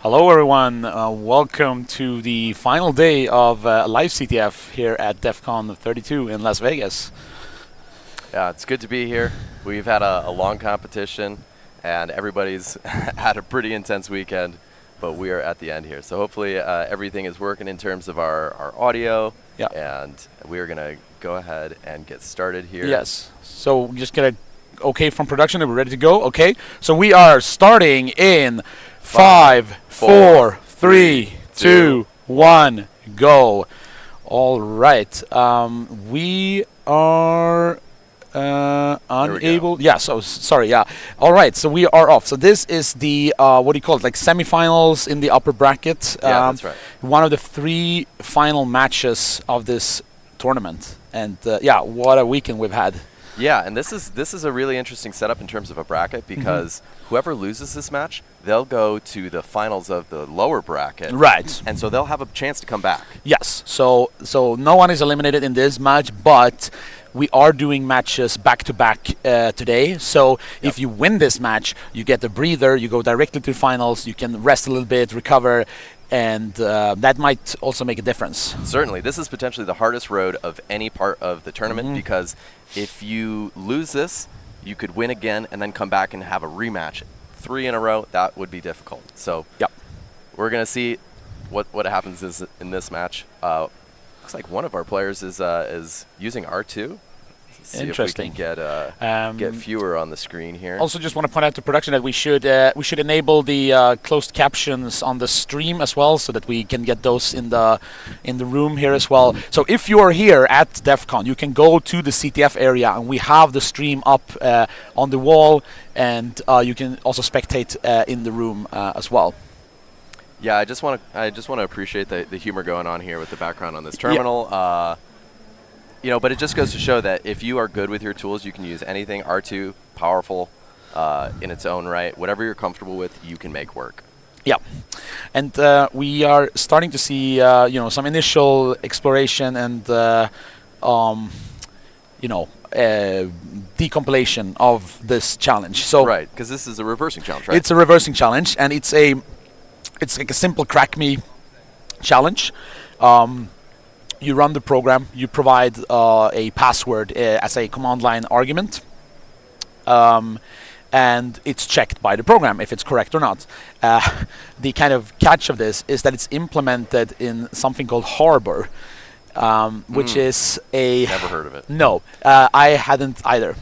Hello everyone, welcome to the final day of LiveCTF here at DEF CON 32 in Las Vegas. Yeah, it's good to be here. We've had a long competition and everybody's had a pretty intense weekend, but we are at the end here. So hopefully everything is working in terms of our audio, and we are going to go ahead and get started here. Yes, so we just get a okay from production and we're ready to go. Okay, so we are starting in 5, 4, 3, 2, 1, go. All right, we are unable. Yeah, so sorry. Yeah. All right, so we are off. So this is the what do you call it? Like semifinals in the upper bracket. Yeah, that's right. One of the 3 final matches of this tournament, and yeah, what a weekend we've had. Yeah, and this is a really interesting setup in terms of a bracket because whoever loses this match, they'll go to the finals of the lower bracket. Right. And so they'll have a chance to come back. Yes. So no one is eliminated in this match, but we are doing matches back to back today. So if you win this match, you get a breather, you go directly to the finals, you can rest a little bit, recover, and that might also make a difference. Certainly. This is potentially the hardest road of any part of the tournament because if you lose this, you could win again and then come back and have a rematch. 3 in a row, that would be difficult. So we're going to see what happens in this match. Looks like one of our players is using R2. Let's see Interesting. if we can get GetFewer on the screen here. Also, just want to point out to production that we should enable the closed captions on the stream as well, so that we can get those in the room here as well. So if you are here at DEF CON, you can go to the CTF area, and we have the stream up on the wall, and you can also spectate in the room as well. Yeah, I just want to appreciate the humor going on here with the background on this terminal. You know, but it just goes to show that if you are good with your tools, you can use anything. R2, powerful in its own right. Whatever you're comfortable with, you can make work. Yeah, and we are starting to see you know, some initial exploration and you know, decompilation of this challenge. So right, because this is a reversing challenge, right? It's a reversing challenge, and it's like a simple crack me challenge. You run the program, you provide a password as a command line argument, and it's checked by the program if it's correct or not. The kind of catch of this is that it's implemented in something called Harbor, which is a... Never heard of it. No, I hadn't either.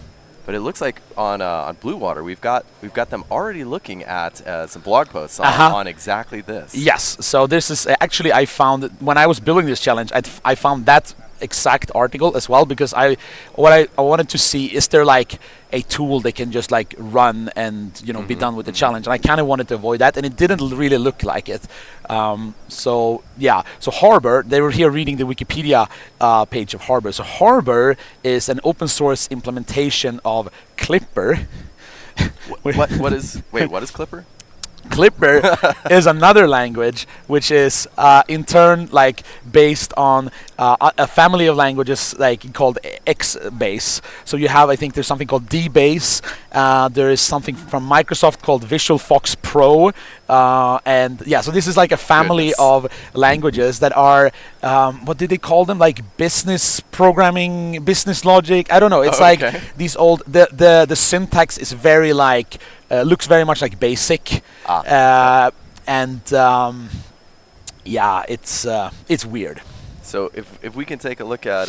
But it looks like on BlueWater we've got them already looking at some blog posts on exactly this. Yes. So this is actually, I found when I was building this challenge, I found that exact article as well, because what I wanted to see, is there like a tool they can just like run and, you know, be done with the challenge, and I kind of wanted to avoid that, and it didn't really look like it. So yeah, so Harbor, they were here reading the Wikipedia page of Harbor. So Harbor is an open source implementation of Clipper. What is Clipper? Clipper is another language which is in turn like based on a family of languages like called X-Base. So you have, I think there's something called D-Base, there is something from Microsoft called Visual Fox Pro, and yeah, so this is like a family of languages that are what did they call them, like business programming, business logic, I don't know, it's like these old, the syntax is very like looks very much like BASIC, and yeah, it's weird. So if we can take a look at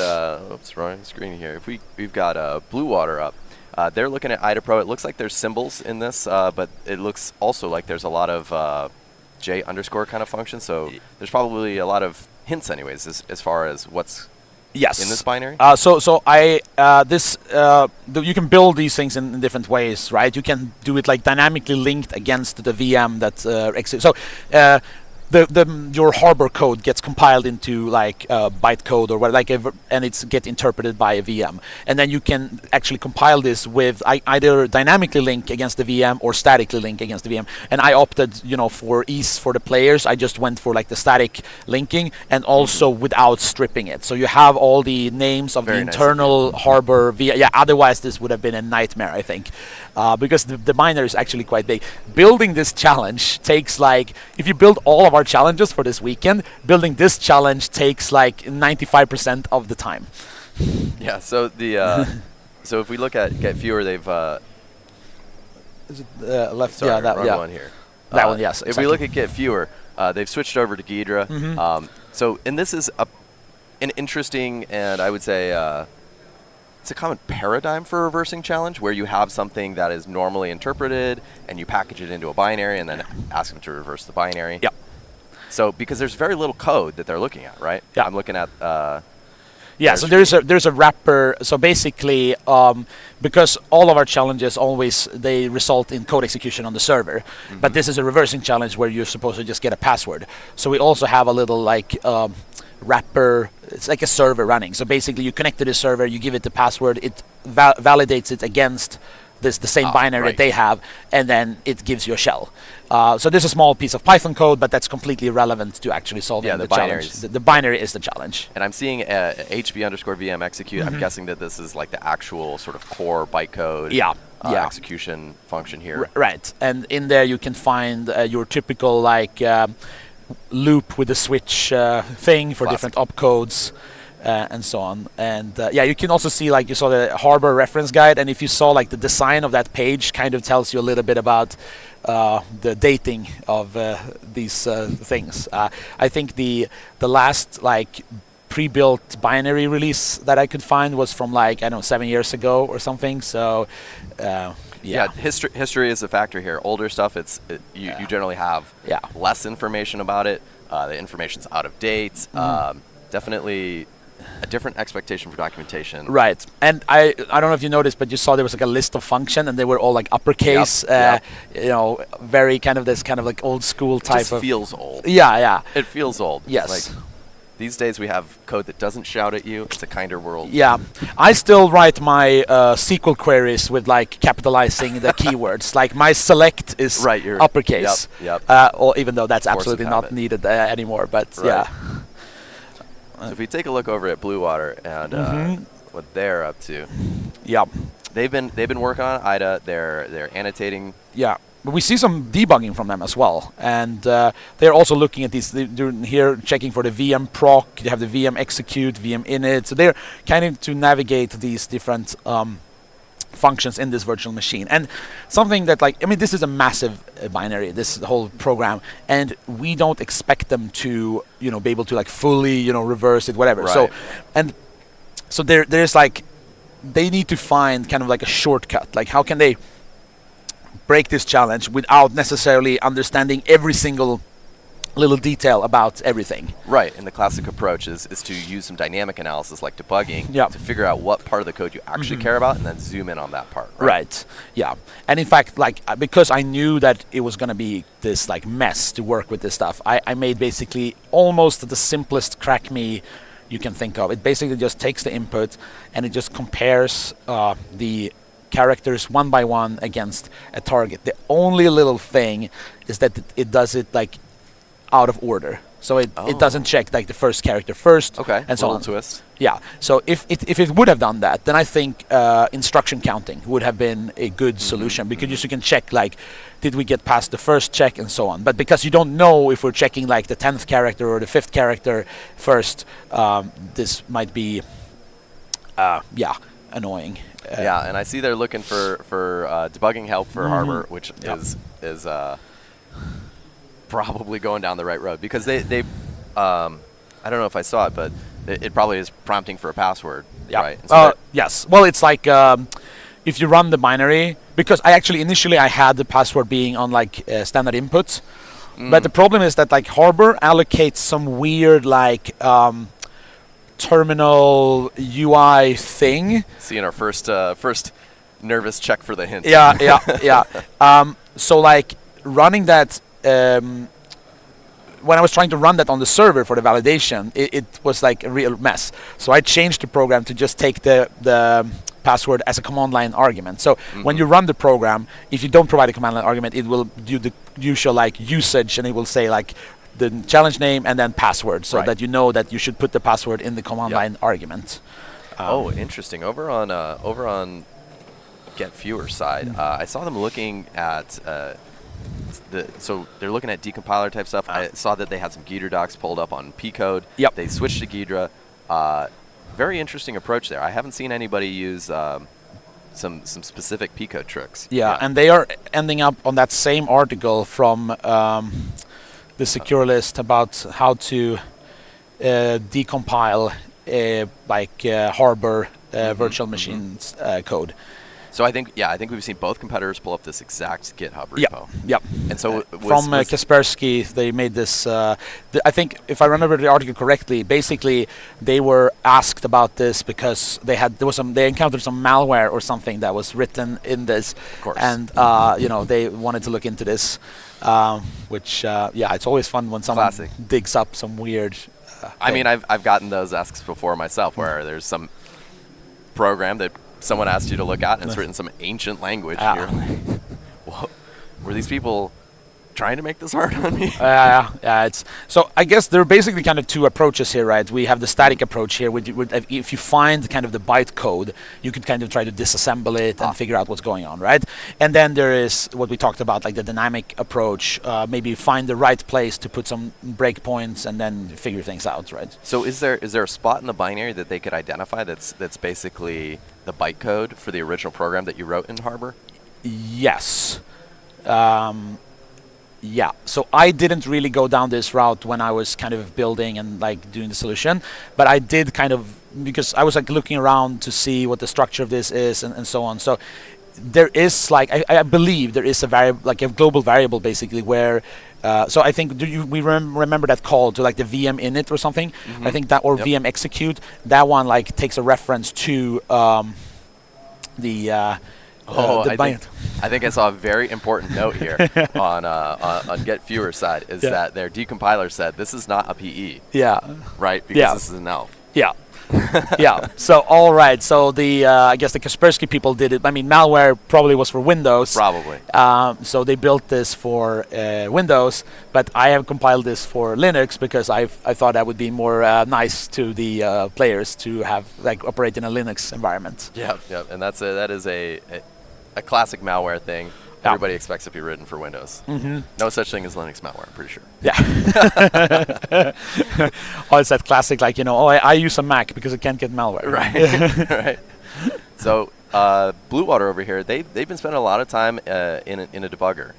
oops, wrong screen here. If we've got BlueWater up, they're looking at IDAPro. It looks like there's symbols in this, but it looks also like there's a lot of J underscore kind of functions. So there's probably a lot of hints, anyways, as far as what's in this binary. So you can build these things in different ways, right? You can do it like dynamically linked against the VM that exists. So your harbor code gets compiled into like bytecode or what, and it's get interpreted by a VM, and then you can actually compile this with either dynamically link against the VM or statically link against the VM. And I opted, for ease for the players, I just went for like the static linking, and also without stripping it. So you have all the names of the internal harbor VM. Yeah, otherwise this would have been a nightmare, I think, because the binary is actually quite big. Building this challenge takes like, if you build all of our challenges for this weekend, building this challenge takes like 95% of the time. Yeah. So the so if we look at GetFewer, they've is it left? sorry, Yeah, that wrong yeah. one here. That one, yes. If Exactly. we look at GetFewer, they've switched over to Ghidra. And this is an interesting, and I would say it's a common paradigm for a reversing challenge, where you have something that is normally interpreted and you package it into a binary and then ask them to reverse the binary. Yep. So because there's very little code that they're looking at, right? Yeah. I'm looking at yeah, so there's a wrapper. So basically, because all of our challenges always they result in code execution on the server, but this is a reversing challenge where you're supposed to just get a password. So we also have a little like wrapper. It's like a server running. So basically, you connect to the server, you give it the password, it validates it against the same binary that they have, and then it gives you a shell. So there's a small piece of Python code, but that's completely irrelevant to actually solving the challenge. The binary is the challenge. And I'm seeing HB_VM execute. I'm guessing that this is like the actual sort of core bytecode execution function here. Right. And in there you can find your typical like loop with a switch thing for different opcodes. And so on, and yeah, you can also see, like you saw the harbor reference guide, and if you saw like the design of that page, kind of tells you a little bit about the dating of these things. I think the last like pre-built binary release that I could find was from like, I don't know, 7 years ago or something. So yeah, history is a factor here. Older stuff, you generally have less information about it. The information's out of date. Definitely a different expectation for documentation. Right. And I don't know if you noticed, but you saw there was like a list of function, and they were all like uppercase. Very kind of this kind of like old school type just of. Feels old. Yeah. It feels old. Yes. Like these days we have code that doesn't shout at you. It's a kinder world. Yeah. I still write my SQL queries with like capitalizing the keywords. Like my select is uppercase. Yep. Or even though that's absolutely not needed anymore. But yeah. So if we take a look over at BlueWater and what they're up to, they've been working on IDA. They're annotating. Yeah, but we see some debugging from them as well, and they're also looking at these. They're here checking for the VM proc. They have the VM execute, VM init. So they're kind of to navigate these different functions in this virtual machine. And something that, like, I mean, this is a massive binary, this whole program, and we don't expect them to, be able to like fully, reverse it, whatever. Right. So there's like, they need to find kind of like a shortcut. Like, how can they break this challenge without necessarily understanding every single little detail about everything? Right, and the classic approach is to use some dynamic analysis like debugging to figure out what part of the code you actually care about and then zoom in on that part. Right, yeah. And in fact, like, because I knew that it was going to be this like mess to work with this stuff, I made basically almost the simplest crack me you can think of. It basically just takes the input and it just compares the characters one by one against a target. The only little thing is that it does it like out of order, so it doesn't check like the first character first, and so on. Twist. Yeah. So if it would have done that, then I think instruction counting would have been a good solution, because you can check like, did we get past the first check and so on. But because you don't know if we're checking like the 10th character or the 5th character first, this might be annoying. Yeah, and I see they're looking for debugging help for Harbor, which is probably going down the right road, because they I don't know if I saw it, but it probably is prompting for a password, right? So yes. Well, it's like if you run the binary, because initially I had the password being on like standard input, but the problem is that like Harbor allocates some weird like terminal UI thing. Seeing our first nervous check for the hint. Yeah. So like running that when I was trying to run that on the server for the validation, it was like a real mess. So I changed the program to just take the password as a command line argument. So when you run the program, if you don't provide a command line argument, it will do the usual like usage, and it will say like the challenge name and then password, so that you know that you should put the password in the command line argument. Oh, interesting. Over on GetFewer side, I saw them looking at so they're looking at decompiler type stuff. I saw that they had some Ghidra docs pulled up on P code. Yep. They switched to Ghidra. Very interesting approach there. I haven't seen anybody use some specific P code tricks. Yeah, and they are ending up on that same article from the secure list about how to decompile Harbor virtual machines code. So I think we've seen both competitors pull up this exact GitHub repo. Yep. And so from Kaspersky, they made this. I think, if I remember the article correctly, basically they were asked about this because they encountered some malware or something that was written in this, of course. And they wanted to look into this. Which it's always fun when someone digs up some weird. I mean, I've gotten those asks before myself, where there's some program that someone asked you to look at, and it's written some ancient language. You're like, what? Were these people trying to make this hard on me? So I guess there are basically kind of two approaches here, right? We have the static approach here. If you find kind of the bytecode, you could kind of try to disassemble it and figure out what's going on, right? And then there is what we talked about, like the dynamic approach. Maybe find the right place to put some breakpoints and then figure things out, right? So is there a spot in the binary that they could identify that's basically the bytecode for the original program that you wrote in Harbor? Yes. Yeah, so I didn't really go down this route when I was kind of building and like doing the solution, but I did kind of, because I was like looking around to see what the structure of this is and so on. So there is like, I believe there is a variable, like a global variable basically where, so I think, we remember that call to like the VM init or something? I think that, or VM execute, that one like takes a reference to I think I saw a very important note here on GetFewer side is that their decompiler said this is not a PE. Yeah. Right? Because this is an ELF. Yeah. Yeah. So all right. So the I guess the Kaspersky people did it. I mean, malware probably was for Windows. Probably. So they built this for Windows, but I have compiled this for Linux because I thought that would be more nice to the players to have like operate in a Linux environment. Yeah. Yeah. And that is a classic malware thing. Everybody expects it to be written for Windows. No such thing as Linux malware, I'm pretty sure. Yeah. Oh, it's that classic, like, I use a Mac because it can't get malware. Right. Right. So BlueWater over here, they've been spending a lot of time in a debugger,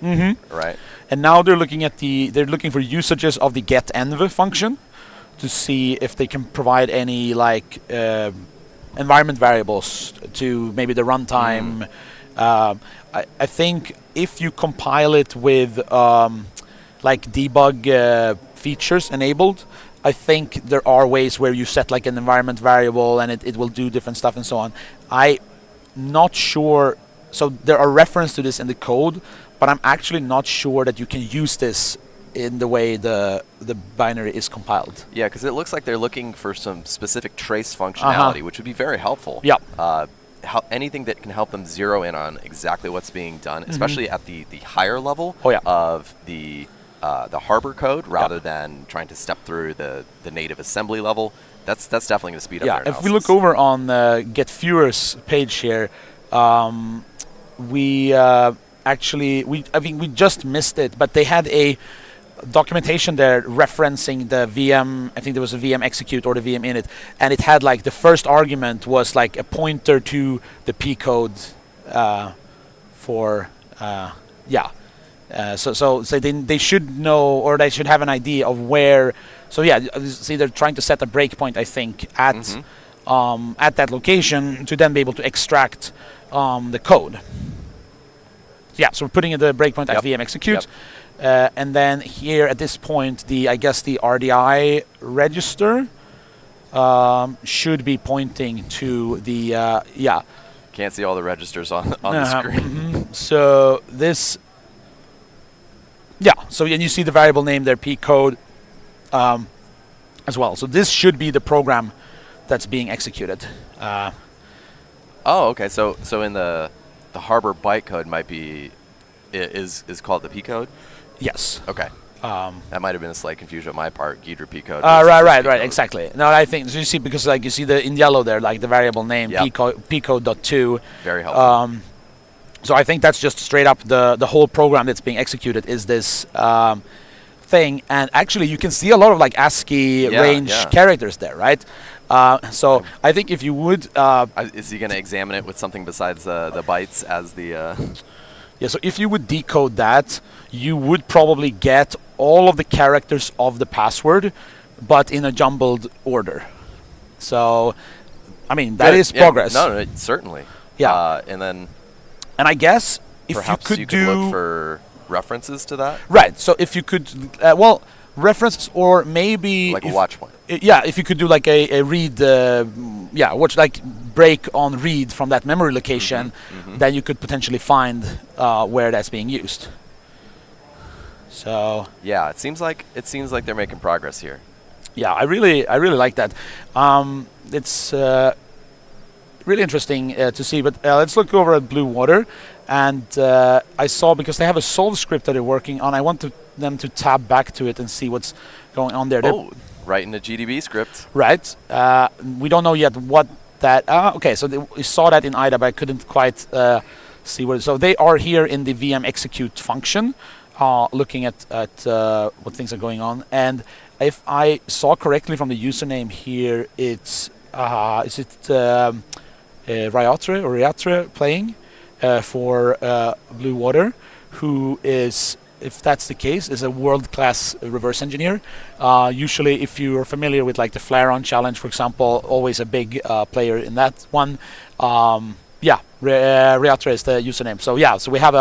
right? And now they're looking for usages of the getEnv function to see if they can provide any like environment variables to maybe the runtime. I think if you compile it with like debug features enabled, I think there are ways where you set like an environment variable and it will do different stuff and so on. I'm not sure. So there are references to this in the code, but I'm actually not sure that you can use this in the way the binary is compiled. Yeah, because it looks like they're looking for some specific trace functionality, which would be very helpful. Yep. Anything that can help them zero in on exactly what's being done, especially at the higher level of the Harbor code, rather than trying to step through the native assembly level. That's definitely going to speed up their analysis. If we look over on GetFewer's page here, I think we just missed it, but they had a documentation there referencing the VM. I think there was a VM execute or the VM init, and it had like the first argument was like a pointer to the P code so they should know, or they should have an idea of where. So see, they're trying to set a breakpoint, I think, at that location to then be able to extract the code. Yeah, so we're putting in the breakpoint at VM execute. And then here at this point, I guess the RDI register should be pointing to the Can't see all the registers on the screen. So this, so and you see the variable name there, P code. as well. So this should be the program that's being executed. Oh, okay. So in the Harbor bytecode might be is called the P code. Yes. Okay. That might have been a slight confusion on my part. Ghidra P code. Right. Exactly. No, I think so you see because like you see the in yellow there, like the variable name Yep. P code.2. Very helpful. So I think that's just straight up the whole program that's being executed is this thing, and actually you can see a lot of like ASCII range characters there, right? So I think if you would, is he going to examine it with something besides the bytes as the? Yeah. So if you would decode that, you would probably get all of the characters of the password, but in a jumbled order. So, I mean that is progress. No, certainly. Yeah. And I guess if perhaps you could look for references to that. Right. So if you could, references or maybe like a watch point. If you could do like a read, watch like break on read from that memory location, then you could potentially find where that's being used. So yeah, it seems like they're making progress here. Yeah, I really like that. It's really interesting to see. But let's look over at BlueWater, and I saw because they have a solve script that they're working on. I want them to tab back to it and see what's going on there. Right in the GDB script. Right. We don't know yet what that. Okay, so we saw that in IDA, but I couldn't quite see what. So they are here in the VM execute function, looking at what things are going on. And if I saw correctly from the username here, it's is it Ryatre playing for BlueWater, who is, if that's the case, is a world-class reverse engineer. Usually, if you're familiar with like the Flare-On challenge, for example, always a big player in that one. Ryatre is the username. So so we have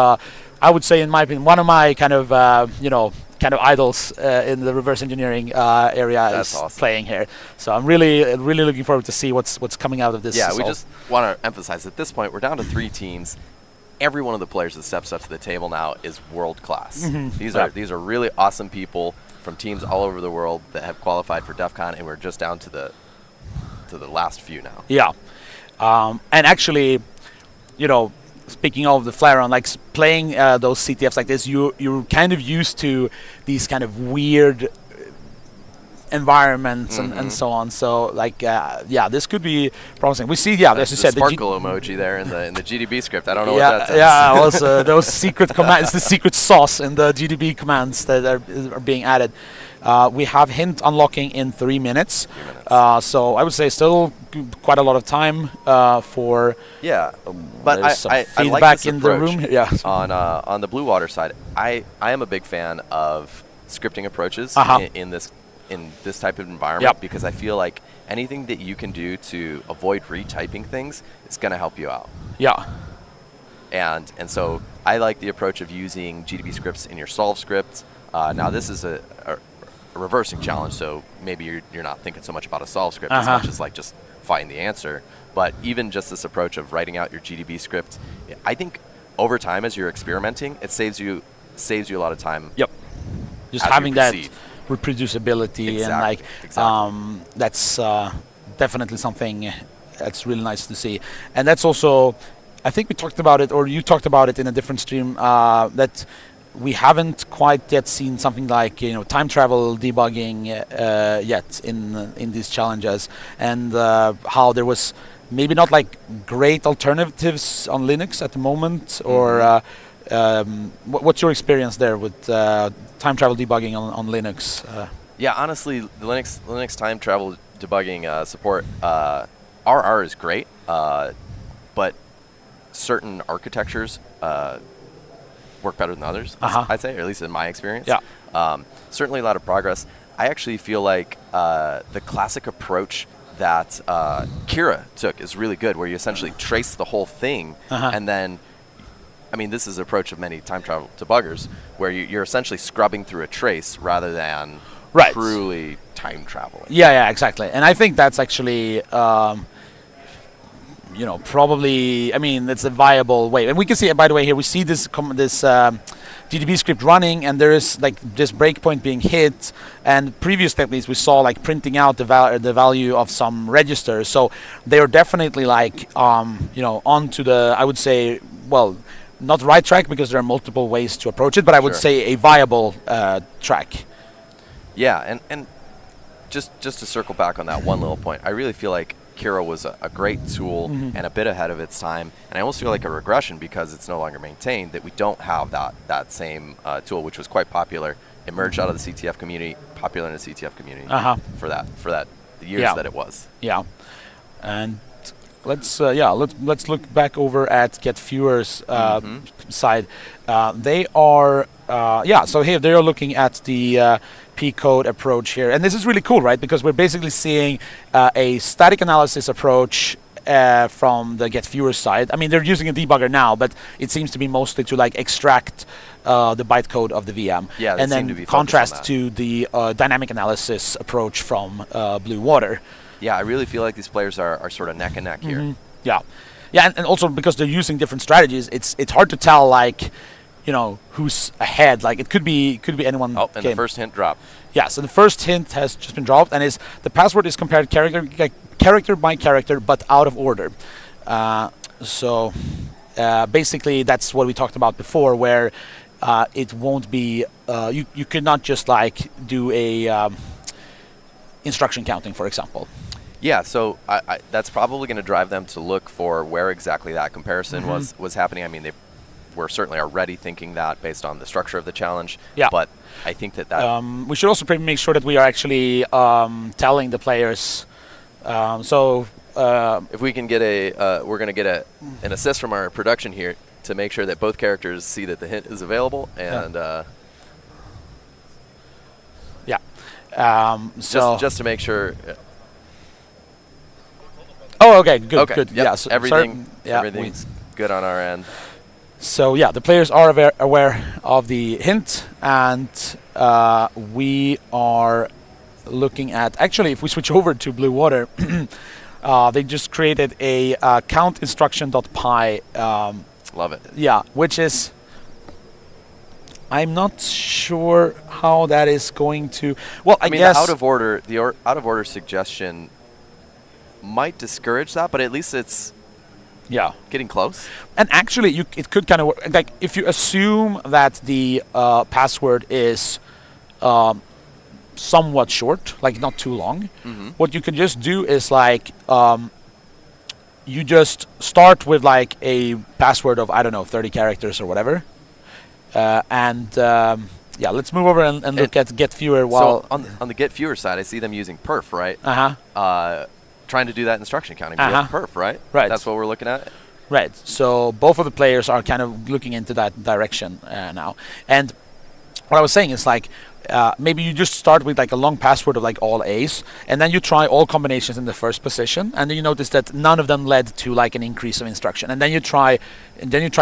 I would say in my opinion, one of my kind of idols in the reverse engineering area is awesome. Playing here. So I'm really looking forward to see what's coming out of this. Yeah, we just want to emphasize at this point we're down to 3 teams. Every one of the players that steps up to the table now is world class. These are really awesome people from teams all over the world that have qualified for DEF CON, and we're just down to the last few now. Yeah, and actually, speaking of the Flare-On, like playing those CTFs like this, you're kind of used to these kind of weird environments and so on. So like this could be promising. We see as you said, the sparkle emoji there in the GDB script. I don't know what that does. Yeah, also those secret commands, the secret sauce in the GDB commands that are being added. We have hint unlocking in 3 minutes. So I would say still quite a lot of time for but I feedback like this in the room. On the BlueWater side, I am a big fan of scripting approaches in this type of environment because I feel like anything that you can do to avoid retyping things is going to help you out. Yeah. And so I like the approach of using GDB scripts in your solve script. Now this is a reversing challenge, so maybe you're not thinking so much about a solve script as much as like just find the answer. But even just this approach of writing out your GDB script, I think over time as you're experimenting, it saves you a lot of time. Yep. Just having that reproducibility and that's definitely something that's really nice to see. And that's also, I think we talked about it, or you talked about it in a different stream, that we haven't quite yet seen something like time travel debugging yet in these challenges, and how there was maybe not like great alternatives on Linux at the moment, or what's your experience there with time travel debugging on Linux? Yeah, honestly, the Linux time travel debugging support, RR is great, but certain architectures work better than others, I'd say, or at least in my experience. Yeah. Certainly a lot of progress. I actually feel like the classic approach that Kira took is really good, where you essentially trace the whole thing, and then, I mean, this is the approach of many time travel debuggers, where you're essentially scrubbing through a trace rather than truly time traveling. Yeah, exactly. And I think that's actually, probably, I mean, it's a viable way. And we can see it, by the way, here. We see this GDB script running, and there is like this breakpoint being hit, and previously at least we saw like printing out the value of some registers. So they are definitely like onto the, I would say, well, not right track because there are multiple ways to approach it, but I would say a viable track. Yeah, and just to circle back on that one little point, I really feel like Kira was a great tool and a bit ahead of its time, and I almost feel like a regression because it's no longer maintained, that we don't have that same tool, which was quite popular, emerged out of the CTF community, popular in the CTF community for that the years that it was. Yeah, and let's look back over at GetFewer's side. They are so here they are looking at the P-code approach here, and this is really cool, right? Because we're basically seeing a static analysis approach from the GetFewer side. I mean, they're using a debugger now, but it seems to be mostly to like extract the bytecode of the VM, and then contrast to the dynamic analysis approach from BlueWater. Yeah, I really feel like these players are sort of neck and neck here. Yeah, and also because they're using different strategies, it's hard to tell like, who's ahead. Like it could be anyone. Oh, and the first hint dropped. Yeah, so the first hint has just been dropped, and the password is compared character by character, but out of order. So basically, that's what we talked about before, where it won't be. You could not just like do a instruction counting, for example. Yeah, so that's probably going to drive them to look for where exactly that comparison was happening. I mean, they were certainly already thinking that based on the structure of the challenge. Yeah. But I think that we should also make sure that we are actually telling the players. If we can get we're going to get an assist from our production here to make sure that both characters see that the hint is available, and just to make sure. Oh, okay, good, okay, good. Yep. Yeah, so everything's good on our end. So yeah, the players are aware of the hint, and we are looking at, actually, if we switch over to BlueWater, they just created a count instruction.py. Love it. Yeah, which is, I'm not sure how that is going to. Well, I guess the out of order suggestion might discourage that, but at least it's getting close. And actually, it could kind of work. Like if you assume that the password is somewhat short, like not too long, what you can just do is like you just start with like a password of, I don't know, 30 characters or whatever, let's move over and look at GetFewer. So on the GetFewer side, I see them using perf, right? Trying to do that instruction counting with perf, right? Right. That's what we're looking at. Right. So both of the players are kind of looking into that direction now. And what I was saying is like maybe you just start with like a long password of like all A's, and then you try all combinations in the first position, and then you notice that none of them led to like an increase of instruction, and then you try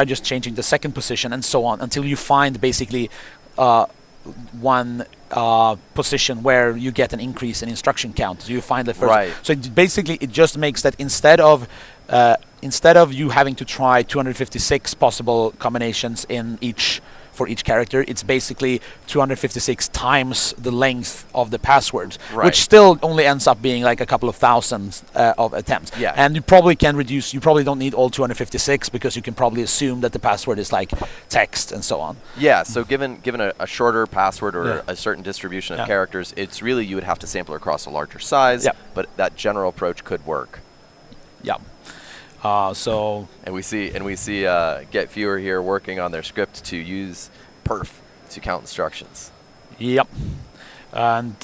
just changing the second position and so on until you find basically one position where you get an increase in instruction count. So you find the first. Right. So it just makes that instead of you having to try 256 possible combinations for each character, it's basically 256 times the length of the password, which still only ends up being like a couple of thousands of attempts. Yeah. And you probably can reduce. You probably don't need all 256 because you can probably assume that the password is like text and so on. Yeah. So given a shorter password or a certain distribution of characters, it's really you would have to sample across a larger size. But that general approach could work. Yeah. And we see GetFewer here working on their script to use perf to count instructions. Yep. And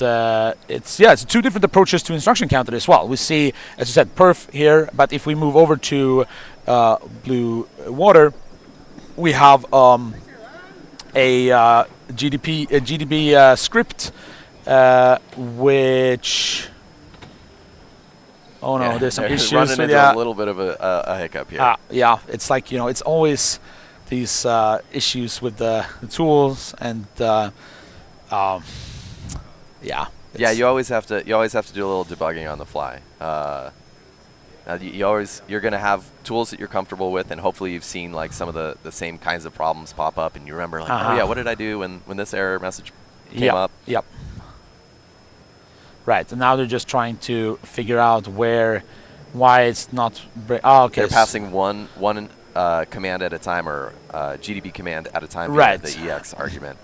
it's two different approaches to instruction counter as well. We see, as you said, perf here, but if we move over to BlueWater, we have a GDB script which. Oh no, there's some issues. Running into a little bit of a hiccup here. Yeah, it's like it's always these issues with the tools, and you always have to do a little debugging on the fly. You're going to have tools that you're comfortable with, and hopefully you've seen like some of the same kinds of problems pop up, and you remember like, oh yeah, what did I do when this error message came up? Yep. Right, and now they're just trying to figure out why it's not. Okay. They're passing one command at a time, or GDB command at a time. Right. The EX argument.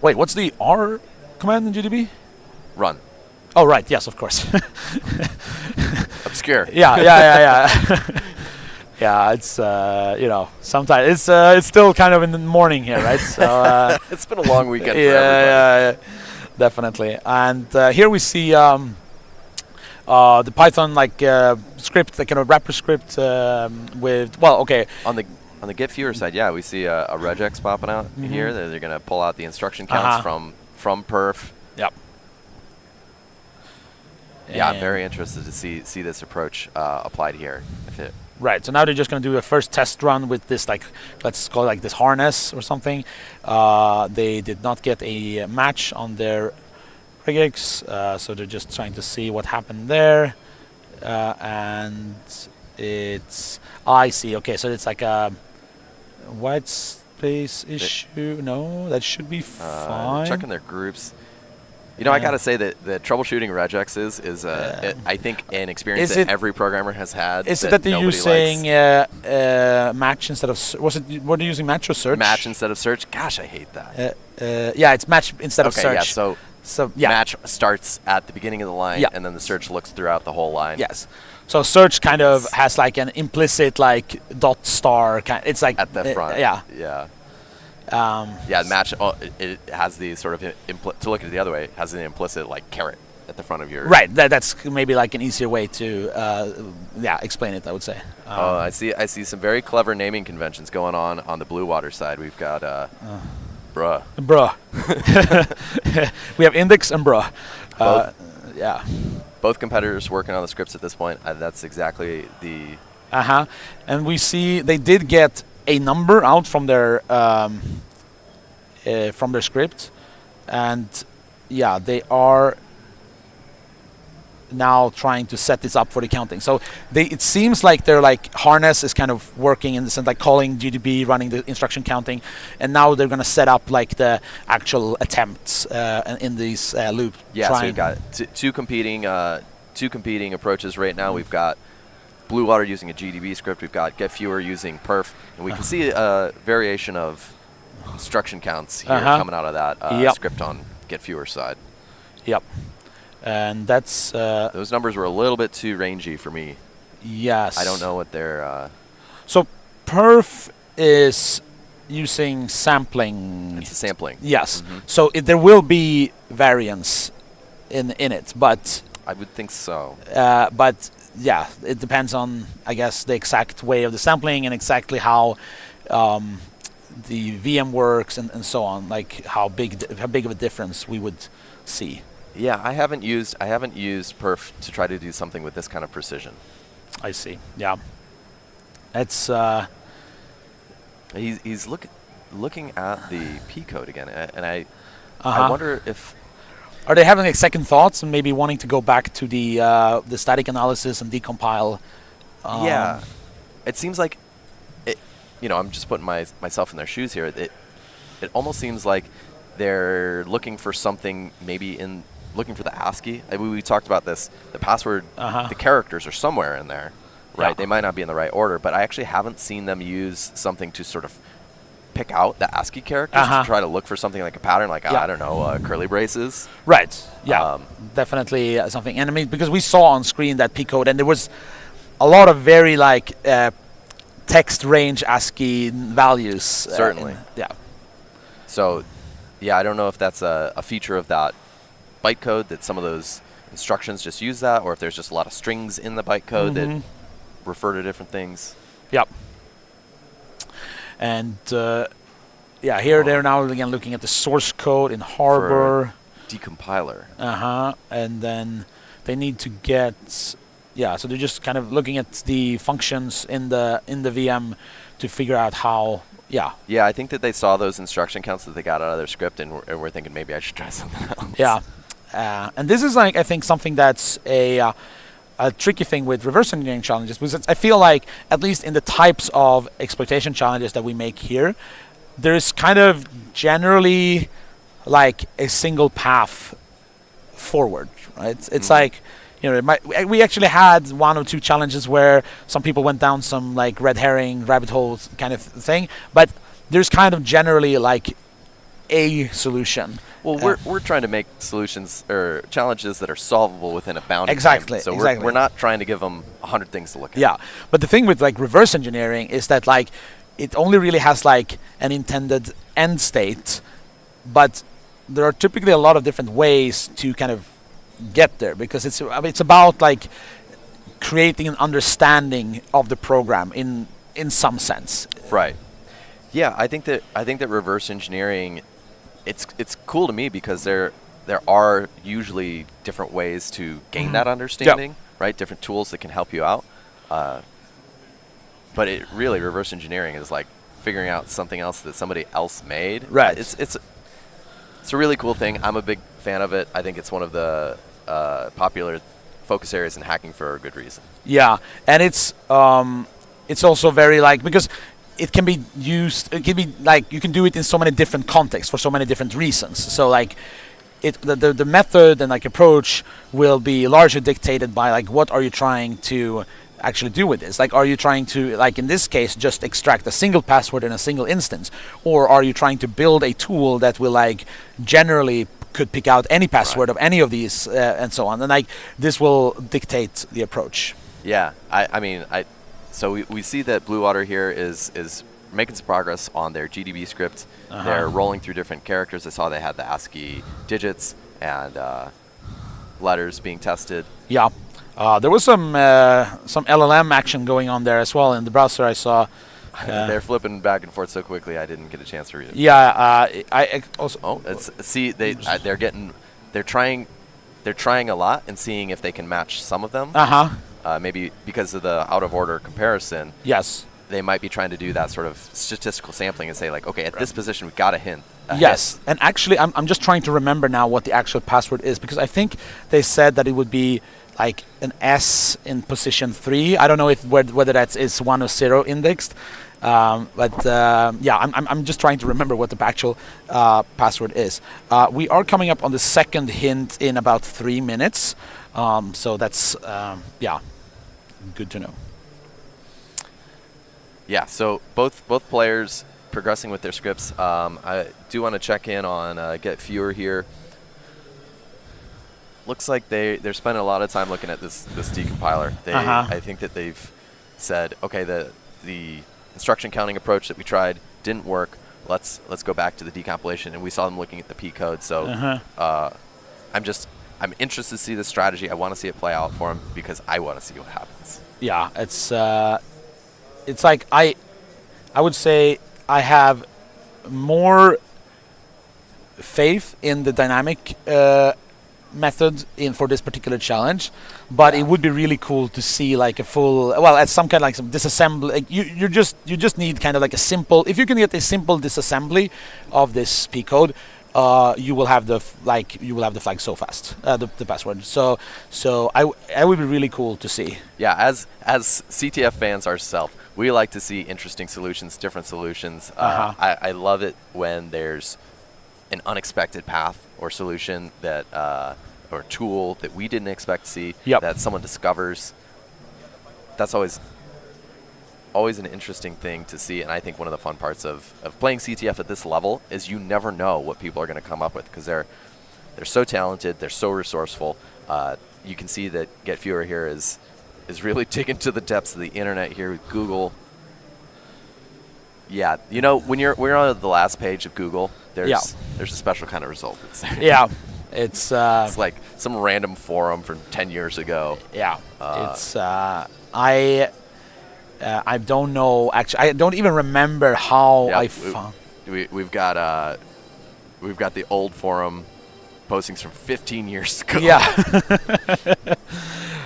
Wait, what's the R command in GDB? Run. Oh right, yes, of course. Obscure. Yeah. Yeah, it's sometimes it's still kind of in the morning here, right? So it's been a long weekend for everybody. Yeah, definitely. And here we see the Python script, the kind of wrapper script with On the GetFewer side, yeah, we see a regex popping out here. They're going to pull out the instruction counts from perf. Yep. Yeah, I'm very interested to see this approach applied here. Right, so now they're just going to do a first test run with this, let's call it this harness or something. They did not get a match on their regex, so they're just trying to see what happened there. And it's, I see, okay, so it's like a white space issue. No, that should be fine. Checking their groups. I got to say that the troubleshooting regexes is, I think, an experience that every programmer has had. Is it that they're using match instead of were they using match or search? Match instead of search. Gosh, I hate that. Yeah, it's match instead of search. Yeah, so match starts at the beginning of the line, and then the search looks throughout the whole line. Yes. So search kind of has an implicit dot star kind. It's like at the front. Yeah. Match. It has the sort of to look at it the other way. It has an implicit caret at the front of your. Right. That's maybe an easier way to explain it. I would say. I see some very clever naming conventions going on the BlueWater side. We've got bruh. We have index and bruh. Both competitors working on the scripts at this point. That's exactly the. And we see they did get a number out from their script, and they are now trying to set this up for the counting. So it seems like their harness is kind of working in the sense calling GDB, running the instruction counting, and now they're going to set up the actual attempts in these loop. Yeah, so you've got two competing approaches right now. We've got BlueWater using a GDB script. We've got GetFewer using perf, and we can see a variation of instruction counts here coming out of that script on GetFewer side. Yep. And that's those numbers were a little bit too rangy for me. Yes. I don't know what they're. So perf is using sampling. It's a sampling. Yes. So there will be variance in it, but I would think so. But yeah, it depends on, I guess, the exact way of the sampling and exactly how the VM works and so on. How big of a difference we would see. Yeah, I haven't used perf to try to do something with this kind of precision. I see. Yeah. It's he's looking at the P code again, and I wonder if. Are they having second thoughts and maybe wanting to go back to the static analysis and decompile? Yeah, it seems like it. I'm just putting myself in their shoes here. It almost seems like they're looking for something, looking for the ASCII. We talked about this. The password, the characters are somewhere in there, right? Yeah. They might not be in the right order, but I actually haven't seen them use something to sort of pick out the ASCII characters to try to look for something like a pattern, I don't know, curly braces. Right. Yeah. Definitely something. And I mean, because we saw on screen that P code, and there was a lot of very text range ASCII values. Certainly. Yeah. So, I don't know if that's a feature of that bytecode that some of those instructions just use that, or if there's just a lot of strings in the bytecode that refer to different things. Yep. And here they're now again looking at the source code in Harbor. Decompiler. And then they need to get so they're just kind of looking at the functions in the VM to figure out how. Yeah, I think that they saw those instruction counts that they got out of their script, and we're thinking maybe I should try something else. Yeah, and this is I think something that's a a tricky thing with reverse engineering challenges, because I feel like, at least in the types of exploitation challenges that we make here, there's kind of generally like a single path forward, right? It's like, we actually had 1 or 2 challenges where some people went down some like red herring, rabbit holes kind of thing, but there's kind of generally like a solution. Well, we're trying to make solutions or challenges that are solvable within a bounded Exactly. time. So exactly. we're not trying to give them 100 things to look at. Yeah, but the thing with like reverse engineering is that like it only really has like an intended end state, but there are typically a lot of different ways to kind of get there, because it's about like creating an understanding of the program in some sense. Right. Yeah, I think that reverse engineering, it's cool to me because there are usually different ways to gain that understanding, right? Different tools that can help you out. But it really, reverse engineering is like figuring out something else that somebody else made. Right. It's a really cool thing. I'm a big fan of it. I think it's one of the popular focus areas in hacking for a good reason. Yeah, and it's also very like, because it can be used. It can be like, you can do it in so many different contexts for so many different reasons. So like, the method and like approach will be largely dictated by like, what are you trying to actually do with this? Like, are you trying to, like in this case, just extract a single password in a single instance, or are you trying to build a tool that will like generally could pick out any password of any of these and so on, and like this will dictate the approach. Yeah, so we see that BlueWater here is making some progress on their GDB script. They're rolling through different characters. I saw they had the ASCII digits and letters being tested. Yeah, there was some LLM action going on there as well in the browser. I saw. They're flipping back and forth so quickly I didn't get a chance to read it. Yeah, I also. Oh, they're trying a lot and seeing if they can match some of them. Maybe because of the out of order comparison. Yes. They might be trying to do that sort of statistical sampling and say like, okay, at this position we've got a hint. Yes, and actually I'm just trying to remember now what the actual password is, because I think they said that it would be like an S in position 3. I don't know whether that is 1 or 0 indexed, but yeah, I'm just trying to remember what the actual password is. We are coming up on the second hint in about 3 minutes, so that's yeah, good to know. Yeah, so both players progressing with their scripts. I do want to check in on GetFewer here. Looks like they're spending a lot of time looking at this decompiler. I think that they've said, okay, the instruction counting approach that we tried didn't work. Let's go back to the decompilation, and we saw them looking at the P code. So I'm interested to see the strategy. I want to see it play out for them because I want to see what happens. Yeah, it's like I would say I have more faith in the dynamic method for this particular challenge, but it would be really cool to see like a full, well, at some kind of like some disassembly. Like you just need kind of like a simple. If you can get a simple disassembly of this P code, you will have the flag so fast, the password. So I would be really cool to see. Yeah, as CTF fans ourselves, we like to see interesting solutions, different solutions. I love it when there's an unexpected path or solution that or tool that we didn't expect to see that someone discovers. That's always an interesting thing to see, and I think one of the fun parts of playing CTF at this level is you never know what people are going to come up with, because they're so talented, they're so resourceful. You can see that GetFewer here is really digging to the depths of the internet here with Google. Yeah, you know, when you're on the last page of Google, there's a special kind of result that's there. Yeah, it's like some random forum from 10 years ago. Yeah, it's I don't know, actually. I don't even remember how I found. We've got the old forum postings from 15 years ago. Yeah.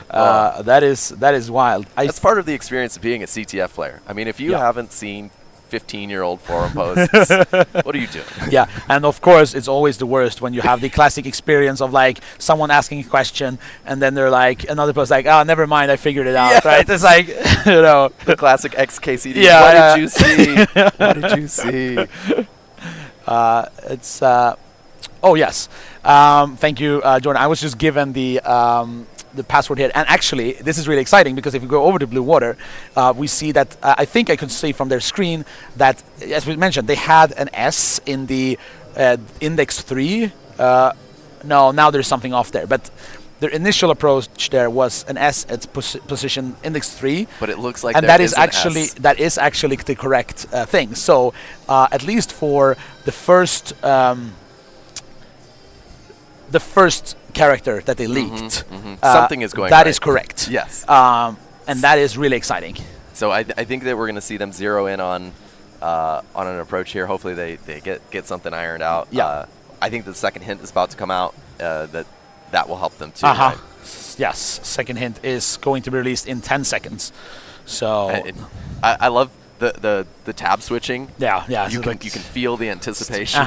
That is wild. That's part of the experience of being a CTF player. I mean, if you haven't seen 15-year-old forum posts. What are you doing? Yeah, and of course it's always the worst when you have the classic experience of like someone asking a question and then they're like another person's like, oh, never mind, I figured it out. Yes. Right? It's like you know, the classic XKCD. Yeah, what yeah. did you see? What did you see? It's oh yes, thank you, Jordan. I was just given the password here, and actually this is really exciting because if you go over to BlueWater, we see that I think I could see from their screen that, as we mentioned, they had an S in the index 3. No, now there's something off there, but their initial approach there was an S at position index 3. But it looks like and there that is an actually S. that is actually the correct thing. So at least for the first character that they leaked, something is going that right. is correct. Yes. And that is really exciting. So I think that we're going to see them zero in on an approach here. Hopefully they get something ironed out. Yeah. I think the second hint is about to come out. That will help them too. Right? Yes. Second hint is going to be released in 10 seconds. So I love the tab switching. Yeah. You so can feel the anticipation.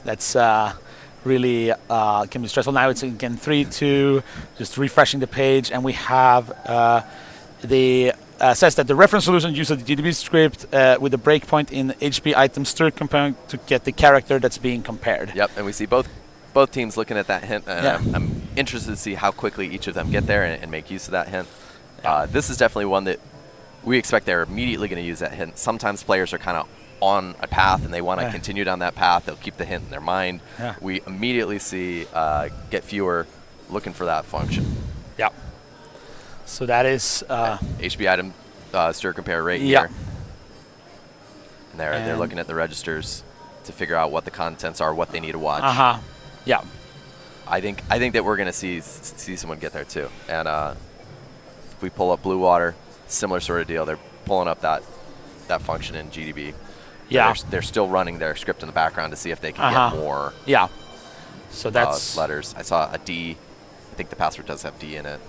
That's really can be stressful. Now it's again 3, 2, just refreshing the page, and we have says that the reference solution uses the GDB script with a breakpoint in HP item stir comparing to get the character that's being compared. Yep, and we see both teams looking at that hint, and I'm interested to see how quickly each of them get there and make use of that hint. This is definitely one that we expect they're immediately going to use that hint. Sometimes players are kind of on a path and they want to continue down that path. They'll keep the hint in their mind. We immediately see GetFewer looking for that function. Yeah. So that is HP item stir compare right here. And they're looking at the registers to figure out what the contents are, what they need to watch. Yeah. I think that we're going to see someone get there too. And if we pull up BlueWater, similar sort of deal. They're pulling up that function in GDB. Yeah. They're still running their script in the background to see if they can get more. Yeah. So that's letters. I saw a D. I think the password does have D in it.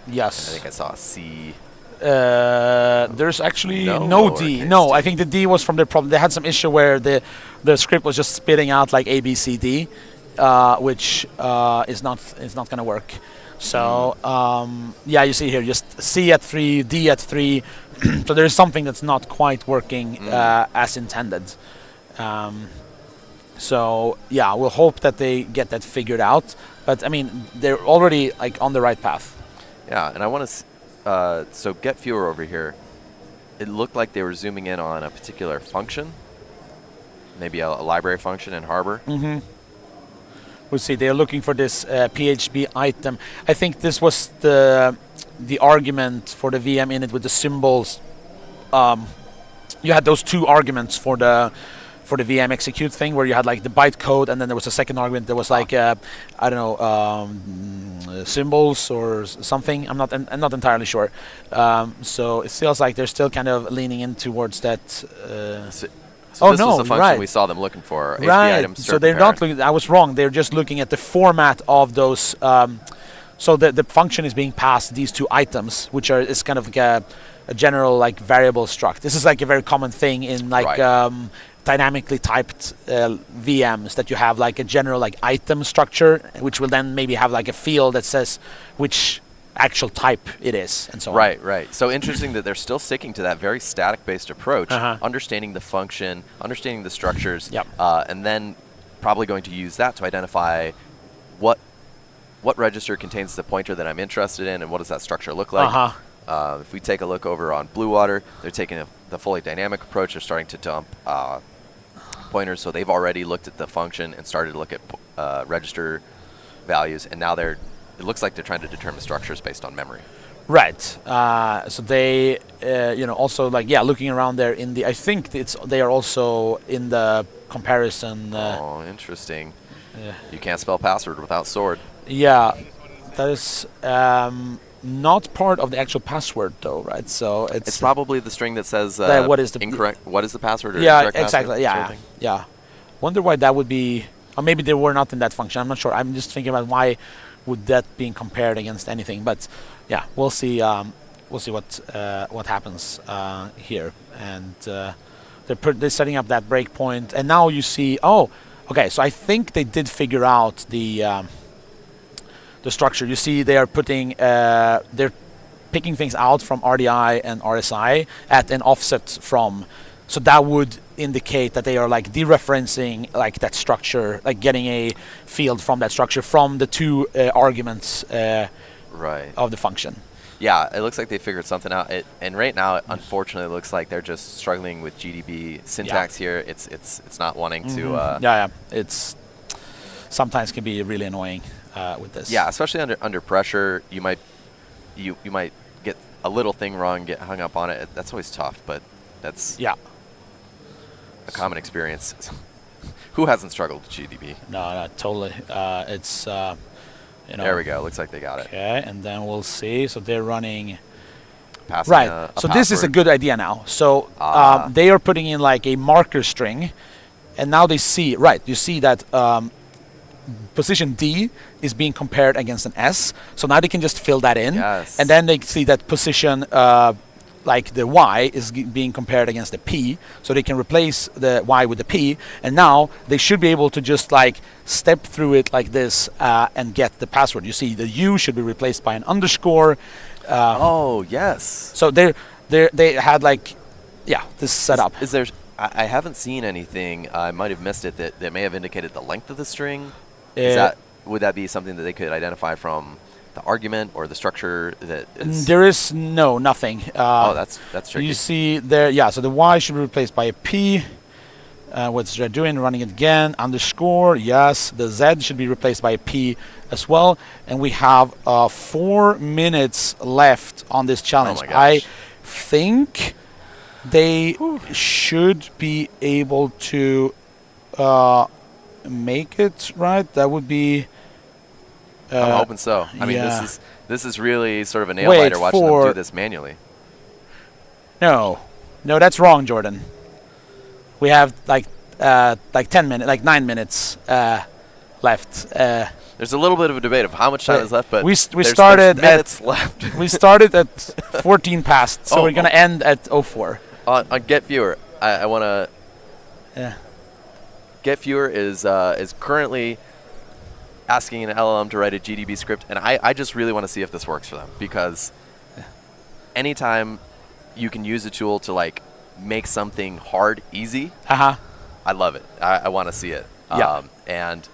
Yes. And I think I saw a C. There's actually no D. No, D. I think the D was from their problem. They had some issue where the script was just spitting out like A, B, C, D, which is not going to work. So yeah, you see here just C at 3, D at 3. So there's something that's not quite working as intended. So yeah, we'll hope that they get that figured out. But I mean, they're already like on the right path. Yeah, and I want to. So GetFewer over here, it looked like they were zooming in on a particular function, maybe a library function in Harbor. We'll see. They're looking for this PHP item. I think this was the argument for the VM in it with the symbols. You had those two arguments for the VM execute thing, where you had like the bytecode, and then there was a second argument that was like I don't know, symbols or something. I'm not entirely sure. So it feels like they're still kind of leaning in towards that. So this was the function we saw them looking for. Right. HP So they're not looking. I was wrong. They're just looking at the format of those. So the function is being passed these two items, which is kind of like a general like variable struct. This is like a very common thing in like dynamically typed VMs, that you have like a general like item structure, which will then maybe have like a field that says which actual type it is, and so on. Right. So interesting that they're still sticking to that very static-based approach, understanding the function, understanding the structures, and then probably going to use that to identify what register contains the pointer that I'm interested in, and what does that structure look like. If we take a look over on BlueWater, they're taking the fully dynamic approach. They're starting to dump pointers, so they've already looked at the function and started to look at register values, and now it looks like they're trying to determine structures based on memory. Right. So they, also like looking around there in the. I think they are also in the comparison. Oh, interesting. You can't spell password without sword. Yeah, that is not part of the actual password though, right? So it's probably the string that says what is the incorrect. What is the password? Or yeah, incorrect exactly. Password, Yeah. Wonder why that would be. Or maybe they were not in that function. I'm not sure. I'm just thinking about why would that being compared against anything. But yeah, we'll see. We'll see what happens here. And they're setting up that breakpoint, and now you see. Oh, okay. So I think they did figure out the structure. You see, they are putting they're picking things out from RDI and RSI at an offset from. So that would indicate that they are like dereferencing like that structure, like getting a field from that structure from the two arguments right. of the function. Yeah, it looks like they figured something out. And right now, it unfortunately looks like they're just struggling with GDB syntax here. It's not wanting to. It's sometimes can be really annoying with this. Yeah, especially under pressure, you might get a little thing wrong, get hung up on it. That's always tough, but that's a common experience. Who hasn't struggled with GDB? No, totally. It's. There we go. Looks like they got it. Okay, and then we'll see. So they're running. Passing right. password. So this is a good idea now. So they are putting in like a marker string, and now they see. Right. You see that position D is being compared against an S. So now they can just fill that in, yes. and then they see that position. Like the Y is being compared against the P, so they can replace the Y with the P, and now they should be able to just like step through it like this and get the password. You see, the U should be replaced by an underscore. Oh yes. So they had like, this setup. Is there? I haven't seen anything. I might have missed it that may have indicated the length of the string. Would that be something that they could identify from the argument or the structure that is? There is nothing. Oh, that's tricky. You see there, so the Y should be replaced by a P. What's they're doing, running it again, underscore, yes. The Z should be replaced by a P as well. And we have 4 minutes left on this challenge. Oh my gosh. I think they should be able to make it, right? That would be... I'm hoping so. I mean, this is really sort of a nail Wait, biter watching them do this manually. No, that's wrong, Jordan. We have like 10 minutes, like 9 minutes left. There's a little bit of a debate of how much time is left, but we there's started minutes left. We started at 14 past, so we're gonna end at 04. On GetFewer, I want to. Yeah. GetFewer is currently asking an LLM to write a GDB script, and I just really want to see if this works for them, because anytime you can use a tool to like make something hard easy, I love it. I want to see it. And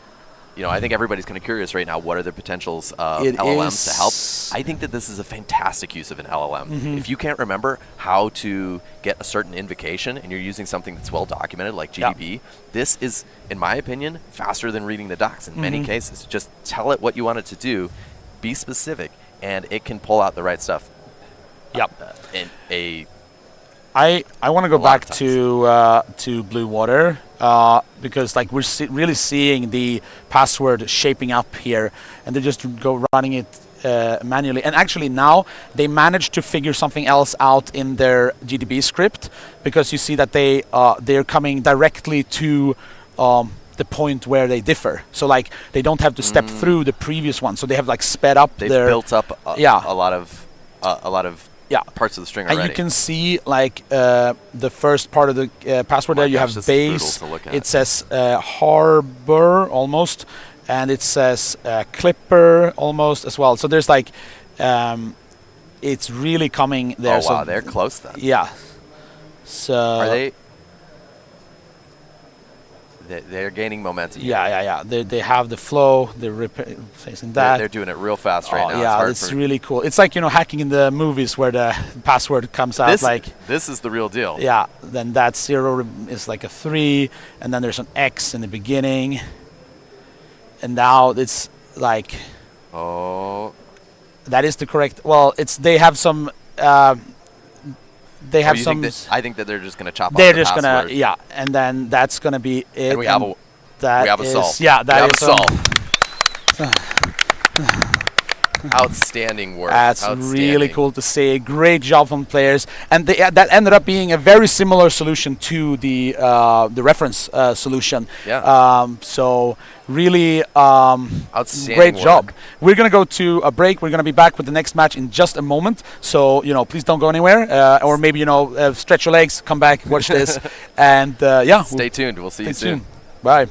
I think everybody's kind of curious right now. What are the potentials of LLMs to help? I think that this is a fantastic use of an LLM. If you can't remember how to get a certain invocation and you're using something that's well documented like GDB, this is, in my opinion, faster than reading the docs in many cases. Just tell it what you want it to do, be specific, and it can pull out the right stuff. I want to go back to BlueWater because like we're really seeing the password shaping up here, and they just go running it manually. And actually now they managed to figure something else out in their GDB script, because you see that they're coming directly to the point where they differ. So like they don't have to step through the previous one. So they have like sped up. They've built up a lot of parts of the string already. And you can see like the first part of the password there. You have base. It says harbor almost, and it says clipper almost as well. So there's like it's really coming there. Oh wow, they're close then. Yeah. So are they? They're gaining momentum. Yeah. They have the flow. They're replacing that. They're doing it real fast right now. Yeah, it's really cool. It's like hacking in the movies where the password comes out this is the real deal. Yeah. Then that 0 is like a 3, and then there's an X in the beginning, and now it's like. Oh. That is the correct. Well, they have some. They have some. I think that they're just going to chop off the password. They're just going to, and then that's going to be it. And we have a solve. Yeah, that is a solve. Outstanding work. That's Outstanding. really cool to see. Great job from players, and that ended up being a very similar solution to the reference solution. Yeah. So really Outstanding great work. job. We're gonna go to a break. We're gonna be back with the next match in just a moment. So please don't go anywhere, or maybe stretch your legs, come back, watch this, and yeah. Stay tuned. We'll see you soon. Bye.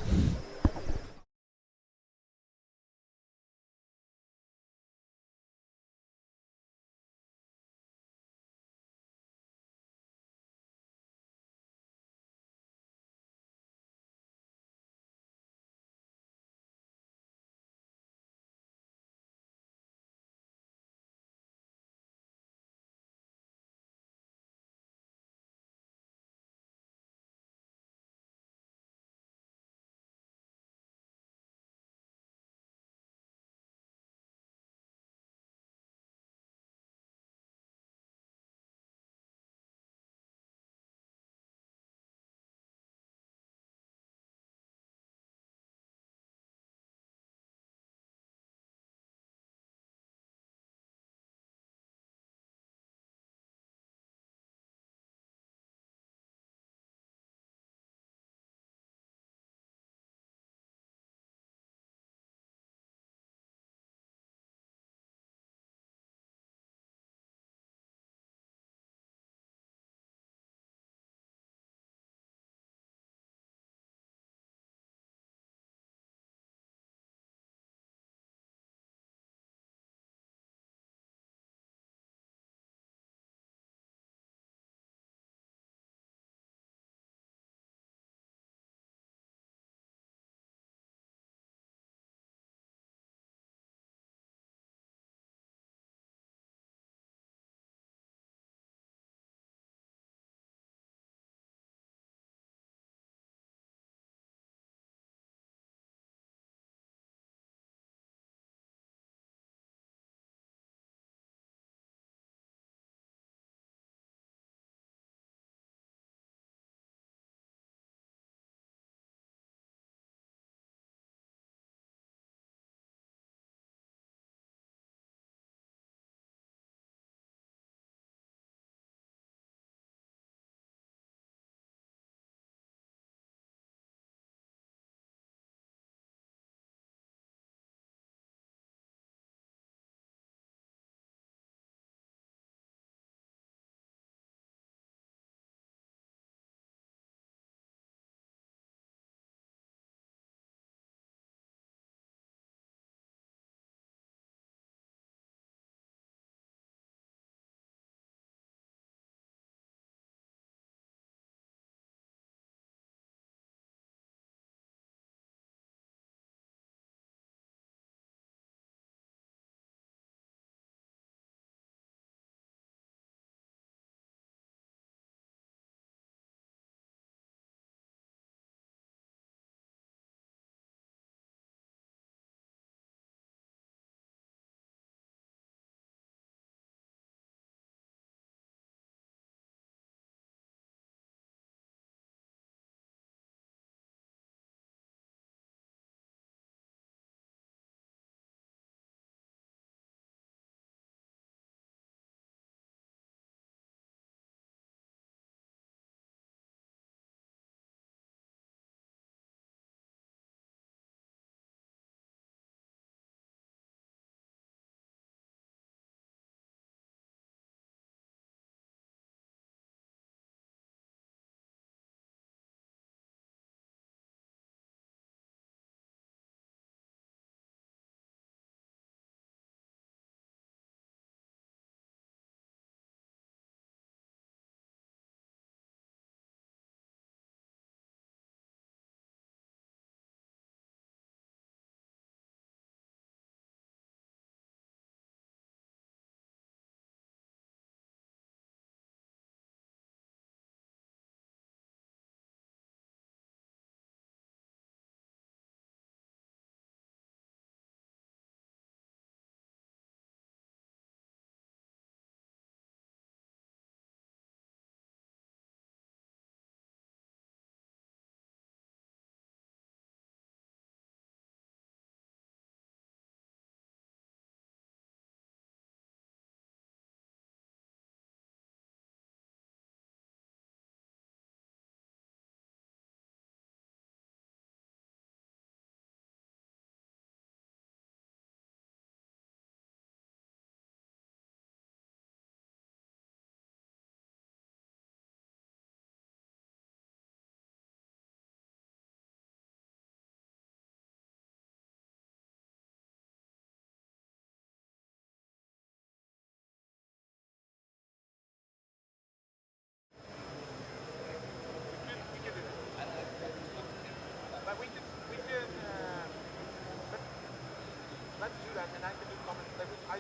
let's do that, and I can do comment. I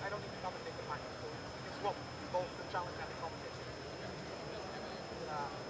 don't need to commentate the mic, so we can swap both the challenge and the commentation. Yeah.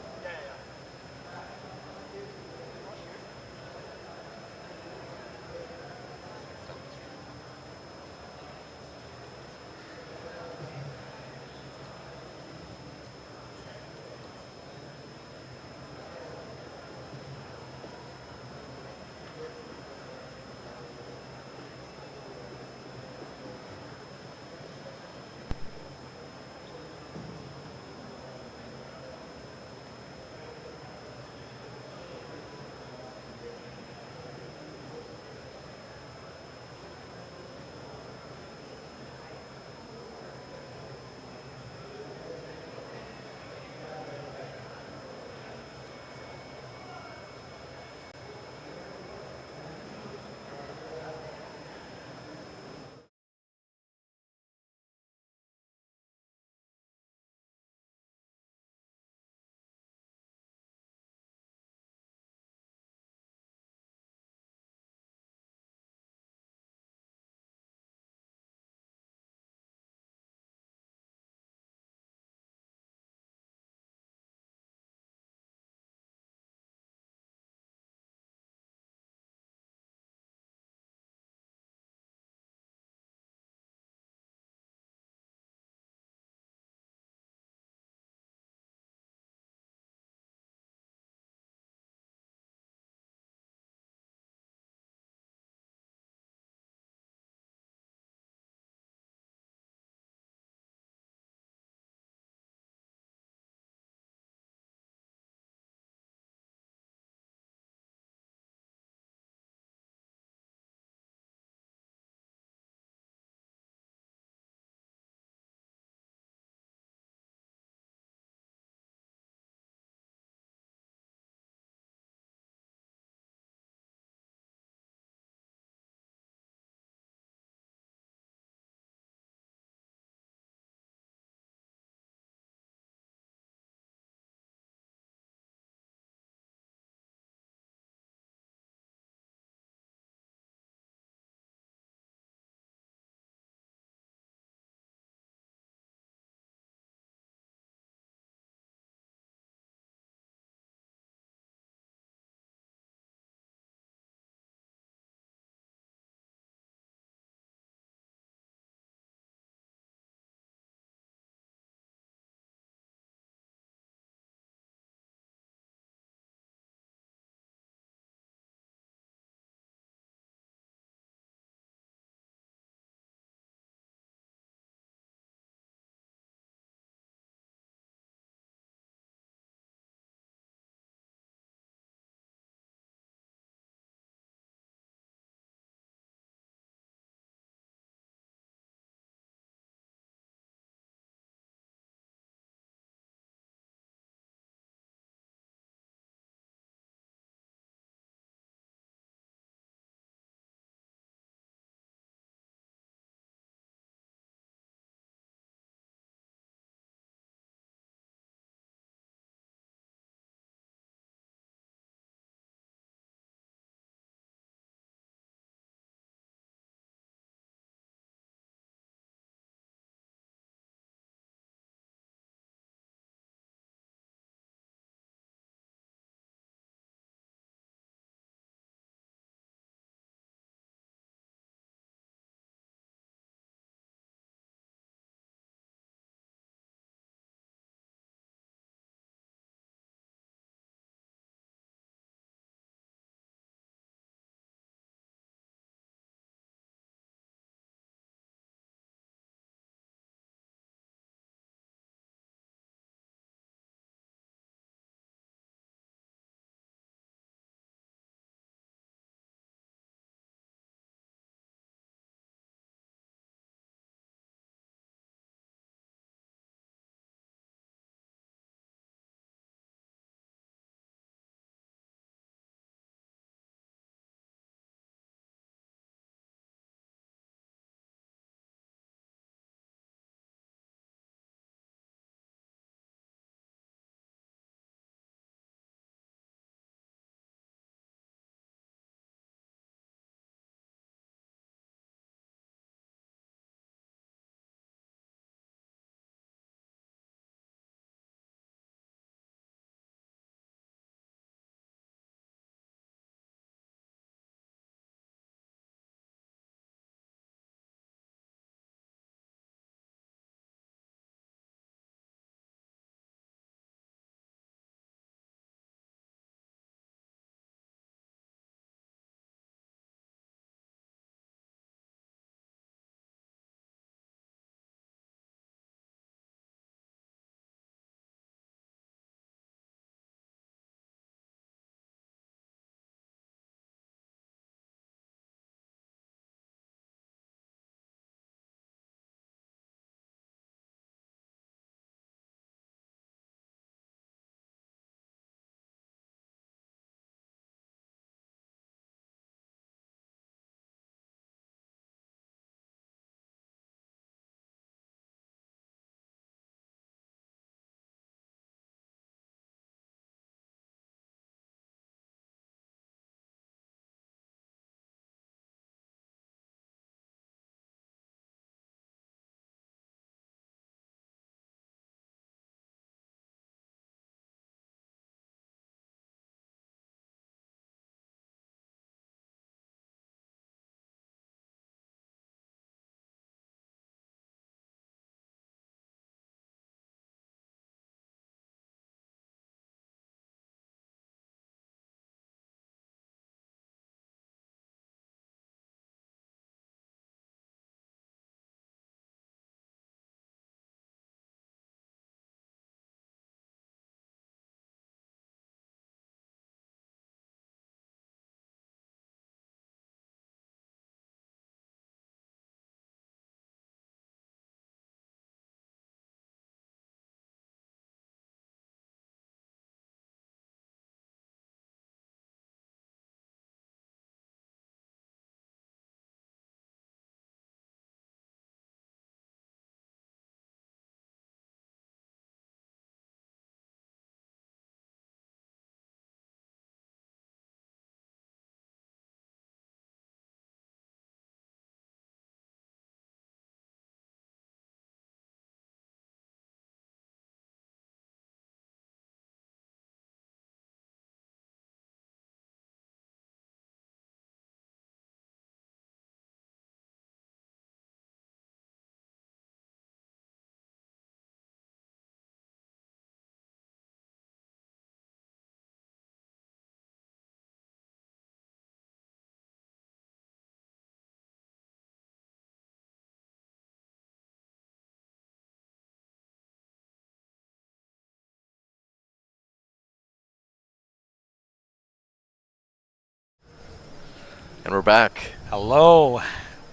And we're back. Hello,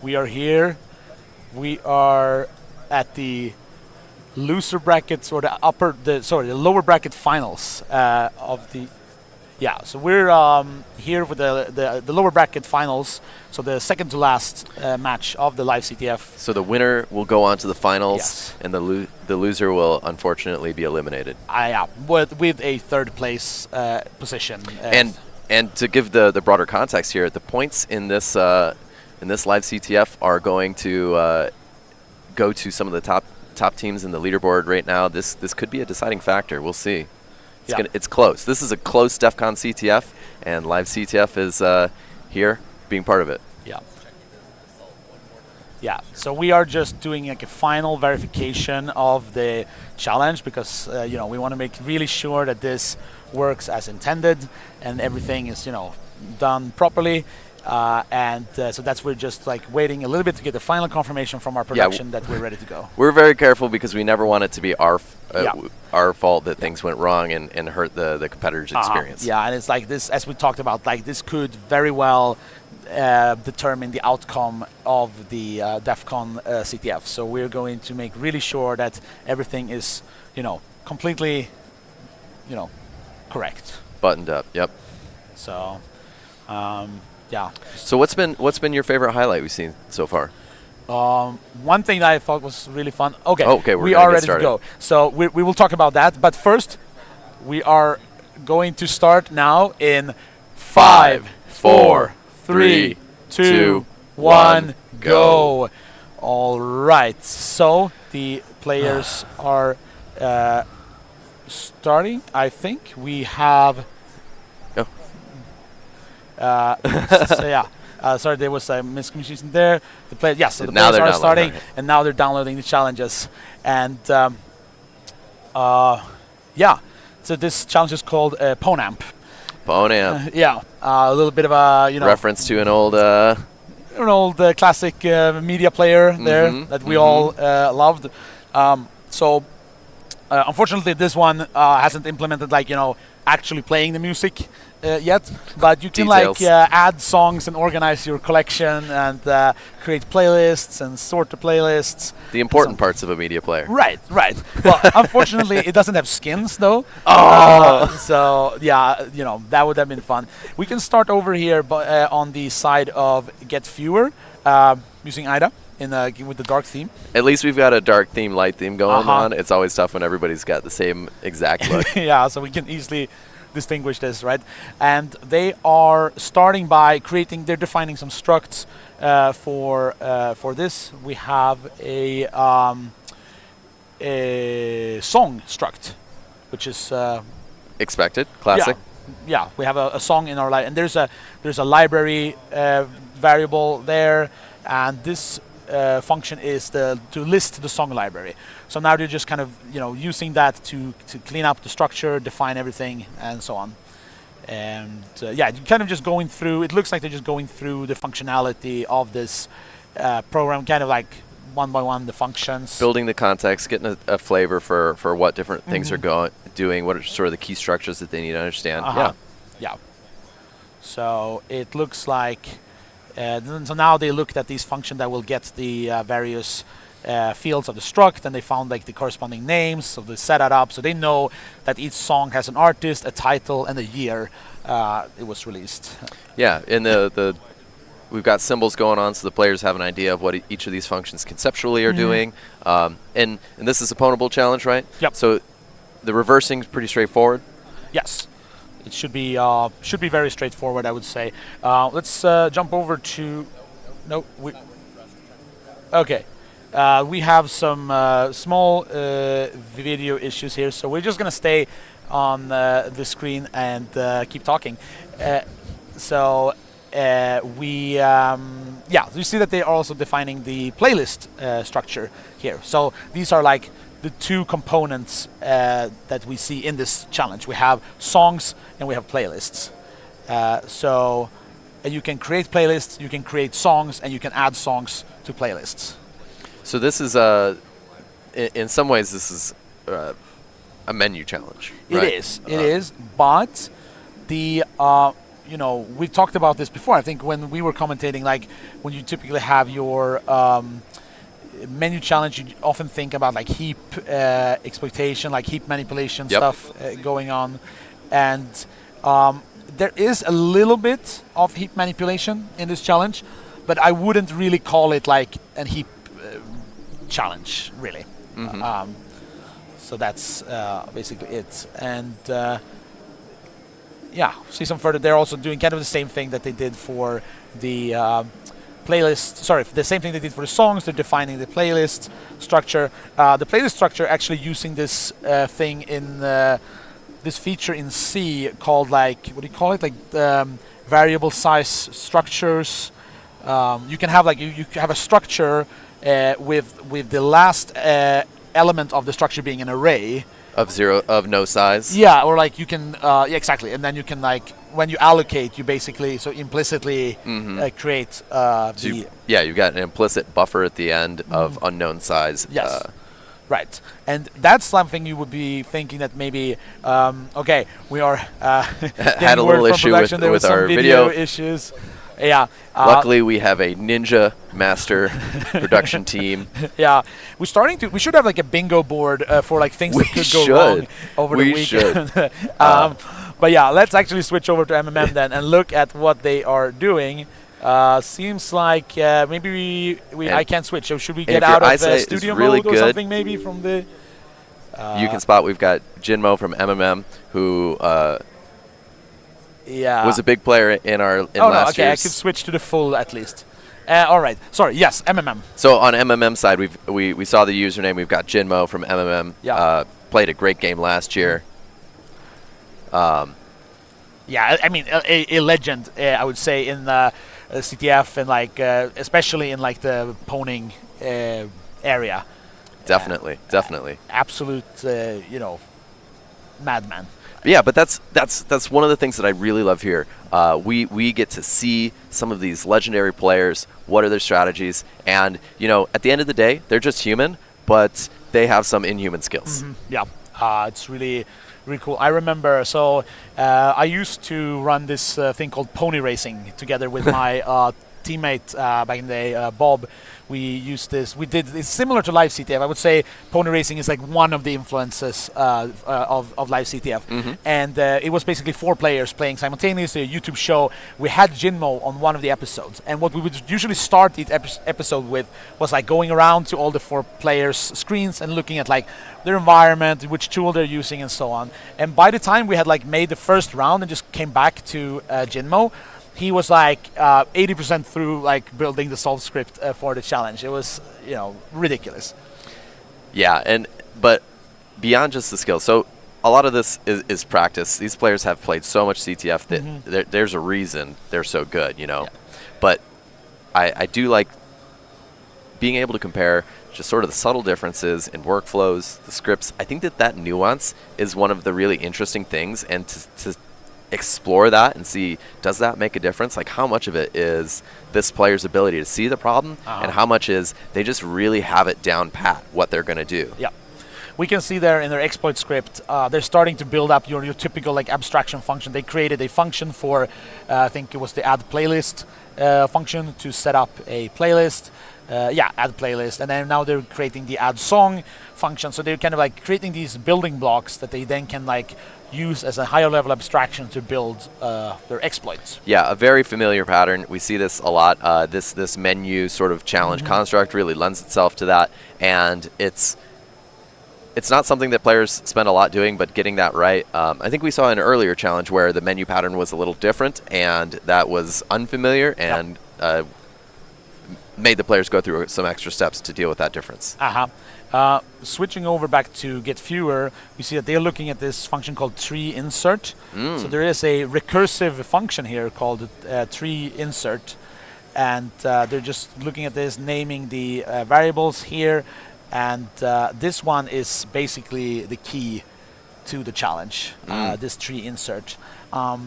we are here. We are at the loser brackets or the lower bracket finals of the. Yeah, so we're here with the lower bracket finals. So the second to last match of the LiveCTF. So the winner will go on to the finals, Yes. and the loser will unfortunately be eliminated. Yeah, with a third place position. And to give the broader context here, the points in this LiveCTF are going to go to some of the top teams in the leaderboard right now. This could be a deciding factor. We'll see. It's close. This is a close DEF CON CTF, and LiveCTF is here being part of it. Yeah. Yeah, so we are just doing like a final verification of the challenge because we want to make really sure that this works as intended and everything is done properly. So we're just like waiting a little bit to get the final confirmation from our production that we're ready to go. We're very careful because we never want it to be our fault that things went wrong and hurt the competitor's experience. Yeah, and it's like this, as we talked about, like this could very well determine the outcome of the DEF CON CTF. So we're going to make really sure that everything is, completely, correct. Buttoned up. Yep. So, yeah. So what's been your favorite highlight we've seen so far? One thing that I thought was really fun. Okay, we are ready to go. So we will talk about that. But first, we are going to start now in 5, 4, 3, 2, 1, go. All right. So the players are starting. I think we have. So yeah. Sorry, there was a miscommunication there. The players are starting, and now they're downloading the challenges. And yeah, so this challenge is called Ponamp. Ponamp. Yeah, a little bit of a reference to an old classic media player there that we all loved. So unfortunately, this one hasn't implemented actually playing the music yet, but you can add songs and organize your collection and create playlists and sort the playlists. The important parts of a media player. Right. Well, unfortunately, it doesn't have skins though. So yeah, that would have been fun. We can start over here, on the side of GetFewer, using Ida. With the dark theme. At least we've got a dark theme, light theme going on. It's always tough when everybody's got the same exact look. Yeah, so we can easily distinguish this, right? And they are starting by they're defining some structs for this. We have a song struct, which is expected, classic. Yeah, we have a song in our and there's a library variable there, and this function is to list the song library. So now they're just kind of using that to clean up the structure, define everything, and so on. And yeah, kind of just going through. It looks like they're just going through the functionality of this program, kind of like one by one the functions. Building the context, getting a flavor for what different things are doing, what are sort of the key structures that they need to understand. Yeah. So it looks like. So now they looked at these functions that will get the various fields of the struct, and they found the corresponding names, so they set that up so they know that each song has an artist, a title, and a year it was released. Yeah, and we've got symbols going on, so the players have an idea of what each of these functions conceptually are doing. And this is a pwnable challenge, right? Yep. So the reversing is pretty straightforward. Yes. It should be very straightforward, I would say. Let's jump over to. No, okay. We have some small video issues here, so we're just gonna stay on the screen and keep talking. So you see that they are also defining the playlist structure here. So these are the two components that we see in this challenge. We have songs and we have playlists. So you can create playlists, you can create songs, and you can add songs to playlists. So this is in some ways this is a menu challenge. Right? It is, but the you know, we've talked about this before. I think when we were commentating, like when you typically have your menu challenge, you often think about like heap exploitation, like heap manipulation stuff going on, and there is a little bit of heap manipulation in this challenge, but I wouldn't really call it like a heap challenge, really. So that's basically it. And yeah, see some further. They're also doing kind of the same thing that they did for the playlist. Sorry, the same thing they did for the songs. They're defining the playlist structure. The playlist structure actually using this thing in this feature in C called, like, what do you call it? Like variable size structures. You can have like you have a structure with the last element of the structure being an array of no size. Yeah, or like you can yeah, exactly, and then you can, like, when you allocate, you basically implicitly create so you've got an implicit buffer at the end of unknown size. Yes. Right, and that's something you would be thinking that maybe, okay, we are had a little issue with our video issues. Yeah. Luckily, we have a ninja master production team. Yeah, we should have like a bingo board for like things that could go wrong over the weekend. But yeah, let's actually switch over to MMM then and look at what they are doing. Seems like maybe I can't switch. So should we get out of the studio mode or something maybe from the? You can spot. We've got Jinmo from MMM who. Was a big player in last okay, year's. I could switch to the full at least. All right, sorry, yes, MMM. So on MMM side, we saw the username. We've got Jinmo from MMM. Yeah. Played a great game last year. Yeah, I mean a legend, I would say, in CTF and like especially in like the poning area. Definitely. Absolute, you know, madman. Yeah, but that's one of the things that I really love here. We get to see some of these legendary players. What are their strategies? And you know, at the end of the day, they're just human, but they have some inhuman skills. Yeah, it's really cool. I remember. So I used to run this thing called pony racing together with my teammate back in the day, Bob. We used this. It's similar to LiveCTF. I would say pony racing is like one of the influences of LiveCTF. And it was basically 4 players playing simultaneously, a YouTube show. We had Jinmo on one of the episodes. And what we would usually start each episode with was like going around to all the 4 players' screens and looking at like their environment, which tool they're using, and so on. And by the time we had like made the first round and just came back to Jinmo, he was like 80% through like building the solve script for the challenge. It was, you know, ridiculous. Yeah, but beyond just the skill, so a lot of this is practice. These players have played so much CTF that there's a reason they're so good, you know. Yeah. But I do like being able to compare just sort of the subtle differences in workflows, the scripts. I think that nuance is one of the really interesting things, and to explore that and see, does that make a difference? Like, how much of it is this player's ability to see the problem, and how much is they just really have it down pat what they're going to do? Yeah, we can see there in their exploit script, they're starting to build up your typical like abstraction function. They created a function for, I think it was the add playlist function to set up a playlist. Add playlist, and then now they're creating the add song function. So they're kind of like creating these building blocks that they then can like use as a higher level abstraction to build their exploits. Yeah, a very familiar pattern. We see this a lot. This menu sort of challenge construct really lends itself to that, and it's not something that players spend a lot doing, but getting that right. I think we saw an earlier challenge where the menu pattern was a little different, and that was unfamiliar, and made the players go through some extra steps to deal with that difference. Switching over back to GetFewer, we see that they're looking at this function called tree insert. So there is a recursive function here called tree insert, and they're just looking at this, naming the variables here, and this one is basically the key to the challenge, this tree insert.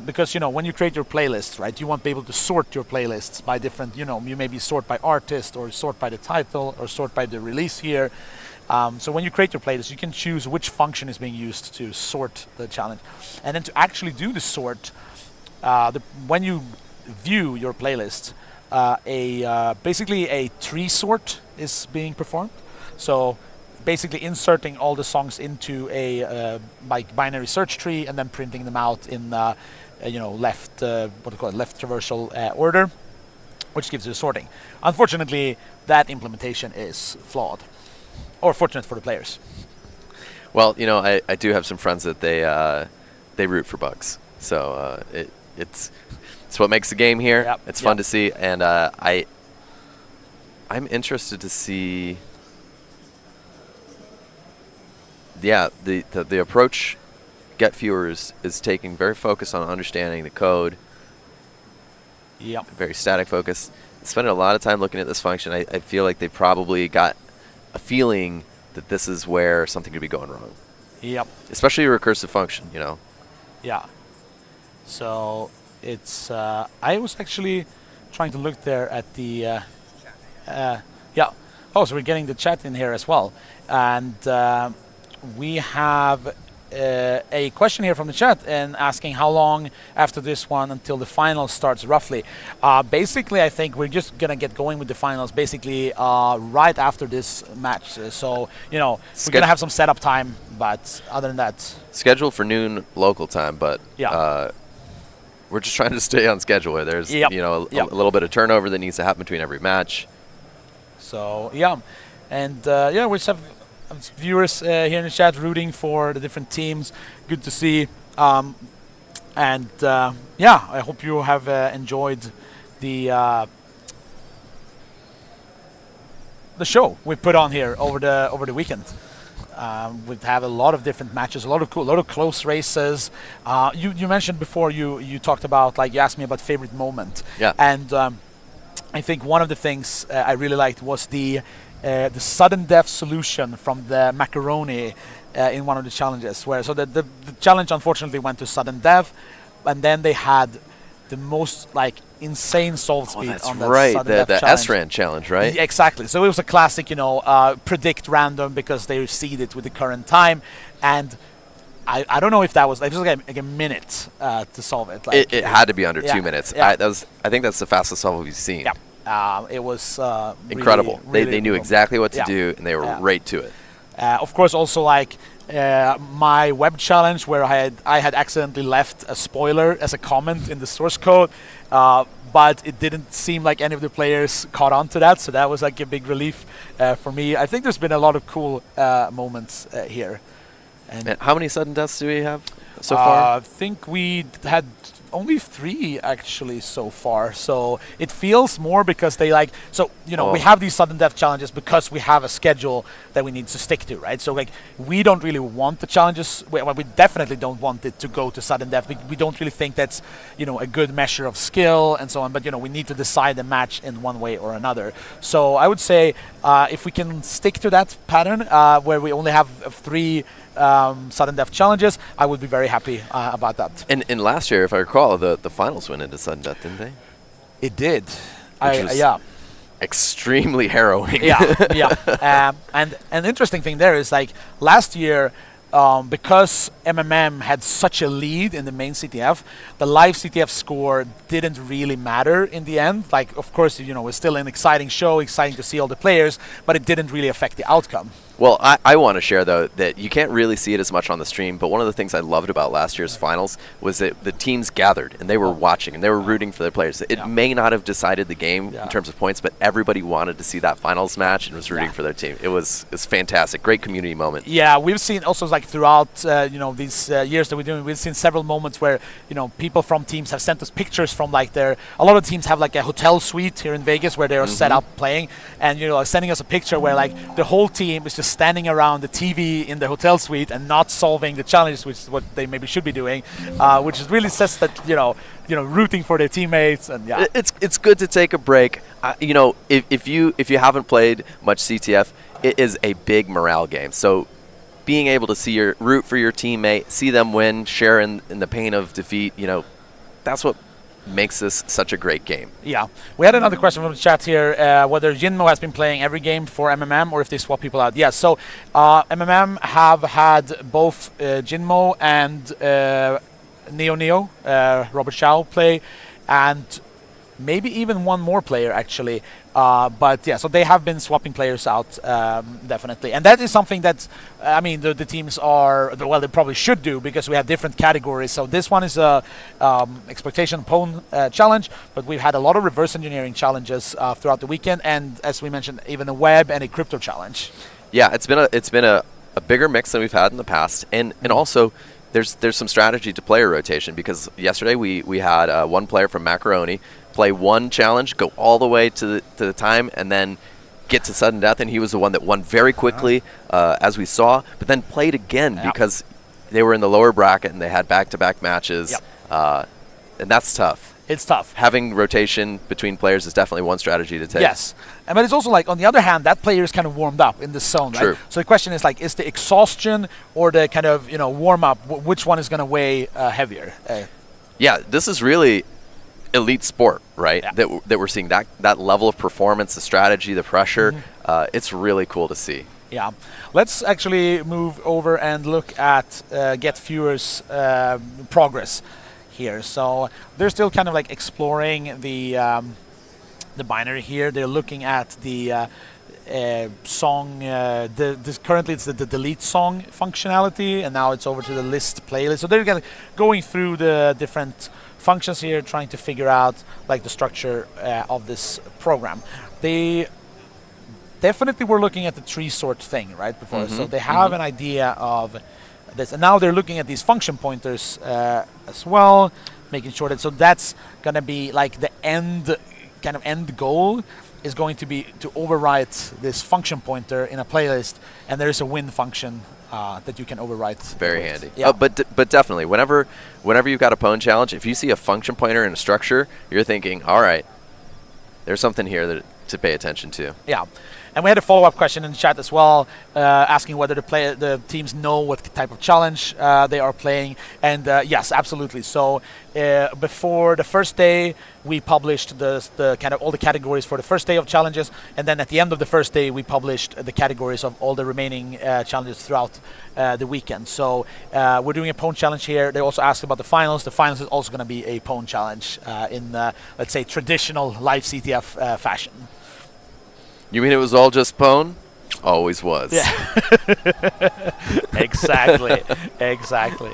Because, you know, when you create your playlists, right, you want to be able to sort your playlists by different, you know, you maybe sort by artist or sort by the title or sort by the release here. So when you create your playlist, you can choose which function is being used to sort the challenge. And then to actually do the sort, when you view your playlist, basically a tree sort is being performed. So basically inserting all the songs into a binary search tree and then printing them out in left left traversal order, which gives you sorting. Unfortunately, that implementation is flawed, or fortunate for the players. Well, I do have some friends that they root for bugs, so it's what makes the game here. Yep. It's fun to see, and I'm interested to see. Yeah, the approach GetFewer is taking very focused on understanding the code. Yep. Very static focus. Spending a lot of time looking at this function. I feel like they probably got a feeling that this is where something could be going wrong. Yep. Especially a recursive function, Yeah. So it's. I was actually trying to look there at the. Yeah. Oh, so we're getting the chat in here as well, and we have a question here from the chat and asking how long after this one until the finals starts roughly. Basically, I think we're just gonna get going with the finals basically right after this match. So we're gonna have some setup time, but other than that, scheduled for noon local time. But yeah, we're just trying to stay on schedule. There's yep. a little bit of turnover that needs to happen between every match. So yeah, and we just have viewers here in the chat rooting for the different teams. Good to see. And I hope you have enjoyed the show we put on here over the weekend. We have a lot of different matches, a lot of close races. You mentioned before you talked about, like, you asked me about favorite moment. Yeah. And I think one of the things I really liked was the sudden death solution from the macaroni in one of the challenges. So the challenge unfortunately went to sudden death, and then they had the most insane solve speed on that sudden death the challenge. SRAN challenge, right? Yeah, exactly. So it was a classic, predict random because they seed it with the current time, and I don't know if that was like a minute to solve it. It had to be under 2 minutes. Yeah. I think that's the fastest solve we've seen. Yeah. It was incredible. Really, they knew exactly what to do, and they were right to it. Of course, also my web challenge where I had accidentally left a spoiler as a comment in the source code, but it didn't seem like any of the players caught on to that, so that was like a big relief for me. I think there's been a lot of cool moments here. And how many sudden deaths do we have so far? I think we had only 3 actually so far. So it feels more because they we have these sudden death challenges because we have a schedule that we need to stick to, right? So we don't really want the challenges. We definitely don't want it to go to sudden death. We don't really think that's a good measure of skill and so on. But we need to decide the match in one way or another. So I would say if we can stick to that pattern where we only have 3 sudden death challenges, I would be very happy about that. And last year, if I recall, the finals went into sudden death, didn't they? It did. Yeah. Extremely harrowing. Yeah. And an interesting thing there is last year, because MMM had such a lead in the main CTF, the live CTF score didn't really matter in the end. Of course, it was still an exciting show, exciting to see all the players, but it didn't really affect the outcome. Well, I want to share, though, that you can't really see it as much on the stream, but one of the things I loved about last year's finals was that the teams gathered, and they were watching, and they were rooting for their players. It may not have decided the game in terms of points, but everybody wanted to see that finals match and was rooting for their team. It was fantastic. Great community moment. Yeah, we've seen also throughout these years that we're doing, we've seen several moments where people from teams have sent us pictures from a lot of teams have a hotel suite here in Vegas where they're set up playing, and sending us a picture where the whole team is just standing around the TV in the hotel suite and not solving the challenges, which is what they maybe should be doing, which really says that rooting for their teammates. And it's good to take a break. If you haven't played much CTF, it is a big morale game. So being able to root for your teammate, see them win, share in the pain of defeat, that's what makes this such a great game. Yeah. We had another question from the chat here, whether Jinmo has been playing every game for MMM or if they swap people out. Yeah, so MMM have had both Jinmo and Neo, Robert Shaw play, and maybe even one more player actually. But yeah, so they have been swapping players out, definitely. And that is something that, I mean, the teams are, well, they probably should do, because we have different categories. So this one is a exploitation pwn challenge, but we've had a lot of reverse engineering challenges throughout the weekend, and as we mentioned, even a web and a crypto challenge. Yeah, it's been a bigger mix than we've had in the past, and also there's some strategy to player rotation, because yesterday we had one player from Macaroni play one challenge, go all the way to the time, and then get to sudden death, and he was the one that won very quickly, as we saw, but then played again because they were in the lower bracket and they had back-to-back matches, and that's tough. It's tough. Having rotation between players is definitely one strategy to take. Yes. But it's also like, on the other hand, that player is kind of warmed up in the zone, right? True. So the question is like, is the exhaustion or the kind of, warm up, which one is going to weigh heavier? Yeah, this is really elite sport, right? Yeah. That we're seeing that level of performance, the strategy, the pressure. It's really cool to see. Yeah. Let's actually move over and look at GetFewer's progress here. So they're still kind of like exploring the binary here. They're looking at the song. Currently it's the delete song functionality, and now it's over to the list playlist. So they're going through the different functions here, trying to figure out like the structure of this program. They definitely were looking at the tree sort thing right before, so they have an idea of this, and now they're looking at these function pointers as well, making sure that, so that's going to be like the end goal is going to be to overwrite this function pointer in a playlist, and there is a win function that you can overwrite. Very handy. Yeah. But definitely, whenever you've got a pwn challenge, if you see a function pointer in a structure, you're thinking, all right, there's something here to pay attention to. Yeah. And we had a follow-up question in the chat as well, asking whether the teams know what type of challenge they are playing. And yes, absolutely. So before the first day, we published the kind of all the categories for the first day of challenges, and then at the end of the first day, we published the categories of all the remaining challenges throughout the weekend. So we're doing a pwn challenge here. They also asked about the finals. The finals is also going to be a pwn challenge in, let's say, traditional LiveCTF fashion. You mean it was all just pwn? Always was. Yeah. Exactly.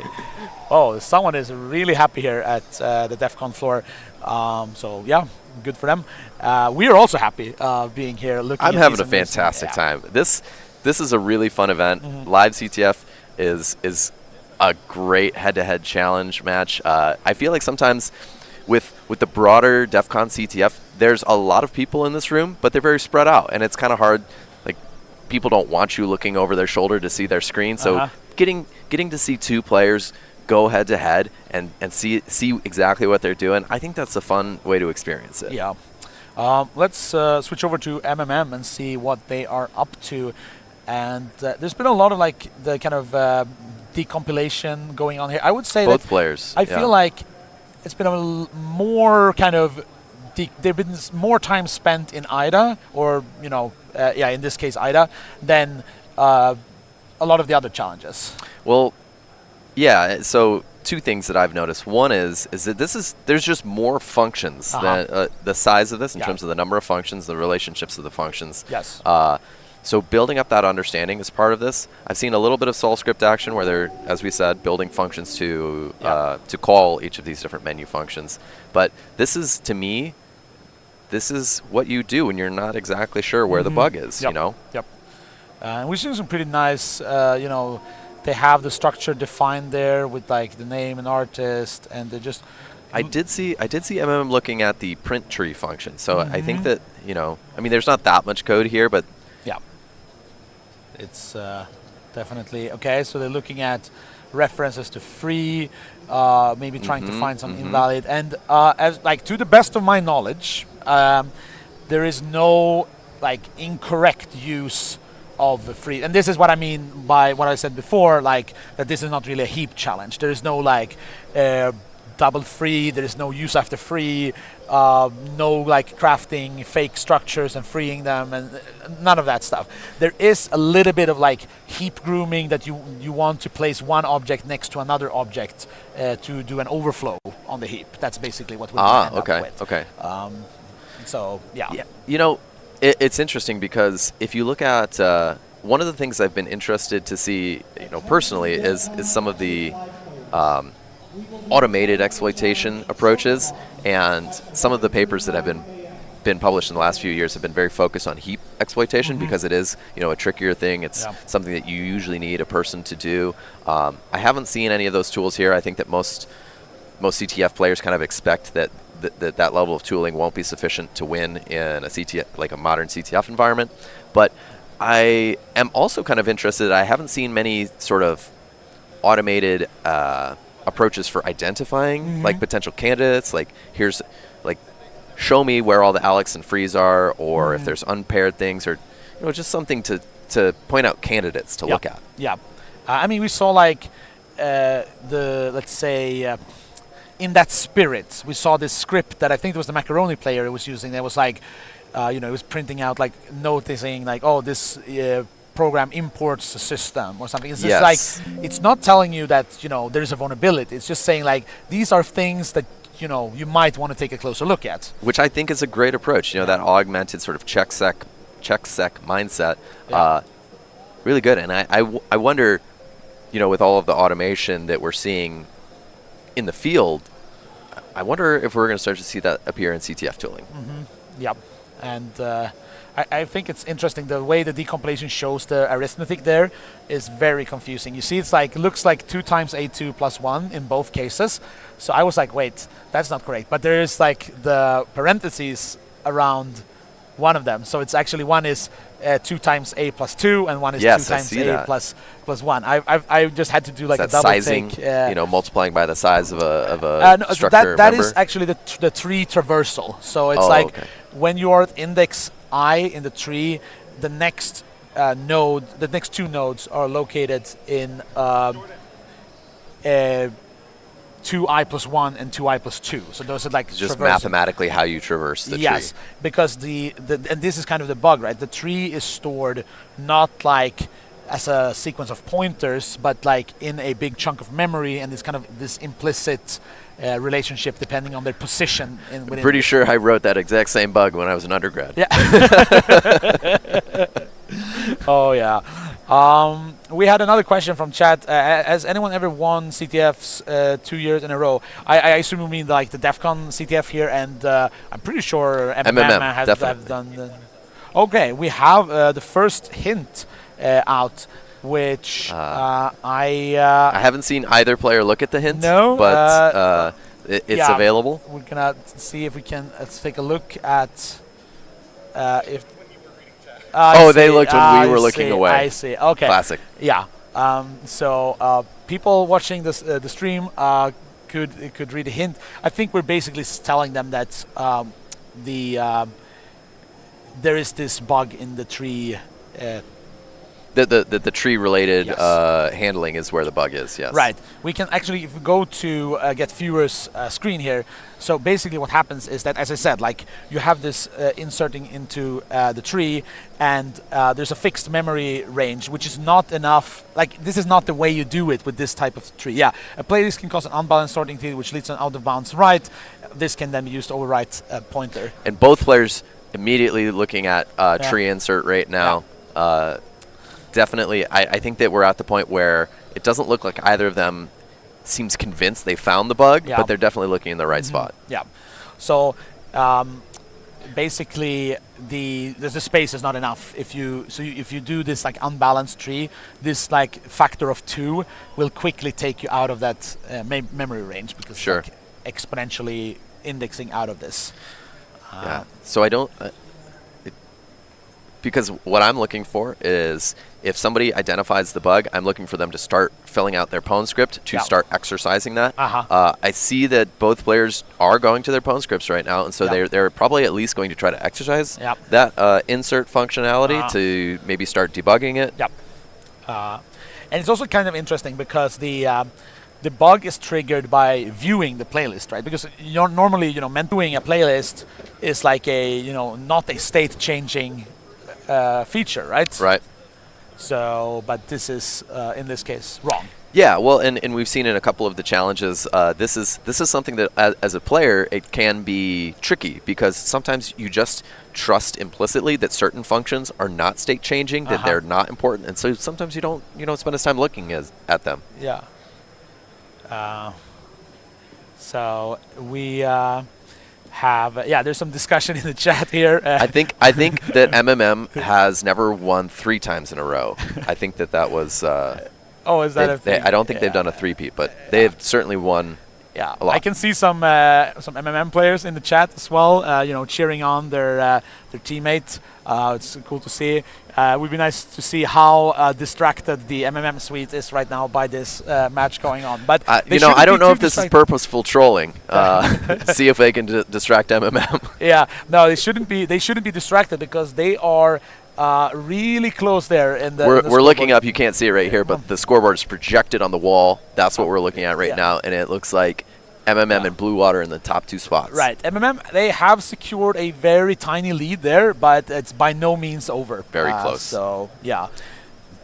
Oh, someone is really happy here at the DEF CON floor. So yeah, good for them. We are also happy being here. I'm having a fantastic time. This is a really fun event. LiveCTF is a great head-to-head challenge match. I feel like sometimes with the broader DEF CON CTF, there's a lot of people in this room, but they're very spread out, and it's kind of hard. Like, people don't want you looking over their shoulder to see their screen. So getting to see two players go head to head and see exactly what they're doing, I think that's a fun way to experience it. Yeah. Let's switch over to MMM and see what they are up to. And there's been a lot of like the kind of decompilation going on here. I would say both players. I feel like it's been a more kind of there've been more time spent in IDA, or in this case IDA, than a lot of the other challenges. Well, yeah. So two things that I've noticed. One is that there's just more functions than the size of this in terms of the number of functions, the relationships of the functions. Yes. So building up that understanding is part of this. I've seen a little bit of Sol script action where they're, as we said, building functions to call each of these different menu functions. But this is, to me, this is what you do when you're not exactly sure where the bug is. Yep. We've seen some pretty nice. They have the structure defined there with like the name and artist, and they just. I did see MMM looking at the print tree function. So I think that there's not that much code here, but. It's definitely okay. So they're looking at references to free, maybe trying to find some invalid. And as like to the best of my knowledge, there is no like incorrect use of the free. And this is what I mean by what I said before, like that this is not really a heap challenge. There is no like double free. There is no use after free. no like crafting fake structures and freeing them, and none of that stuff. There is a little bit of like heap grooming, that you want to place one object next to another object to do an overflow on the heap. That's basically what we're going to end up with. Okay. So yeah. You know, it's interesting because if you look at one of the things I've been interested to see, you know, personally, is some of the automated exploitation approaches, and some of the papers that have been published in the last few years have been very focused on heap exploitation, because it is, you know, a trickier thing. It's something that you usually need a person to do. I haven't seen any of those tools here. I think that most CTF players kind of expect that that level of tooling won't be sufficient to win in a CTF, like a modern CTF environment. But I am also kind of interested. I haven't seen many sort of automated approaches for identifying like potential candidates. Like here's like show me where all the Alex and Freeze are, or if there's unpaired things, or you know, just something to point out candidates to look at. Yeah, I mean, we saw like let's say. In that spirit, we saw this script that I think it was the Macaroni player who was using. That was like, you know, it was printing out like noticing like, oh, this program imports a system or something. It's just like, it's not telling you that, you know, there's a vulnerability. It's just saying like, these are things that, you know, you might want to take a closer look at. Which I think is a great approach. You know, that augmented sort of check-sec mindset, really good. And I wonder, you know, with all of the automation that we're seeing in the field, I wonder if we're going to start to see that appear in CTF tooling. Yep. And I think it's interesting the way the decompilation shows the arithmetic there is very confusing. You see, it's like looks like 2 times A2 plus 1 in both cases. So I was like, wait, that's not correct. But there is like the parentheses around one of them. So it's actually one is 2 times A plus 2, and one is 2 times A plus 1. I just had to do like a double sizing, take. You know, multiplying by the size of a no, structure. That is actually the tree traversal. So it's when you are at index I in the tree, the next node, the next 2 nodes are located in 2i plus 1 and 2i plus 2. So those are like just mathematically how you traverse the tree. Yes, because and this is kind of the bug, right? The tree is stored not like as a sequence of pointers, but like in a big chunk of memory, and it's kind of this implicit relationship depending on their position. I'm pretty sure I wrote that exact same bug when I was an undergrad. Yeah. Oh yeah. We had another question from chat. Has anyone ever won CTFs 2 years in a row? I assume you mean like the DEF CON CTF here, and I'm pretty sure MMM have done. Okay, we have the first hint out, which I haven't seen either player look at the hint. No, but it's available. We're gonna see if we can. Let's take a look at if. They looked when we were looking away. I see. Okay. Classic. Yeah. So people watching this the stream could read a hint. I think we're basically telling them that there is this bug in the tree. The tree-related handling is where the bug is, yes. Right. We can actually, if we go to GetFewer's screen here, so basically what happens is that, as I said, like you have this inserting into the tree, and there's a fixed memory range, which is not enough. Like, this is not the way you do it with this type of tree. Yeah, a playlist can cause an unbalanced sorting tree, which leads to an out-of-bounds write. This can then be used to overwrite a pointer. And both players immediately looking at tree insert right now. Definitely, I think that we're at the point where it doesn't look like either of them seems convinced they found the bug, but they're definitely looking in the right spot. Yeah. So basically, the space is not enough. If you do this like unbalanced tree, this like factor of 2 will quickly take you out of that memory range, because it's like exponentially indexing out of this. Yeah. So I don't. Because what I'm looking for is, if somebody identifies the bug, I'm looking for them to start filling out their pwn script to start exercising that. I see that both players are going to their pwn scripts right now, and so they're probably at least going to try to exercise that insert functionality to maybe start debugging it. And it's also kind of interesting because the the bug is triggered by viewing the playlist, right? Because you're normally, viewing a playlist is like a, not a state-changing feature, right? Right. So, but this is in this case wrong. Yeah, well, and we've seen in a couple of the challenges, this is something that as a player it can be tricky, because sometimes you just trust implicitly that certain functions are not state changing, that they're not important, and so sometimes you don't spend as time looking at them. Yeah. So we have there's some discussion in the chat here. I think that MMM has never won 3 times in a row. I think that was. Oh, is that a thing? I don't think they've done a 3-peat, but they've certainly won. Yeah, a lot. I can see some MMM players in the chat as well. Cheering on their teammate. It's cool to see. It would be nice to see how distracted the MMM suite is right now by this match going on. But I don't know if this is purposeful trolling. See if they can distract MMM. Yeah, no, they shouldn't be. They shouldn't be distracted because they are. Really close there in the. We're looking up. You can't see it right here, but the scoreboard is projected on the wall. That's what we're looking at right now, and it looks like MMM and BlueWater in the top 2 spots. Right, MMM, they have secured a very tiny lead there, but it's by no means over. Very close. So yeah,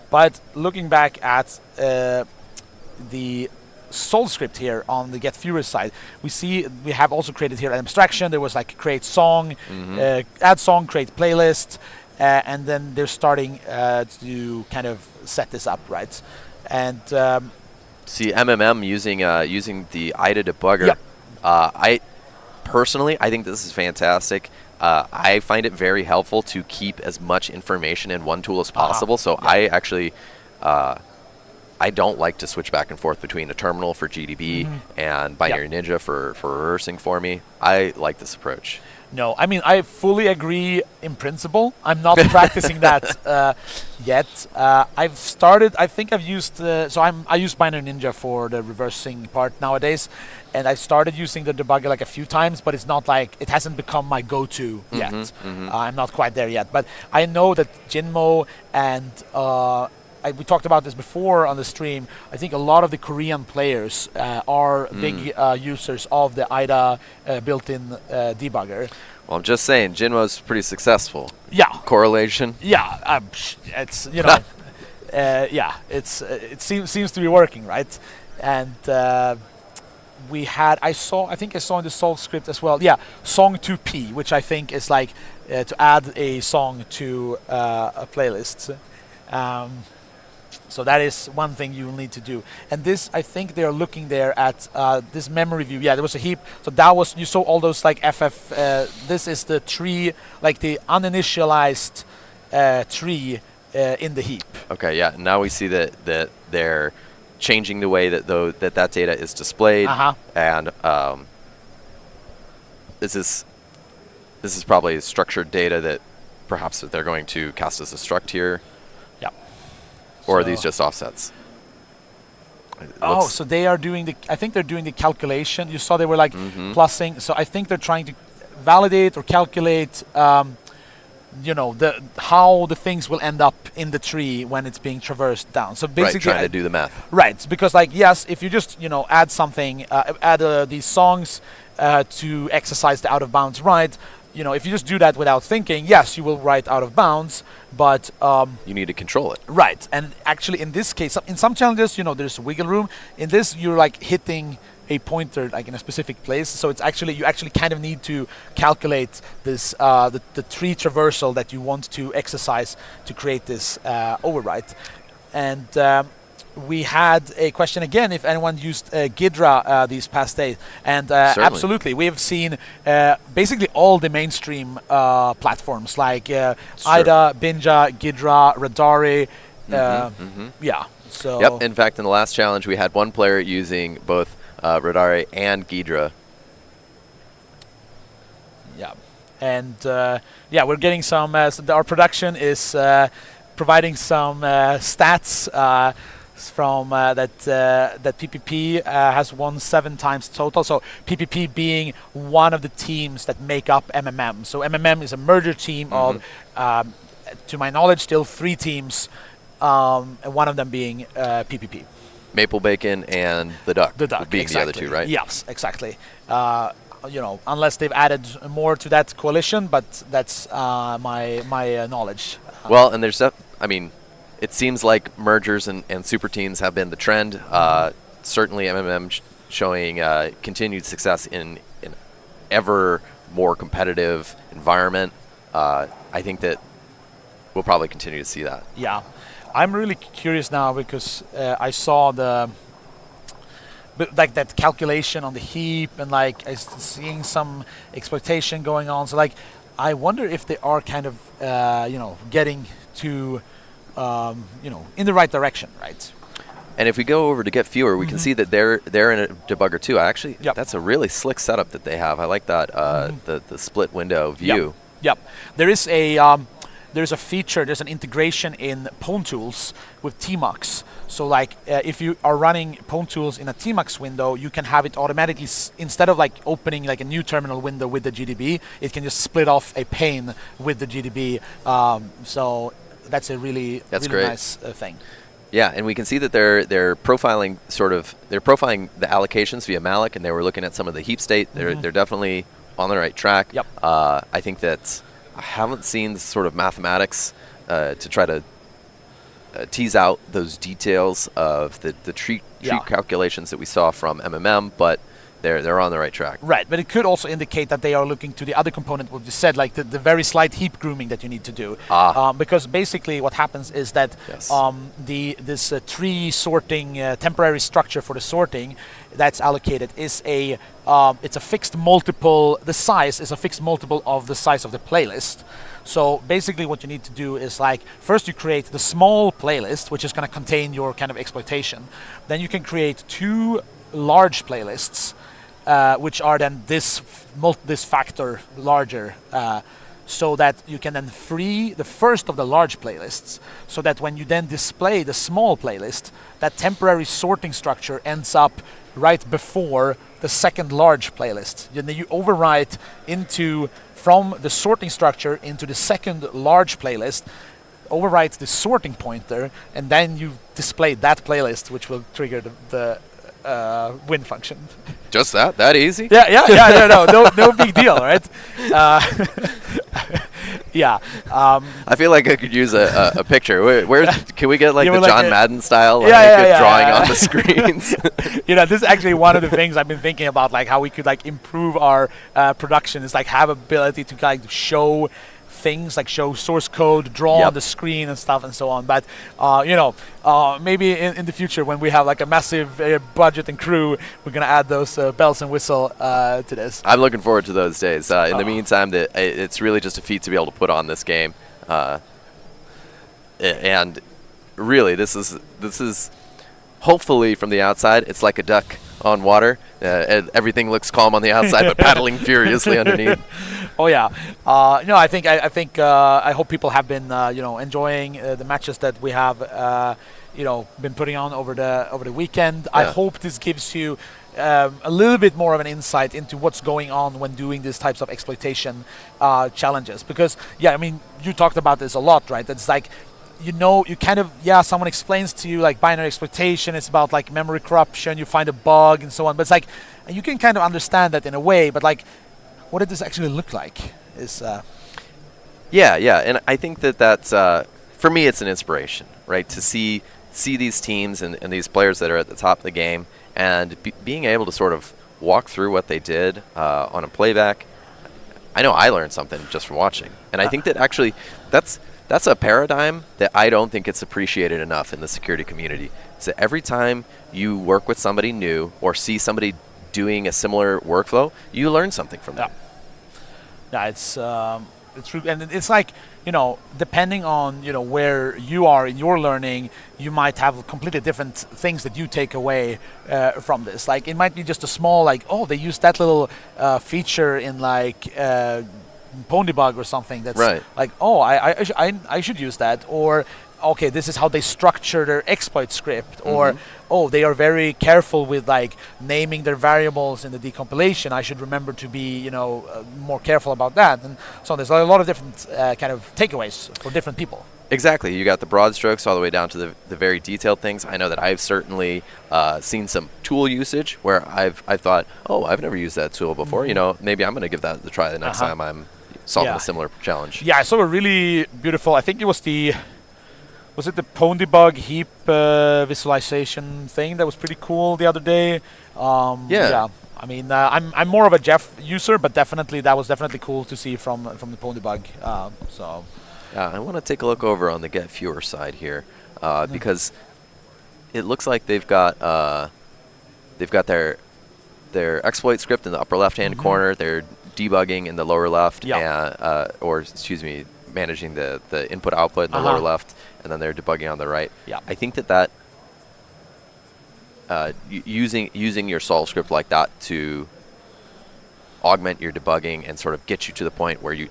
but looking back at the Soul script here on the GetFewer side, we have also created here an abstraction. There was like create song, add song, create playlist. And then they're starting to kind of set this up, right? And see MMM using the IDA debugger. Yep. I think this is fantastic. I find it very helpful to keep as much information in one tool as possible. So I actually I don't like to switch back and forth between a terminal for GDB and Binary Ninja for reversing for me. I like this approach. No, I mean, I fully agree in principle. I'm not practicing that yet. I've started, I think I've used, I use Binary Ninja for the reversing part nowadays, and I started using the debugger like a few times, but it's not like, it hasn't become my go-to yet. I'm not quite there yet, but I know that Jinmo and we talked about this before on the stream. I think a lot of the Korean players are big users of the IDA built-in debugger. Well, I'm just saying, Jinmo's pretty successful. Yeah. Correlation. Yeah, it's it seems to be working, right? And I think I saw in the Solve script as well. Yeah, song 2P, which I think is like to add a song to a playlist. So that is one thing you will need to do. And this, I think they are looking there at this memory view. Yeah, there was a heap. So that was, you saw all those like FF, this is the tree, like the uninitialized tree in the heap. Okay, yeah, now we see that they're changing the way that that data is displayed. And this is probably structured data that perhaps they're going to cast as a struct here. Or are these just offsets? So they are doing I think they're doing the calculation. You saw they were like plussing. So I think they're trying to validate or calculate, how the things will end up in the tree when it's being traversed down. So basically, trying to do the math. Right, because like yes, if you just add something, add these songs to exercise the out of bounds right. If you just do that without thinking, yes, you will write out of bounds, but you need to control it. Right, and actually in this case, in some challenges, there's wiggle room. In this, you're like hitting a pointer like in a specific place, so it's actually you kind of need to calculate this the tree traversal that you want to exercise to create this overwrite. And we had a question again if anyone used Ghidra these past days, and absolutely, we have seen basically all the mainstream platforms like IDA, Binja, Ghidra, Radari. Yeah. So. Yep. In fact, in the last challenge, we had one player using both Radari and Ghidra. Yeah, and we're getting some. Our production is providing some stats. From that PPP has won 7 times total. So PPP being one of the teams that make up MMM. So MMM is a merger team of, to my knowledge, still 3 teams, and one of them being PPP. Maple bacon and the duck. The duck, being exactly. the other two, right? Yes, exactly. Unless they've added more to that coalition, but that's my knowledge. Well, and there's it seems like mergers and super teams have been the trend. Certainly, MMM showing continued success in ever more competitive environment. I think that we'll probably continue to see that. Yeah, I'm really curious now because I saw that calculation on the heap, and like I seeing some exploitation going on. So like, I wonder if they are kind of getting to in the right direction, right? And if we go over to GetFewer, we can see that they're in a debugger too. That's a really slick setup that they have. I like that the split window view. Yep. There's a feature. There's an integration in Pwn Tools with Tmux. So like if you are running Pwn Tools in a Tmux window, you can have it automatically instead of like opening like a new terminal window with the GDB, it can just split off a pane with the GDB. So that's a really nice thing. Yeah, and we can see that they're profiling the allocations via malloc, and they were looking at some of the heap state. They're definitely on the right track. Yep. I think that I haven't seen the sort of mathematics to try to tease out those details of the treat calculations that we saw from MMM, but they're on the right track. Right, but it could also indicate that they are looking to the other component what you said, like the very slight heap grooming that you need to do. Because basically what happens is that this tree sorting temporary structure for the sorting that's allocated is it's a fixed multiple. The size is a fixed multiple of the size of the playlist. So basically what you need to do is like first you create the small playlist, which is going to contain your kind of exploitation. Then you can create two large playlists, which are then this factor larger, so that you can then free the first of the large playlists, so that when you then display the small playlist, that temporary sorting structure ends up right before the second large playlist. And then you overwrite from the sorting structure into the second large playlist, overwrite the sorting pointer, and then you display that playlist, which will trigger the win function. Just that easy? Yeah. No big deal, right? Yeah. I feel like I could use a picture. Where can we get like the like John Madden style drawing on the screens? This is actually one of the things I've been thinking about, like how we could like improve our production. Is like have ability to kind of show things, like show source code, draw on the screen and stuff and so on. But maybe in the future when we have like a massive budget and crew, we're gonna add those bells and whistle to this. I'm looking forward to those days. In the meantime, it's really just a feat to be able to put on this game, and really this is hopefully from the outside it's like a duck on water. Everything looks calm on the outside, but paddling furiously underneath. Oh yeah, I hope people have been enjoying the matches that we have been putting on over the weekend. I hope this gives you a little bit more of an insight into what's going on when doing these types of exploitation challenges. Because you talked about this a lot, right? It's like you kind of someone explains to you like binary exploitation. It's about like memory corruption. You find a bug and so on. But it's like you can kind of understand that in a way, but like, what did this actually look like? And I think that's for me it's an inspiration, right? To see these teams and these players that are at the top of the game and being able to sort of walk through what they did on a playback. I know I learned something just from watching, and I think that actually that's a paradigm that I don't think it's appreciated enough in the security community. So every time you work with somebody new or see somebody doing a similar workflow, you learn something from them. Yeah, it's true, and it's like depending on where you are in your learning, you might have completely different things that you take away from this. Like it might be just a small they used that little feature in like Pwn debug or something that's like I should use that, or okay, this is how they structure their exploit script, or they are very careful with like naming their variables in the decompilation. I should remember to be more careful about that. And so there's a lot of different kind of takeaways for different people. Exactly. You got the broad strokes all the way down to the very detailed things. I know that I've certainly seen some tool usage where I've thought, oh, I've never used that tool before. You know, maybe I'm going to give that a try the next time I'm solving a similar challenge. Yeah, I saw a really beautiful, I think it was was it the Pwn heap visualization thing that was pretty cool the other day? Yeah. I mean, I'm more of a Jeff user, but definitely that was definitely cool to see from the Pwn so. Yeah, I want to take a look over on the GetFewer side here because it looks like they've got their exploit script in the upper left-hand corner. They're debugging in the lower left, and, or excuse me, managing the input-output in the lower left, and then they're debugging on the right. Yeah. I think that using your solve script like that to augment your debugging and sort of get you to the point where you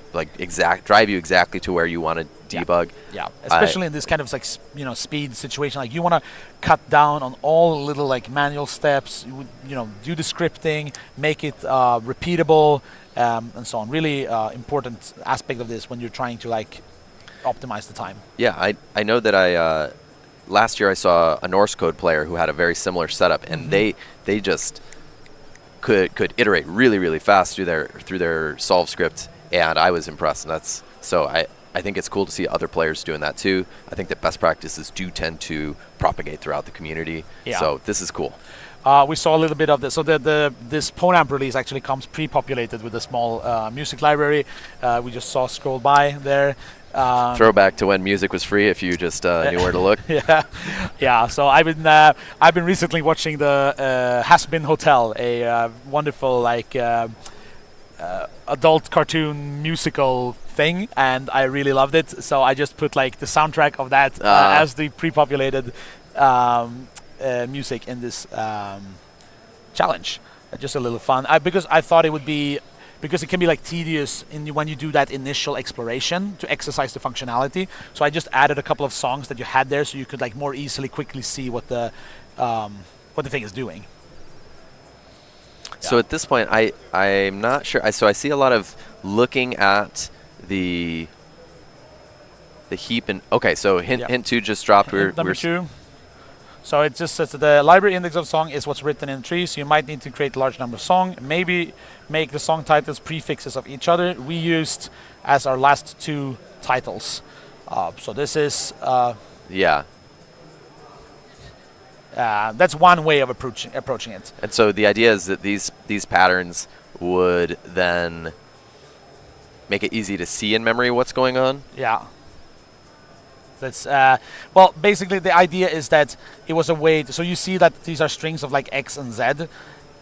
drive you exactly to where you want to debug. Yeah, especially in this kind of like speed situation. Like you want to cut down on all little like manual steps. You know, do the scripting, make it repeatable, and so on. Really important aspect of this when you're trying to like optimize the time. Yeah, I know that last year I saw a Norse code player who had a very similar setup, and they just could iterate really fast through their solve script, and I was impressed. And I think it's cool to see other players doing that too. I think that best practices do tend to propagate throughout the community. Yeah. So this is cool. We saw a little bit of this. So this Ponamp release actually comes pre-populated with a small music library. We just saw scroll by there. Throwback to when music was free, if you just knew where to look. Yeah. So I've been recently watching the Has Been Hotel, a wonderful like adult cartoon musical thing, and I really loved it. So I just put like the soundtrack of that as the pre-populated music in this challenge. Just a little fun, because I thought it would be. Because it can be like tedious when you do that initial exploration to exercise the functionality. So I just added a couple of songs that you had there, so you could like more easily, quickly see what the thing is doing. So at this point, I'm not sure. So I see a lot of looking at the heap and okay. So hint 2 just dropped. Number 2. So it just says that the library index of song is what's written in the tree, so you might need to create a large number of songs. Maybe make the song titles prefixes of each other. We used as our last 2 titles. So this is... that's one way of approaching it. And so the idea is that these patterns would then make it easy to see in memory what's going on? Yeah. That's well, basically the idea is that it was a way so you see that these are strings of like X and Z,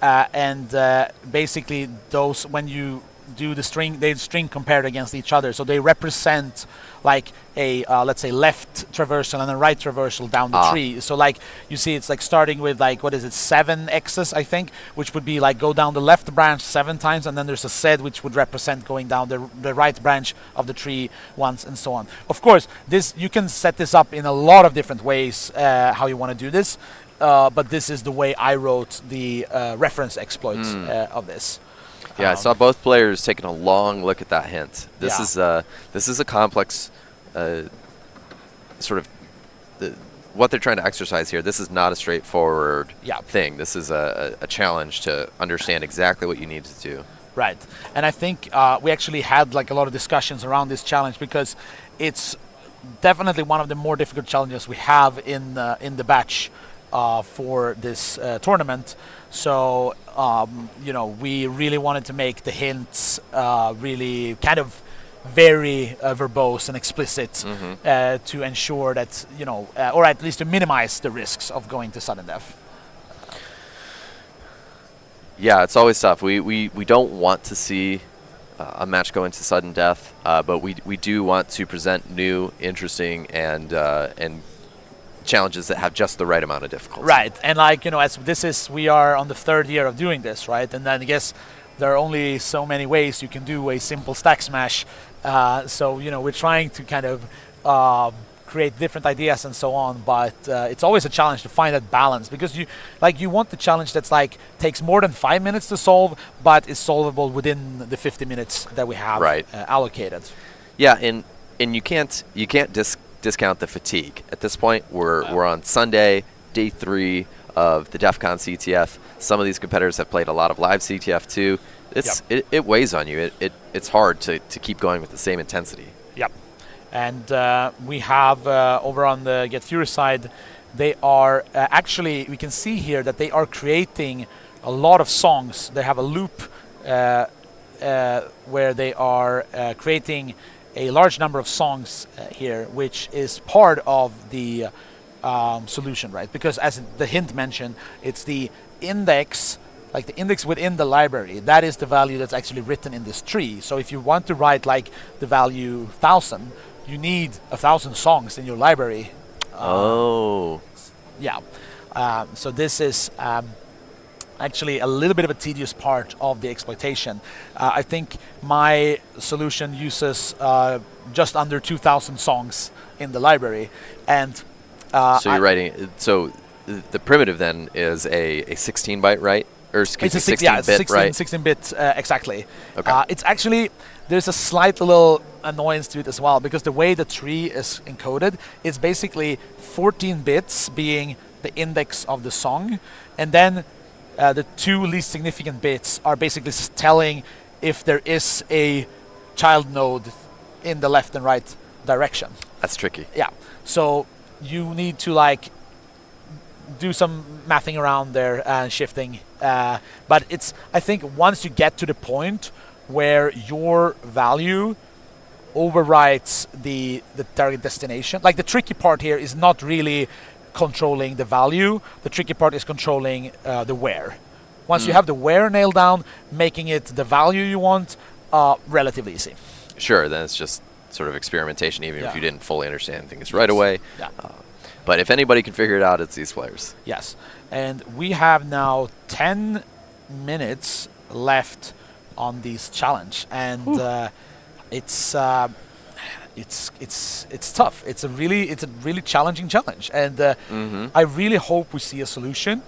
and basically those, when you do the string, they string compared against each other, so they represent like a let's say left traversal and a right traversal down the tree. So like you see it's like starting with like, what is it, 7 X's I think, which would be like go down the left branch 7 times, and then there's a Z which would represent going down the right branch of the tree once, and so on. Of course, this you can set this up in a lot of different ways how you want to do this, but this is the way I wrote the reference exploit of this. Yeah, I saw both players taking a long look at that hint. This is a complex sort of what they're trying to exercise here. This is not a straightforward thing. This is a challenge to understand exactly what you need to do. Right, and I think we actually had like a lot of discussions around this challenge, because it's definitely one of the more difficult challenges we have in the batch for this tournament. So you know, we really wanted to make the hints really kind of very verbose and explicit to ensure that, you know, or at least to minimize the risks of going to sudden death. Yeah, it's always tough. We don't want to see a match go into sudden death, but we do want to present new, interesting, and challenges that have just the right amount of difficulty. Right, and like, you know, as we are on the 3rd year of doing this, right? And then I guess there are only so many ways you can do a simple stack smash. So, you know, we're trying to kind of create different ideas and so on, but it's always a challenge to find that balance, because you want the challenge that's like takes more than 5 minutes to solve, but is solvable within the 50 minutes that we have allocated. Yeah, and you can't discount the fatigue. At this point, we're on Sunday, day 3 of the DEF CON CTF. Some of these competitors have played a lot of live CTF too. It weighs on you. It's hard to keep going with the same intensity. Yep. And we have over on the GetFewer side, they are actually, we can see here that they are creating a lot of songs. They have a loop where they are creating a large number of songs here, which is part of the solution, right? Because as the hint mentioned, it's the index, like the index within the library. That is the value that's actually written in this tree. So if you want to write like the value 1,000, you need 1,000 songs in your library. Yeah. So this is actually a little bit of a tedious part of the exploitation. I think my solution uses just under 2,000 songs in the library, and so you're writing. So the primitive then is a 16-byte, right? Or excuse me, 16-bit, right? 16-bit, exactly. Okay. It's actually, there's a slight little annoyance to it as well, because the way the tree is encoded, it's basically 14 bits being the index of the song, and then the 2 least significant bits are basically telling if there is a child node in the left and right direction. That's tricky. Yeah. So you need to like do some mathing around there and shifting. But it's, I think once you get to the point where your value overwrites the target destination, like the tricky part here is not really controlling the value. The tricky part is controlling the where. Once you have the where nailed down, making it the value you want, relatively easy. Sure, then it's just sort of experimentation, even if you didn't fully understand things right away. Yeah. But if anybody can figure it out, it's these players. Yes, and we have now 10 minutes left on this challenge, and it's tough. It's a really challenging challenge, and I really hope we see a solution.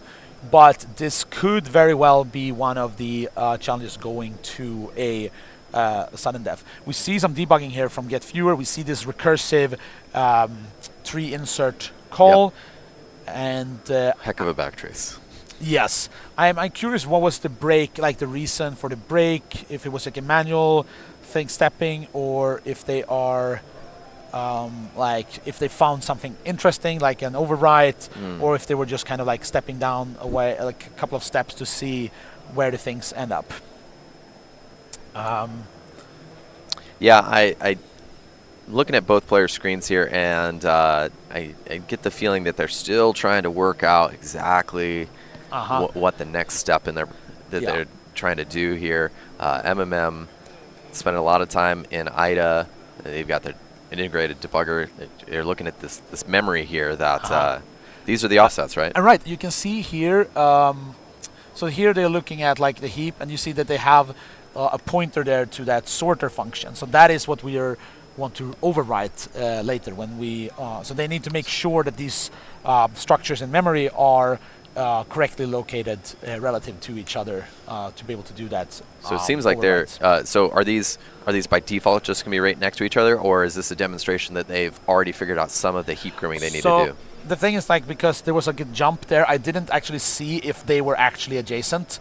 But this could very well be one of the challenges going to a sudden death. We see some debugging here from GetFewer. We see this recursive tree insert call, and heck of a backtrace. Yes, I'm curious what was the break, like the reason for the break, if it was like a manual thing stepping, or if they are like if they found something interesting like an overwrite, or if they were just kind of like stepping down away like a couple of steps to see where the things end up. Yeah, I looking at both players' screens here, and I get the feeling that they're still trying to work out exactly what the next step in they're trying to do here. MMM spending a lot of time in IDA. They've got their integrated debugger. They're looking at this memory here that these are the offsets, right? And right, you can see here. So here they're looking at like the heap, and you see that they have a pointer there to that sorter function. So that is what we want to overwrite later when we. So they need to make sure that these structures in memory are correctly located relative to each other to be able to do that. So it seems like they're. So are these by default just going to be right next to each other, or is this a demonstration that they've already figured out some of the heap grooming they need to do? The thing is, like, because there was like a jump there, I didn't actually see if they were actually adjacent.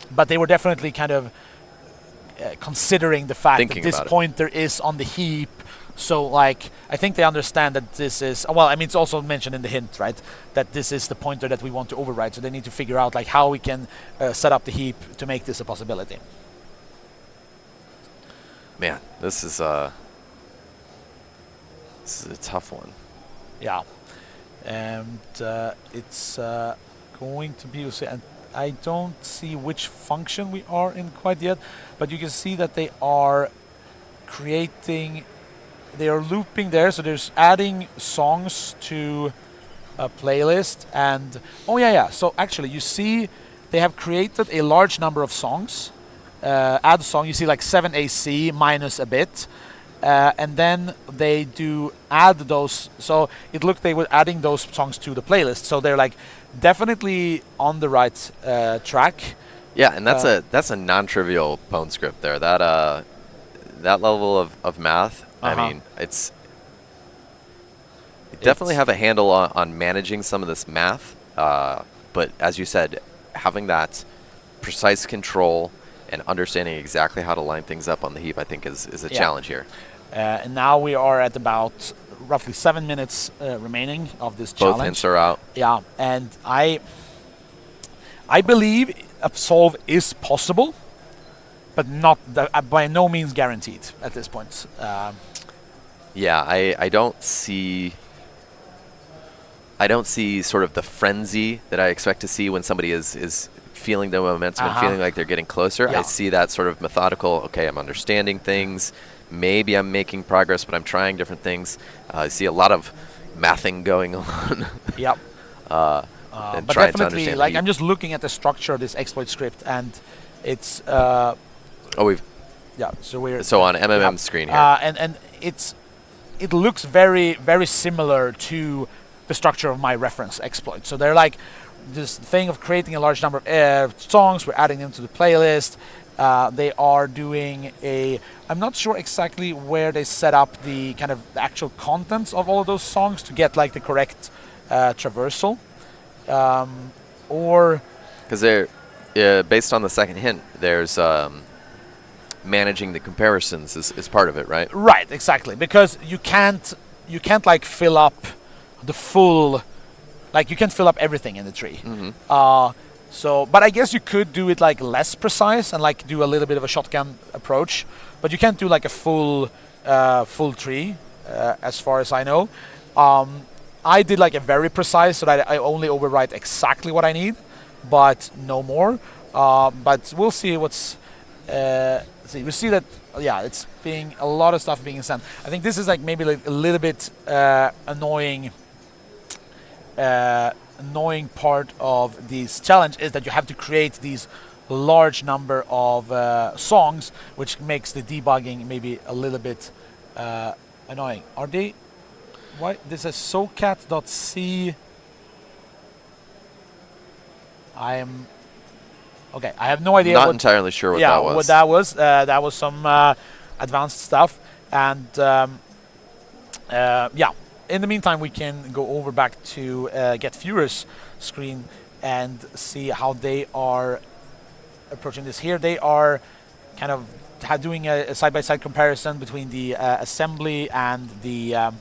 But they were definitely kind of considering the fact that this pointer is on the heap. So, like, I think they understand that this is, well, I mean, it's also mentioned in the hint, right, that this is the pointer that we want to override. So they need to figure out, like, how we can set up the heap to make this a possibility. Man, this is a tough one. Yeah. And it's going to be, and I don't see which function we are in quite yet, but you can see that they are creating, they are looping there, so there's adding songs to a playlist, and so actually you see they have created a large number of songs. Add song, you see like 7 AC minus a bit, and then they do add those, so it looked they were adding those songs to the playlist, so they're like definitely on the right track. Yeah, and that's a non-trivial pwn script there. That that level of math, I mean, it's definitely have a handle on managing some of this math. But as you said, having that precise control and understanding exactly how to line things up on the heap, I think is a challenge here. And now we are at about roughly 7 minutes remaining of this challenge. Both hints are out. Yeah, and I believe a solve is possible, but not by no means guaranteed at this point. Yeah, I don't see sort of the frenzy that I expect to see when somebody is feeling the momentum and feeling like they're getting closer. Yeah. I see that sort of methodical, okay, I'm understanding things. Maybe I'm making progress, but I'm trying different things. I see a lot of mathing going on. Yep. And But trying to definitely, understand like, I'm just looking at the structure of this exploit script, and it's so on MMM screen here. and it looks very, very similar to the structure of my reference exploit. So they're like this thing of creating a large number of songs, we're adding them to the playlist. They are doing I'm not sure exactly where they set up the kind of the actual contents of all of those songs to get like the correct traversal. Or because they're based on the second hint, there's managing the comparisons is part of it, right? Right, exactly, because you can't like fill up the full, like you can't fill up everything in the tree. So, but I guess you could do it like less precise and like do a little bit of a shotgun approach, but you can't do like a full tree, as far as I know. I did like a very precise, so that I only overwrite exactly what I need, but no more. But we'll see what's. We see that, it's being a lot of stuff being sent. I think this is like maybe like a little bit annoying part of this challenge is that you have to create these large number of songs, which makes the debugging maybe a little bit annoying. Are they? Why? This is socat.c. Okay, I have no idea. Not entirely sure what that was. What that was. That was some advanced stuff. And in the meantime, we can go over back to GetFewer's screen and see how they are approaching this. Here they are kind of doing a side-by-side comparison between the assembly and the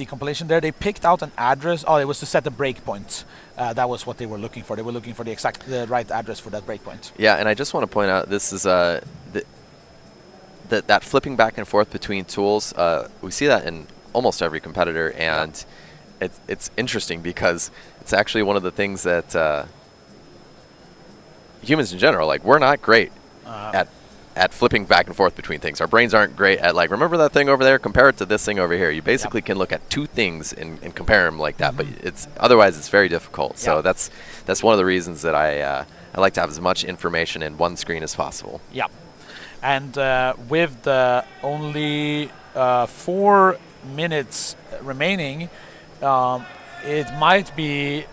compilation there. They picked out an address. Oh, it was to set the breakpoint. That was what they were looking for. They were looking for the right address for that breakpoint. Yeah, and I just want to point out this is that flipping back and forth between tools. We see that in almost every competitor, and it's interesting because it's actually one of the things that humans in general, like, we're not great at flipping back and forth between things. Our brains aren't great at, like, remember that thing over there, compare it to this thing over here. You basically can look at two things and compare them like that, but otherwise it's very difficult. So that's one of the reasons that I like to have as much information in one screen as possible. Yeah, and with the only 4 minutes remaining, it might be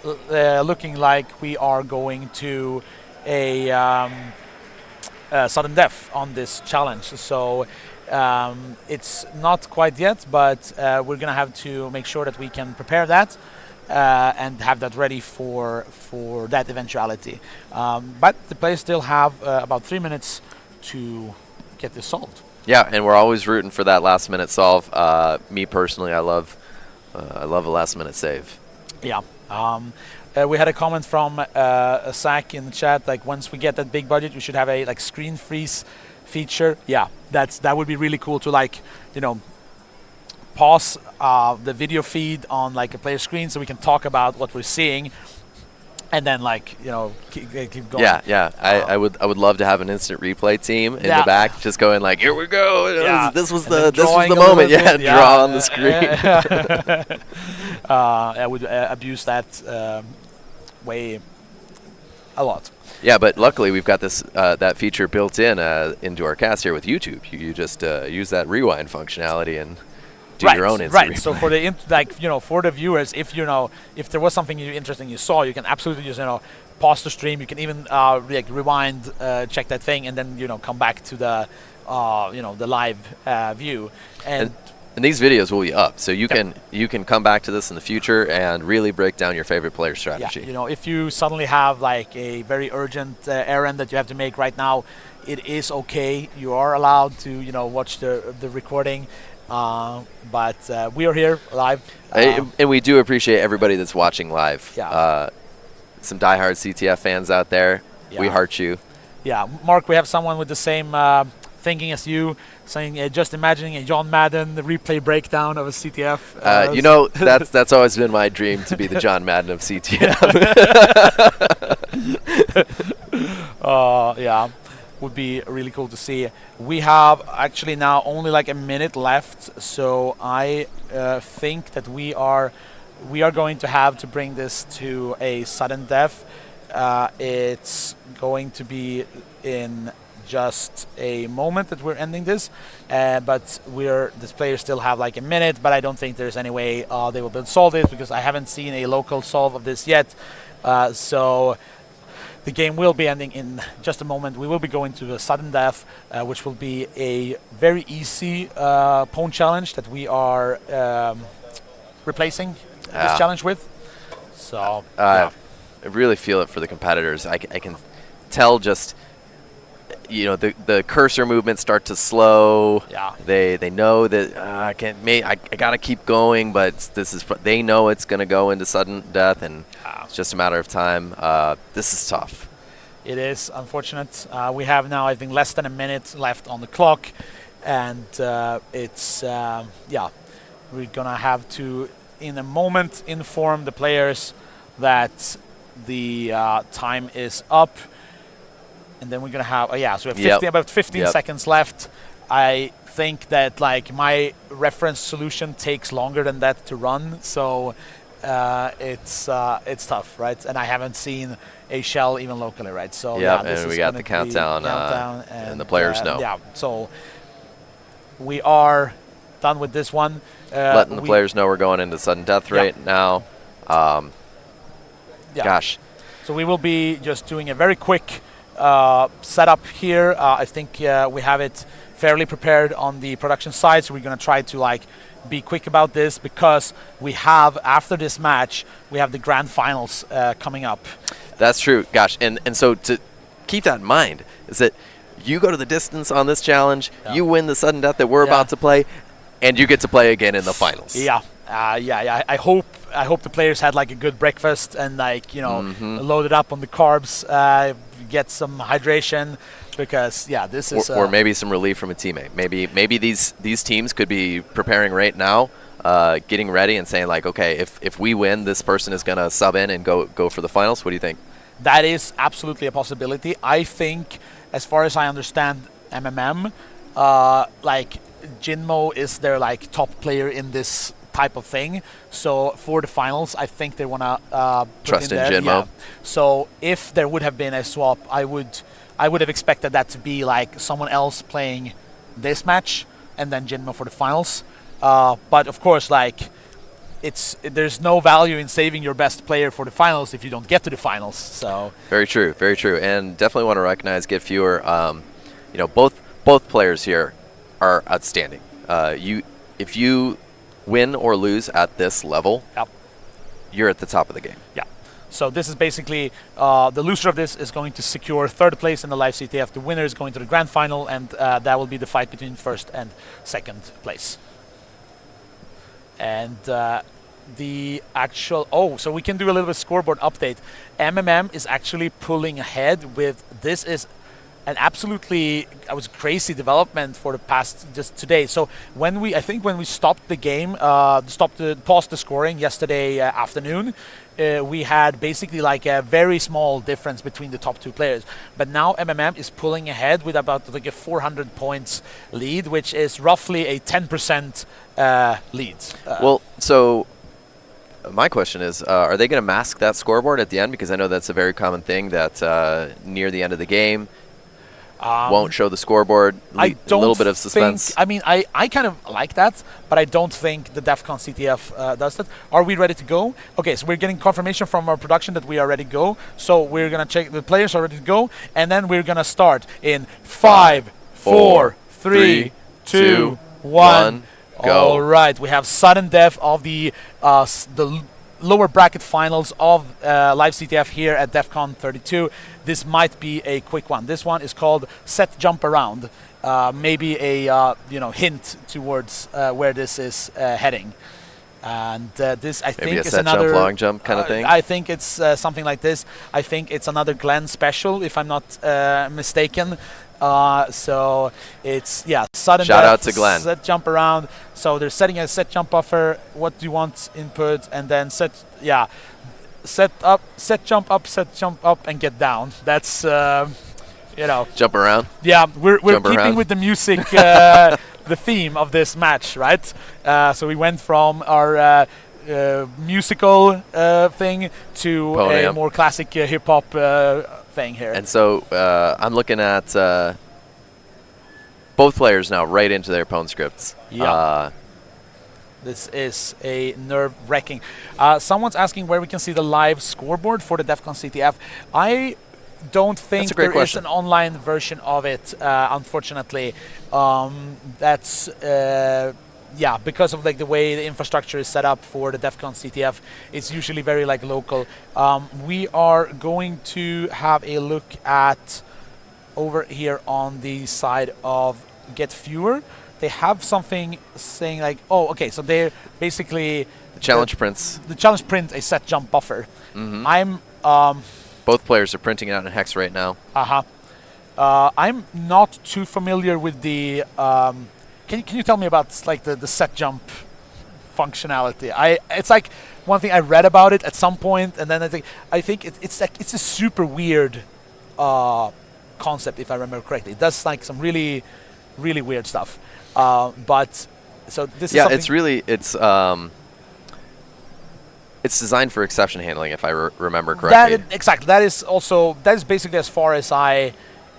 looking like we are going to a sudden death on this challenge. So it's not quite yet, but we're gonna have to make sure that we can prepare that and have that ready for that eventuality. But the players still have about 3 minutes to get this solved. Yeah, and we're always rooting for that last minute solve. Me personally, I love a last minute save. Yeah. We had a comment from Zach in the chat, like, once we get that big budget, we should have a screen freeze feature. Yeah, that would be really cool to, like, pause the video feed on like a player screen so we can talk about what we're seeing, and then keep going. Yeah. I would love to have an instant replay team in the back, just going like, here we go. This was the moment. Draw on the screen. I would abuse that way a lot. Yeah, but luckily we've got this that feature built in into our cast here with YouTube. You just use that rewind functionality and do your own instant right. replay. So for the for the viewers, if if there was something interesting you saw, you can absolutely just pause the stream. You can even rewind, check that thing, and then come back to the the live view. And these videos will be up, so you can come back to this in the future and really break down your favorite player strategy. Yeah, if you suddenly have like a very urgent errand that you have to make right now, it is okay. You are allowed to watch the recording, but we are here live, and we do appreciate everybody that's watching live. Yeah. Some diehard CTF fans out there, we heart you. Yeah, Mark, we have someone with the same thinking as you, saying just imagining a John Madden replay breakdown of a CTF. That's always been my dream, to be the John Madden of CTF. Yeah, would be really cool to see. We have actually now only like a minute left, so I think that we are going to have to bring this to a sudden death. It's going to be in just a moment that we're ending this, but this players still have like a minute, but I don't think there's any way they will be able to solve this, because I haven't seen a local solve of this yet. So the game will be ending in just a moment. We will be going to a sudden death, which will be a very easy pwn challenge that we are replacing this challenge with. So I really feel it for the competitors. I can tell just the cursor movements start to slow. Yeah. They know that I gotta keep going, but they know it's gonna go into sudden death, and it's just a matter of time. This is tough. It is unfortunate. We have now, I think, less than a minute left on the clock, and it's we're gonna have to in a moment inform the players that the time is up. And then we're gonna have so we have about 15 seconds left. I think that like my reference solution takes longer than that to run, so it's tough, right? And I haven't seen a shell even locally, right? So and we got the countdown, and the players know. Yeah, so we are done with this one. Letting the players know we're going into sudden death right now. Gosh. So we will be just doing a very quick setup here. I think we have it fairly prepared on the production side, so we're going to try to be quick about this, because we have, after this match, we have the grand finals coming up. That's true. Gosh, and so to keep that in mind is that you go to the distance on this challenge, you win the sudden death that we're about to play, and you get to play again in the finals. I hope the players had like a good breakfast and loaded up on the carbs, get some hydration, because this is or maybe some relief from a teammate. Maybe these teams could be preparing right now, getting ready and saying like, okay, if we win, this person is gonna sub in and go for the finals. What do you think? That is absolutely a possibility. I think, as far as I understand MMM, Jinmo is their top player in this type of thing. So for the finals, I think they want to trust in Jinmo. So if there would have been a swap, I would have expected that to be like someone else playing this match and then Jinmo for the finals. But of course, there's no value in saving your best player for the finals if you don't get to the finals. So very true, and definitely want to recognize GetFewer. Both players here are outstanding. If you win or lose at this level, you're at the top of the game. Yeah. So this is basically the loser of this is going to secure third place in the LiveCTF. The winner is going to the grand final, and that will be the fight between first and second place. And the actual so we can do a little bit scoreboard update. MMM is actually pulling ahead with this is an absolutely crazy development for the past just today. So when we stopped the game, paused the scoring yesterday afternoon, we had basically a very small difference between the top two players. But now MMM is pulling ahead with about a 400 points lead, which is roughly a 10% lead. So my question is, are they going to mask that scoreboard at the end? Because I know that's a very common thing that near the end of the game, won't show the scoreboard. I A don't little bit of suspense. think, I mean, I kind of like that, but I don't think the DEF CON CTF does that. Are we ready to go? Okay, so we're getting confirmation from our production that we are ready to go. So we're going to check the players are ready to go, and then we're going to start in 5, 4, 3, 2, 1. Go. All right, we have sudden death of the lower bracket finals of LiveCTF here at DEF CON 32. This might be a quick one. This one is called Set Jump Around. Maybe a hint towards where this is heading. And this, I Maybe think, a is set another jump, long jump kind of thing. I think it's something like this. I think it's another Glenn special, if I'm not mistaken. So it's sudden Shout out death, to Glenn. Set jump around. So they're setting a set jump buffer. What do you want input, and then set jump up, and get down. That's Jump around. Yeah, we're Jump keeping around. with the music, the theme of this match, right? So we went from our musical thing to Pony a up. more classic hip hop thing here. And so I'm looking at both players now right into their opponent's scripts. Yeah. This is a nerve-wracking. Someone's asking where we can see the live scoreboard for the DEF CON CTF. I don't think a great there question. is an online version of it, unfortunately. That's because of the way the infrastructure is set up for the DEF CON CTF. It's usually very local. We are going to have a look at over here on the side of GetFewer. They have something saying so they're basically The challenge prints. the challenge print a set jump buffer. Mhm. I'm Both players are printing it out in hex right now. I'm not too familiar with the. Can you tell me about the set jump functionality? It's one thing I read about it at some point, and then I think it's a super weird concept, if I remember correctly. It does some really weird stuff. But so this is something it's really it's designed for exception handling, if I remember correctly. exactly. That is basically as far as I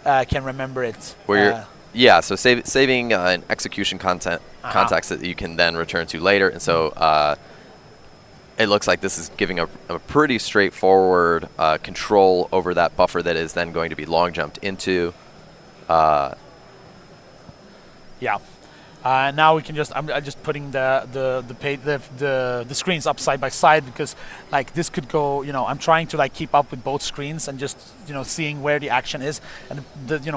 can remember it. Where you're, so saving an execution context that you can then return to later, and so it looks like this is giving a pretty straightforward control over that buffer that is then going to be long jumped into. Now we can I'm just putting the screens up side by side because this could go. I'm trying to keep up with both screens and just seeing where the action is, and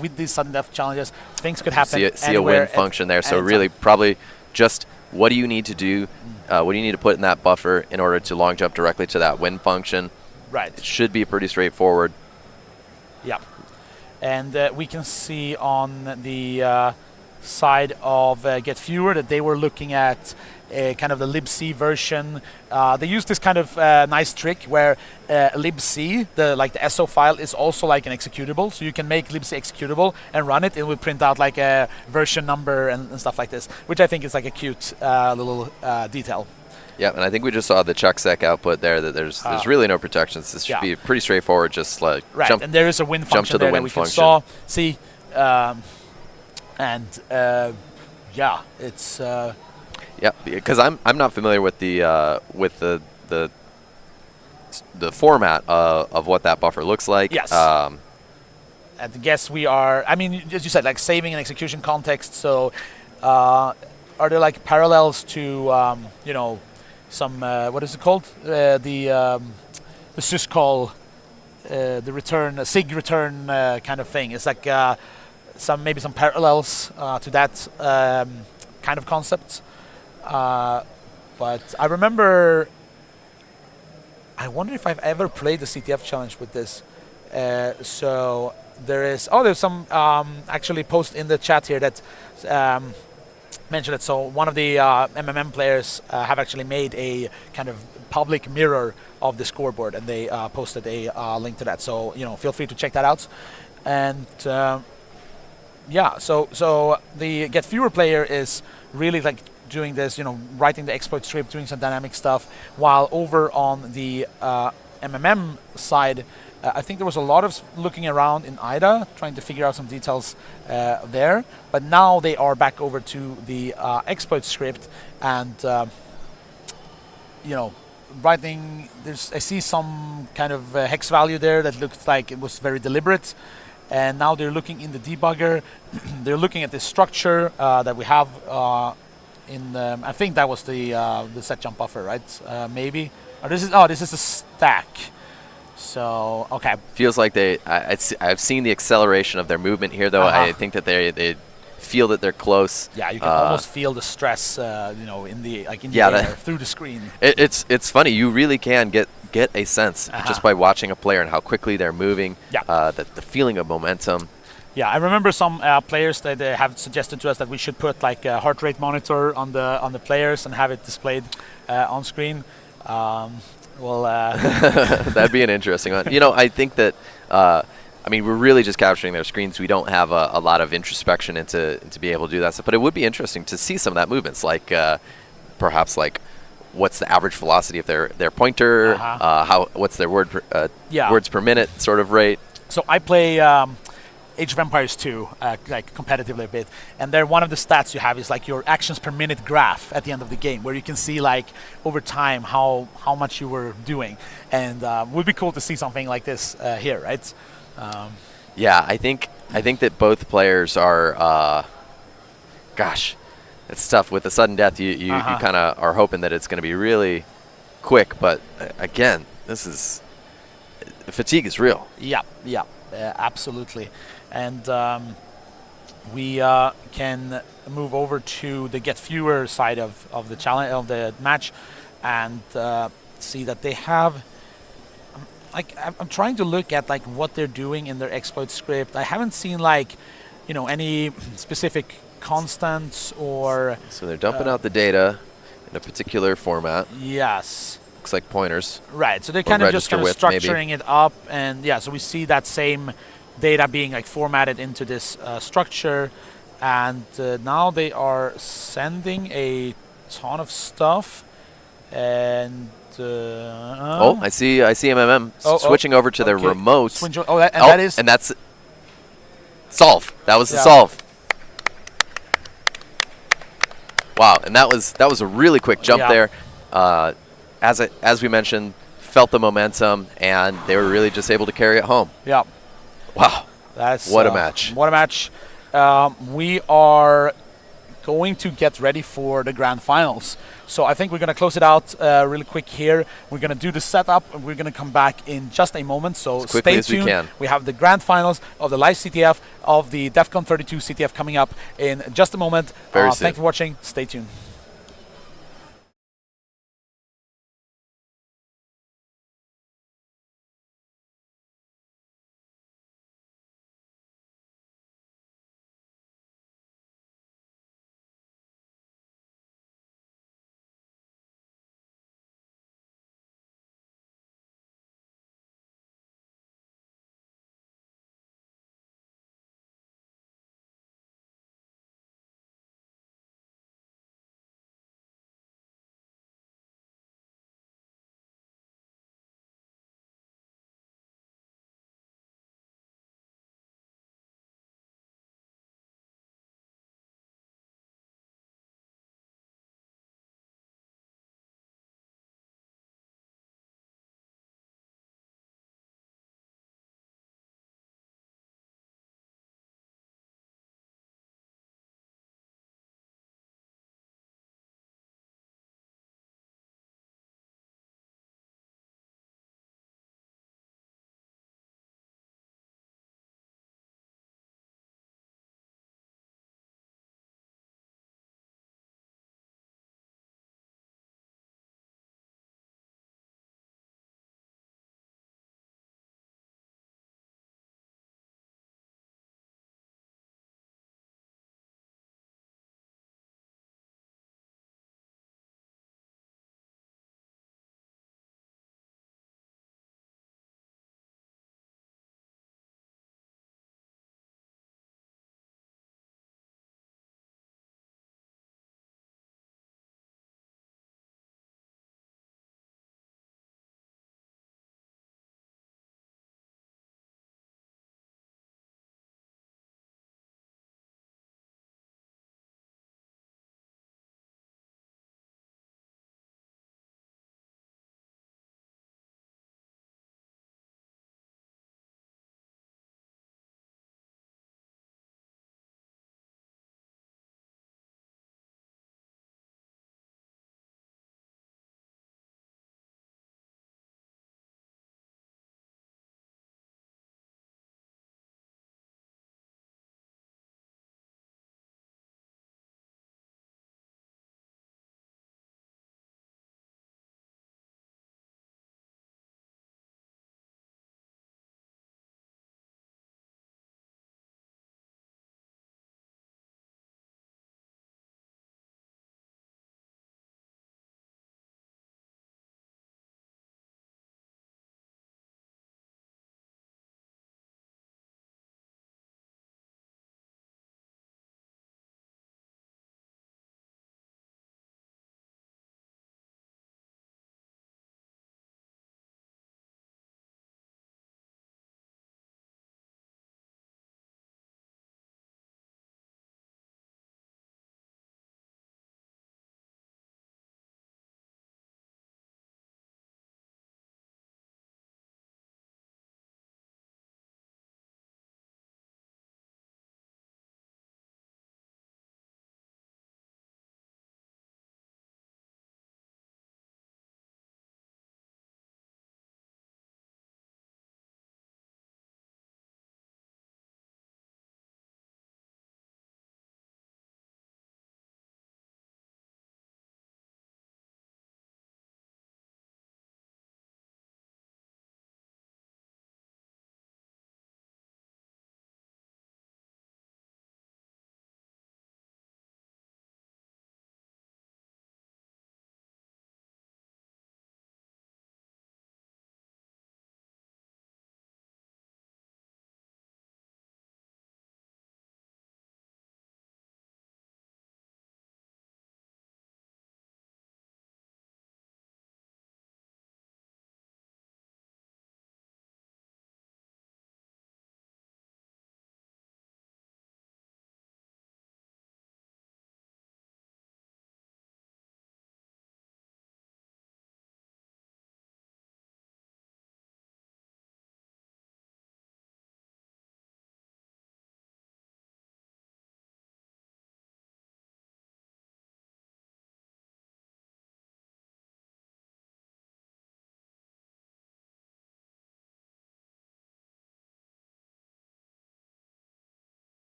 with these sudden death challenges, things could happen. See a win function there. So really, probably just what do you need to do? What do you need to put in that buffer in order to long jump directly to that win function? Right. It should be pretty straightforward. Yeah, and we can see on the side of GetFewer that they were looking at kind of the libc version. They used this kind of nice trick where libc, the SO file, is also an executable, so you can make libc executable and run it. It will print out a version number and stuff like this, which I think is a cute little detail. Yeah, and I think we just saw the chucksec output there. That there's really no protections. This should be pretty straightforward. Just right, jump, and there is a win jump function to the there win that we function. can see. It's yeah, because I'm not familiar with the format of what that buffer looks like. Yes. I guess we are. I mean, as you said, saving an execution context. So, are there parallels to some what is it called? The syscall, the return, sig return kind of thing. It's maybe some parallels to that kind of concept. But I remember, I wonder if I've ever played the CTF challenge with this. So there's some actually post in the chat here that mentioned it. So one of the MMM players have actually made a kind of public mirror of the scoreboard, and they posted a link to that. So feel free to check that out. And so the GetFewer player is really doing this, writing the exploit script, doing some dynamic stuff, while over on the MMM side, I think there was a lot of looking around in IDA, trying to figure out some details there. But now they are back over to the exploit script, and you know, writing. I see some kind of hex value there that looked like it was very deliberate. And now they're looking in the debugger. They're looking at the structure that we have in. I think that was the set jump buffer, right? Maybe. Or this is a stack. So okay. Feels like I've seen the acceleration of their movement here, though. I think that they feel that they're close. Yeah, you can almost feel the stress, in the air through the screen. It's funny. You really can get a sense just by watching a player and how quickly they're moving. Yeah. The feeling of momentum. Yeah, I remember some players that they have suggested to us that we should put like a heart rate monitor on the players and have it displayed on screen. That'd be an interesting one. I think that. We're really just capturing their screens. We don't have a lot of introspection into to be able to do that stuff. But it would be interesting to see some of that movements, like perhaps like what's the average velocity of their pointer, what's their words per minute sort of rate. So I play Age of Empires 2 like competitively a bit, and there one of the stats you have is like your actions per minute graph at the end of the game, where you can see like over time how much you were doing, and would be cool to see something like this here, right? Yeah, I think that both players are. Gosh, it's tough with the sudden death. You kind of are hoping that it's going to be really quick, but again, fatigue is real. Yeah, absolutely, and we can move over to the GetFewer side of the challenge of the match, and see that they have. I'm trying to look at like what they're doing in their exploit script. I haven't seen like, any specific constants or. So they're dumping out the data in a particular format. Yes. Looks like pointers. Right. So they're kind of just structuring it up, and so we see that same data being like formatted into this structure, and now they are sending a ton of stuff, and. I see MMM switching over to their remote. And that's solve. That was the solve. Wow, and that was a really quick jump there. As we mentioned, felt the momentum, and they were really just able to carry it home. Yeah. Wow. What a match. What a match. We are going to get ready for the grand finals. So I think we're going to close it out really quick here. We're going to do the setup, and we're going to come back in just a moment. So stay tuned. We have the grand finals of the LiveCTF of the DEF CON 32 CTF coming up in just a moment. Very soon. Thanks for watching. Stay tuned.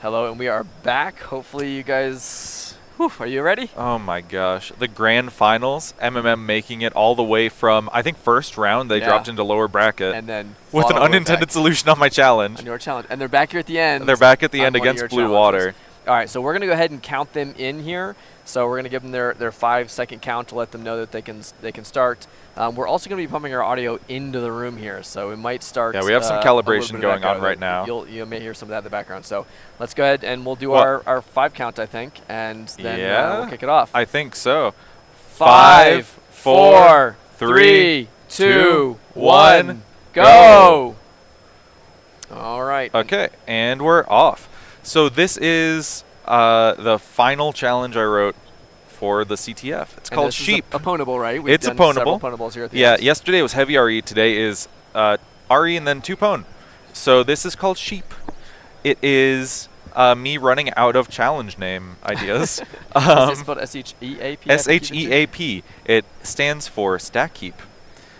Hello, and we are back. Hopefully you guys, are you ready? Oh my gosh. The grand finals, MMM making it all the way from, I think, first round, they dropped into lower bracket. And then with an unintended solution on my challenge. On your challenge. And they're back here at the end. And they're back at the end against BlueWater. All right, so we're going to go ahead and count them in here. So we're going to give them their 5-second count to let them know that they can start. We're also going to be pumping our audio into the room here, so we might start. Yeah, we have some calibration going on right now. You may hear some of that in the background. So let's go ahead and we'll do our 5 count, I think, and then we'll kick it off. I think so. 5, 4, 3, 2, 1, go! All right. Okay, and we're off. So this is the final challenge I wrote for the CTF. It's called Sheep. It's opponable, right? It's opponable. Opponables here at the end. Yesterday was heavy RE. Today is RE and then 2 pwn. So this is called Sheep. It is me running out of challenge name ideas. Is this spelled S-H-E-A-P? S-H-E-A-P. It stands for stack heap.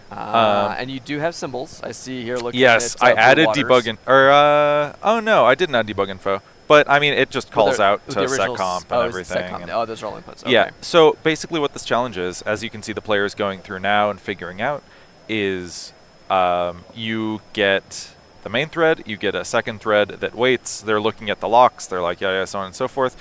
And you do have symbols. I see here looking yes, at I added BlueWaters. oh no, I didn't add debug info. But, I mean, it just calls out to setcomp and everything. Oh, those are all inputs. Okay. Yeah, so basically what this challenge is, as you can see the players going through now and figuring out, is you get the main thread, you get a second thread that waits, they're looking at the locks, they're like, yeah, so on and so forth.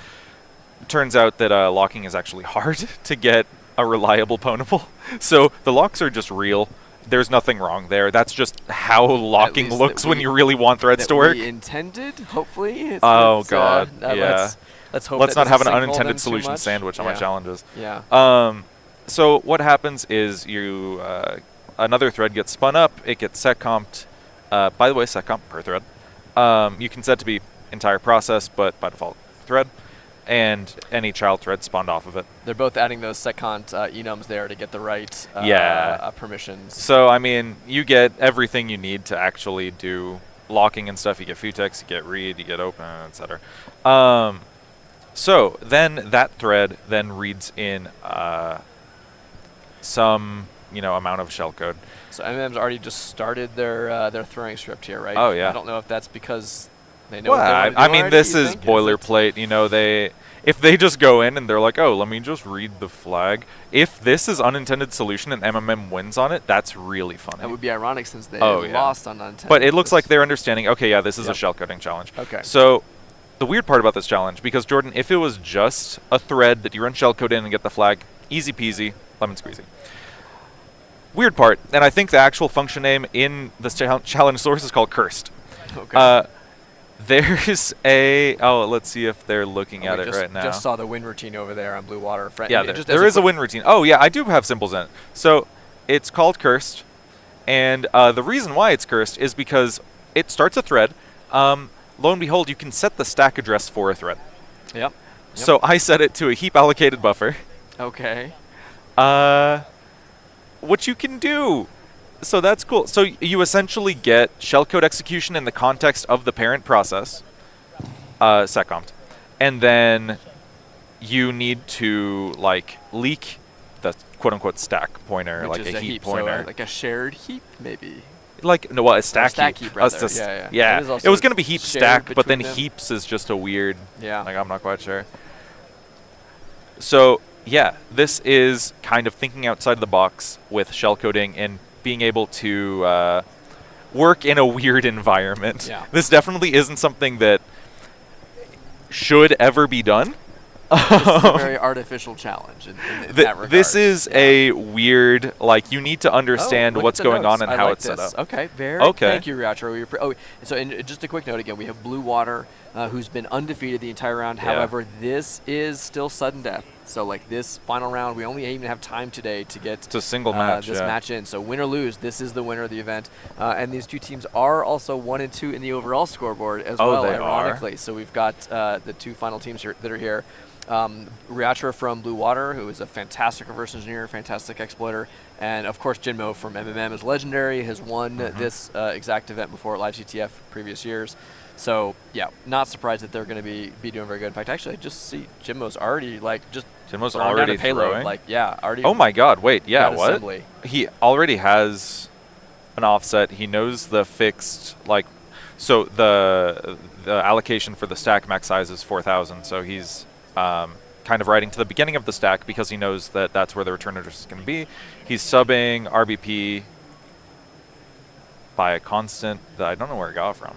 It turns out that locking is actually hard to get a reliable pwnable. So the locks are just real. There's nothing wrong there. That's just how locking looks when you really want threads to work. We intended, hopefully. God, yeah. Let's hope. Let's not have an unintended solution sandwich on my challenges. Yeah. So what happens is you another thread gets spun up. It gets setcomped. By the way, setcomp per thread. You can set to be entire process, but by default thread. And any child thread spawned off of it. They're both adding those setcont enums there to get the right permissions. So, I mean, you get everything you need to actually do locking and stuff. You get futex, you get read, you get open, etc. So, then that thread then reads in some, amount of shellcode. So, MMM's already just started their throwing script here, right? Oh, yeah. I don't know if that's because they know what they want to do I mean, already, this is boilerplate. If they just go in and they're like, oh, let me just read the flag. If this is unintended solution and MMM wins on it, that's really funny. That would be ironic since they lost on unintended. But it looks like they're understanding, okay, yeah, this is a shellcoding challenge. Okay. So the weird part about this challenge, because Jordan, if it was just a thread that you run shellcode in and get the flag, easy peasy, lemon squeezy. Weird part, and I think the actual function name in the challenge source is called cursed. Okay. There's let's see if they're looking at it right now. Just saw the win routine over there on BlueWater. Yeah, there is a win routine. Oh, yeah, I do have symbols in it. So it's called cursed, and the reason why it's cursed is because it starts a thread. Lo and behold, you can set the stack address for a thread. Yep. So I set it to a heap allocated buffer. Okay. What you can do. So that's cool. So you essentially get shellcode execution in the context of the parent process, setcomped, and then you need to leak the quote-unquote stack pointer, Which like is a heap pointer, so like a shared heap, maybe. A stack heap rather. Yeah. It was gonna be heap stack, but then them. heaps is just a weird. Yeah. I'm not quite sure. So yeah, this is kind of thinking outside the box with shellcoding and being able to work in a weird environment. Yeah. This definitely isn't something that should ever be done. This is a very artificial challenge in that regard. This is a weird, you need to understand what's going on and how it's set up. Okay, thank you, Riacho. So just a quick note again, we have BlueWater, who's been undefeated the entire round. Yeah. However, this is still sudden death. So this final round, we only even have time today to get it's a single match, this match in. So win or lose, this is the winner of the event. And these two teams are also 1 and 2 in the overall scoreboard as well, they ironically. are. So we've got the 2 final teams here that are here. Riatra from BlueWater, who is a fantastic reverse engineer, fantastic exploiter, and of course Jinmo from MMM is legendary, has won this exact event before at LiveCTF previous years. So yeah, not surprised that they're going to be doing very good. In fact, actually, I just see Jinmo's already Jinmo's already payload. throwing? Already. Oh my God! Wait, yeah, what? Assembly. He already has an offset. He knows the fixed So the allocation for the stack max size is 4,000. So he's kind of writing to the beginning of the stack because he knows that that's where the return address is going to be. He's subbing RBP by a constant that I don't know where it got from.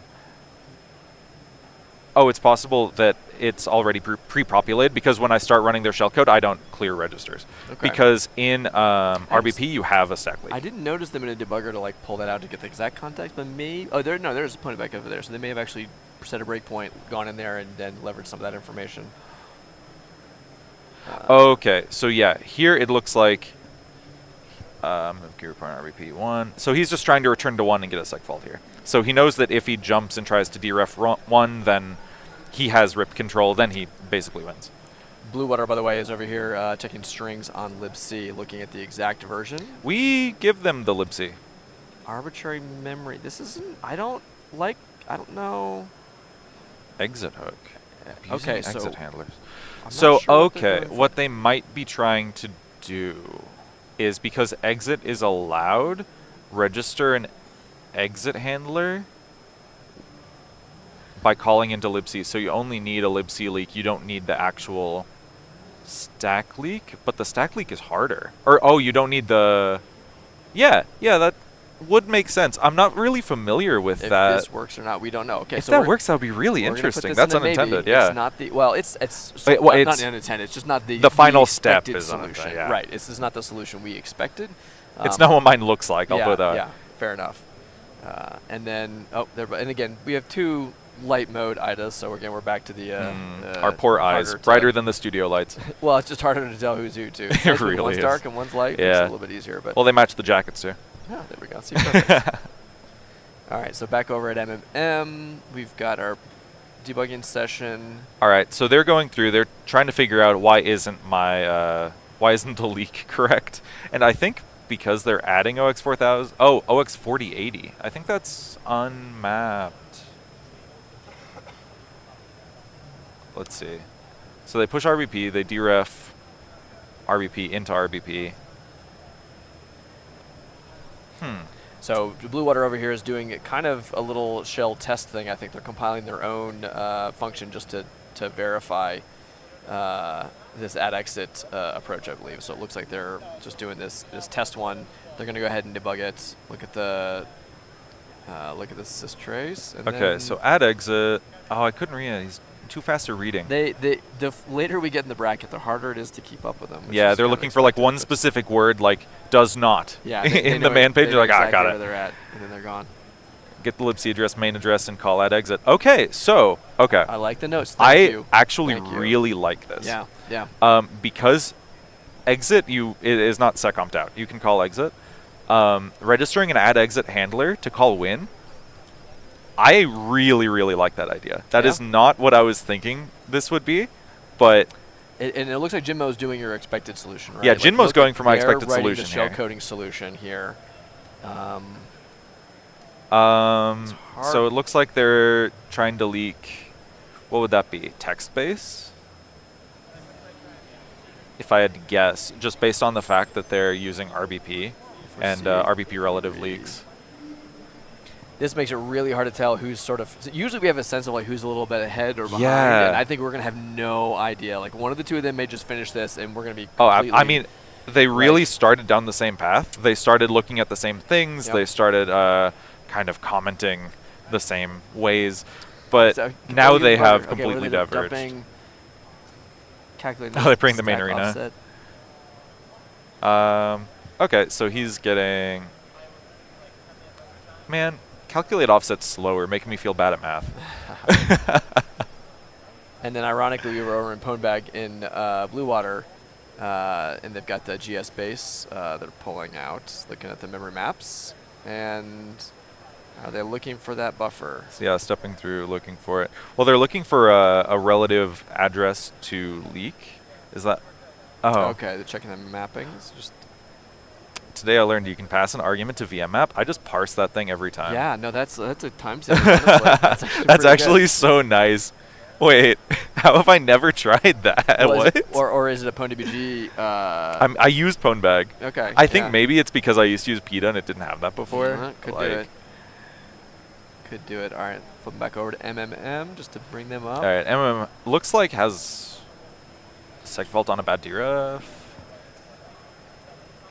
Oh, it's possible that it's already pre-populated because when I start running their shellcode, I don't clear registers. Okay. Because in RBP, you have a stack leak. I didn't notice them in a debugger to like pull that out to get the exact context, but maybe there's a point back over there, so they may have actually set a breakpoint, gone in there, and then leveraged some of that information. Okay, so yeah, here it looks like gear point RBP 1. So he's just trying to return to 1 and get a sec fault here. So he knows that if he jumps and tries to deref 1, then he has rip control, then he basically wins. BlueWater, by the way, is over here checking strings on libc, looking at the exact version. We give them the libc. Arbitrary memory. This isn't. I don't know. Exit hook. Okay, Using exit so handlers. I'm So not sure what they're okay, doing for- what they might be trying to do is because exit is allowed, register an exit handler by calling into libc. So you only need a libc leak. You don't need the actual stack leak, but the stack leak is harder. Or oh, you don't need the. Yeah, that would make sense. I'm not really familiar with if that. this works or not, we don't know. Okay, If so that we're- works, that would be really we're gonna put interesting. this That's in a maybe. unintended. Yeah. It's not the it's Wait, well, not it's- unintended. It's just not the final step expected is unintended, solution. yeah. Right. This is not the solution we expected. It's not what mine looks like. I'll yeah, put that. Yeah, fair enough. And then and again we have 2 light mode IDAs, so again we're back to the Our poor eyes, harder to- brighter than the studio lights. Well, it's just harder to tell who's who too. It Especially when really one's is. dark and one's light. It's Yeah. a little bit easier, but Well, they match the jackets too. yeah, there we go. See, perfect. All right, so back over at MMM, we've got our debugging session. All right, so they're going through. They're trying to figure out why isn't the leak correct? And I think because they're adding OX 4000. Oh, OX 4080. I think that's unmapped. Let's see. So they push RBP. They deref RBP into RBP. So BlueWater over here is doing kind of a little shell test thing. I think they're compiling their own function just to verify this add exit approach, I believe. So it looks like they're just doing this test one. They're going to go ahead and debug it. Look at the systrace. And Okay, then so add exit. Oh, I couldn't read it. He's too fast to reading. the later we get in the bracket, the harder it is to keep up with them. which Yeah, is they're kind of looking for like expected, one but- specific word, like does not. Yeah, in the man page, you're like, exactly got where it. they're at, and then they're gone. Get the libc address, main address, and call add exit. Okay, so okay. I like the notes. I Thank you. actually Thank you. really like this. Yeah. Because exit it is not secomped out. You can call exit. Registering an add exit handler to call win. I really, really like that idea. That is not what I was thinking this would be, but And it looks like Jinmo's doing your expected solution, right? Yeah, Like, Jinmo's look going at for my they're expected writing solution the shell here. coding solution here. So it looks like they're trying to leak. What would that be? Text base? If I had to guess, just based on the fact that they're using RBP and RBP relative leaks. This makes it really hard to tell who's sort of. So usually we have a sense of like who's a little bit ahead or behind, Yeah. and I think we're gonna have no idea. Like one of the two of them may just finish this, and we're gonna be. Oh, I completely- mean, they really right. started down the same path. They started looking at the same things. Yep. They started kind of commenting the same ways, but So, now what do they you- have okay, completely what are they doing? diverged. Dumping, calculating Oh, they bring the main stack arena. offset. Okay, so he's getting. Man, calculate offset's slower, making me feel bad at math. And then ironically, we were over in Pwnebag in BlueWater, and they've got the GS base they're pulling out, looking at the memory maps, and are they looking for that buffer? So yeah, stepping through, looking for it. Well, they're looking for a relative address to leak. Is that? Oh. Okay, they're checking the mappings. Just Today I learned you can pass an argument to VMMap. I just parse that thing every time. yeah, no, that's a time saver. Honestly. That's actually, That's pretty actually good. so nice. Wait, how have I never tried that? Well, What? or is it a PwnBG? I used Pwnebag. Okay. I think yeah. maybe it's because I used to use PETA and it didn't have that before. Could Like, do it. Could do it. All right, flipping back over to MMM just to bring them up. All right, looks like has SegFault on a bad deref.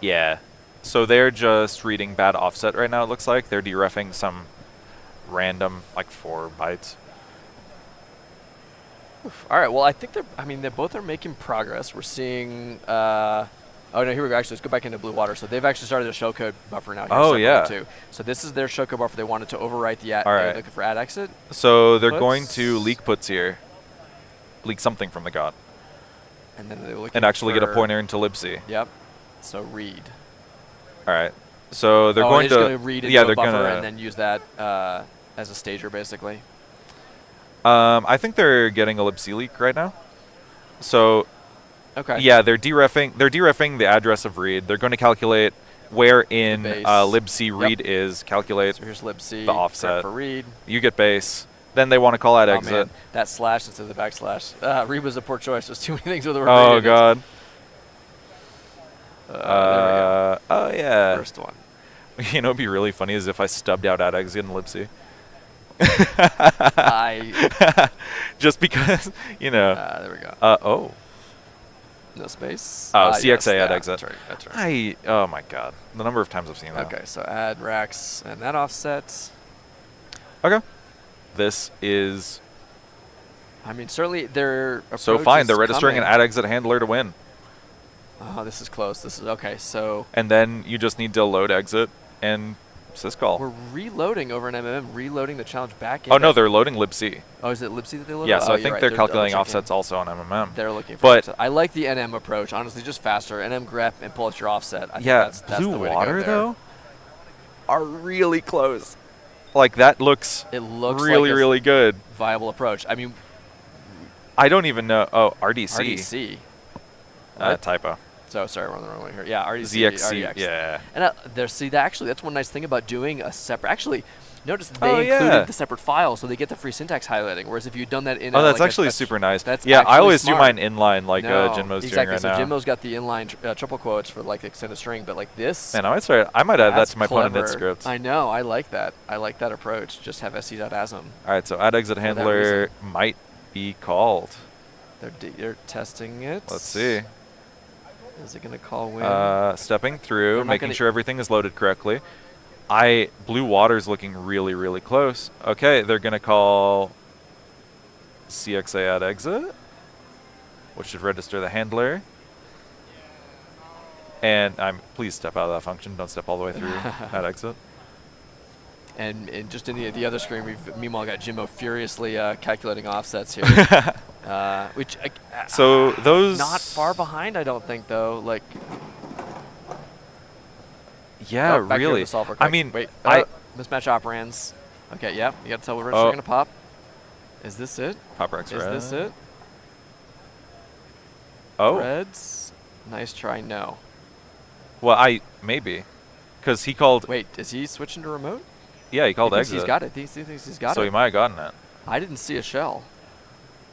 Yeah. So they're just reading bad offset right now, it looks like. They're dereffing some random, like 4 bytes. Oof. All right, well, I think they both are making progress. We're seeing, oh no, here we go. Actually, let's go back into BlueWater. So they've actually started a shellcode buffer now. Here, oh, yeah. too. So this is their shellcode buffer. They wanted to overwrite the All right. looking for add exit. So they're puts. going to leak puts here. Leak something from the god. And then they're looking And actually get a for- pointer into libc. Yep. So read. All right. So they're Oh, going they're to just going to read into yeah, a they're buffer gonna and then use that as a stager, basically. I think they're getting a libc leak right now. So Okay. yeah, they're dereffing the address of read. They're going to calculate where in base. libc read is, calculate So here's libc. the offset. For read. You get base. Then they want to call add Oh, exit. man. That slash instead of the backslash. Read was a poor choice. There's too many things with the word Oh read in it. god. There we go. Oh yeah. First one. You know, it'd be really funny is if I stubbed out add exit in libc. Just because, you know. There we go. Oh. No space. Oh, Yes, CXA add that. exit. That's right. Oh my god. The number of times I've seen that. Okay, so add racks and that offset. Okay. This is I mean, certainly their so approach fine. is They're registering coming. an add exit handler to win. Oh, this is close. This is okay. So And then you just need to load exit and syscall. we're reloading over an MMM, reloading the challenge back. Oh into- no, they're loading libc. Oh, is it libc that they loaded? Yeah, so oh, I you're think right. they're calculating double-checking. offsets also on MMM. They're looking for But offset. I like the NM approach. Honestly, just faster. NM grep and pull out your offset. I think yeah, that's the way to go BlueWater there. though are really close. Like that looks It looks really like a really good. viable approach. I mean, I don't even know. Oh, RDC. RDC. Typo. So sorry, we're on the wrong way here. Yeah, RDC. ZXC. RDX. Yeah. And that's one nice thing about doing a separate. Actually, notice they Oh, included yeah. the separate file, so they get the free syntax highlighting. Whereas if you'd done that in Oh, a, that's like actually a, super nice. That's yeah, I actually always smart. do mine inline like No, Jinmo's exactly. doing right So now. Jinmo's got the inline triple quotes for like the extended string, but like this. Man, I might add that that's to my clever. opponent scripts. I know. I like that. I like that approach. Just have sc.asm. All right, so add exit that handler reason. might be called. They're testing it. Let's see. Is it going to call win? Stepping through, They're not making gonna- sure everything is loaded correctly. BlueWater's looking really, really close. Okay, they're gonna call CXA add exit, which should register the handler. And please step out of that function. Don't step all the way through add exit. And just in the other screen, we've meanwhile got Jinmo furiously calculating offsets here. Which So those not far behind, I don't think though. Like yeah, oh, back here to really. the solver I quick. mean, wait, I mismatch operands. Okay, yep. You got to tell what register Oh. you're gonna pop. Is this it? pop Rex Is red. this it? Oh, Reds. Nice try. No. well, maybe, because he called. Wait, is he switching to remote? Yeah, he called He thinks exit. he's got it. He thinks he's got so it. he might have gotten it. I didn't see a shell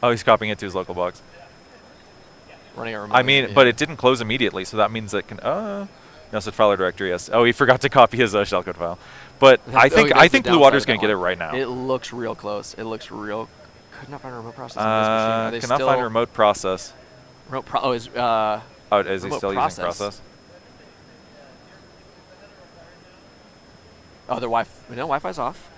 Oh, he's copying it to his local box. running a remote. I mean, but it didn't close immediately, so that means it can. No, so file directory. Yes. Oh, he forgot to copy his shellcode file. But I think that's the BlueWater's downside gonna of that get it one. right now. It looks real close. It looks real. Could not find a remote process on this machine. Are they Cannot still find a remote process. remote oh, is Oh, is he remote still process. using process? Oh, their Wi-Fi's off.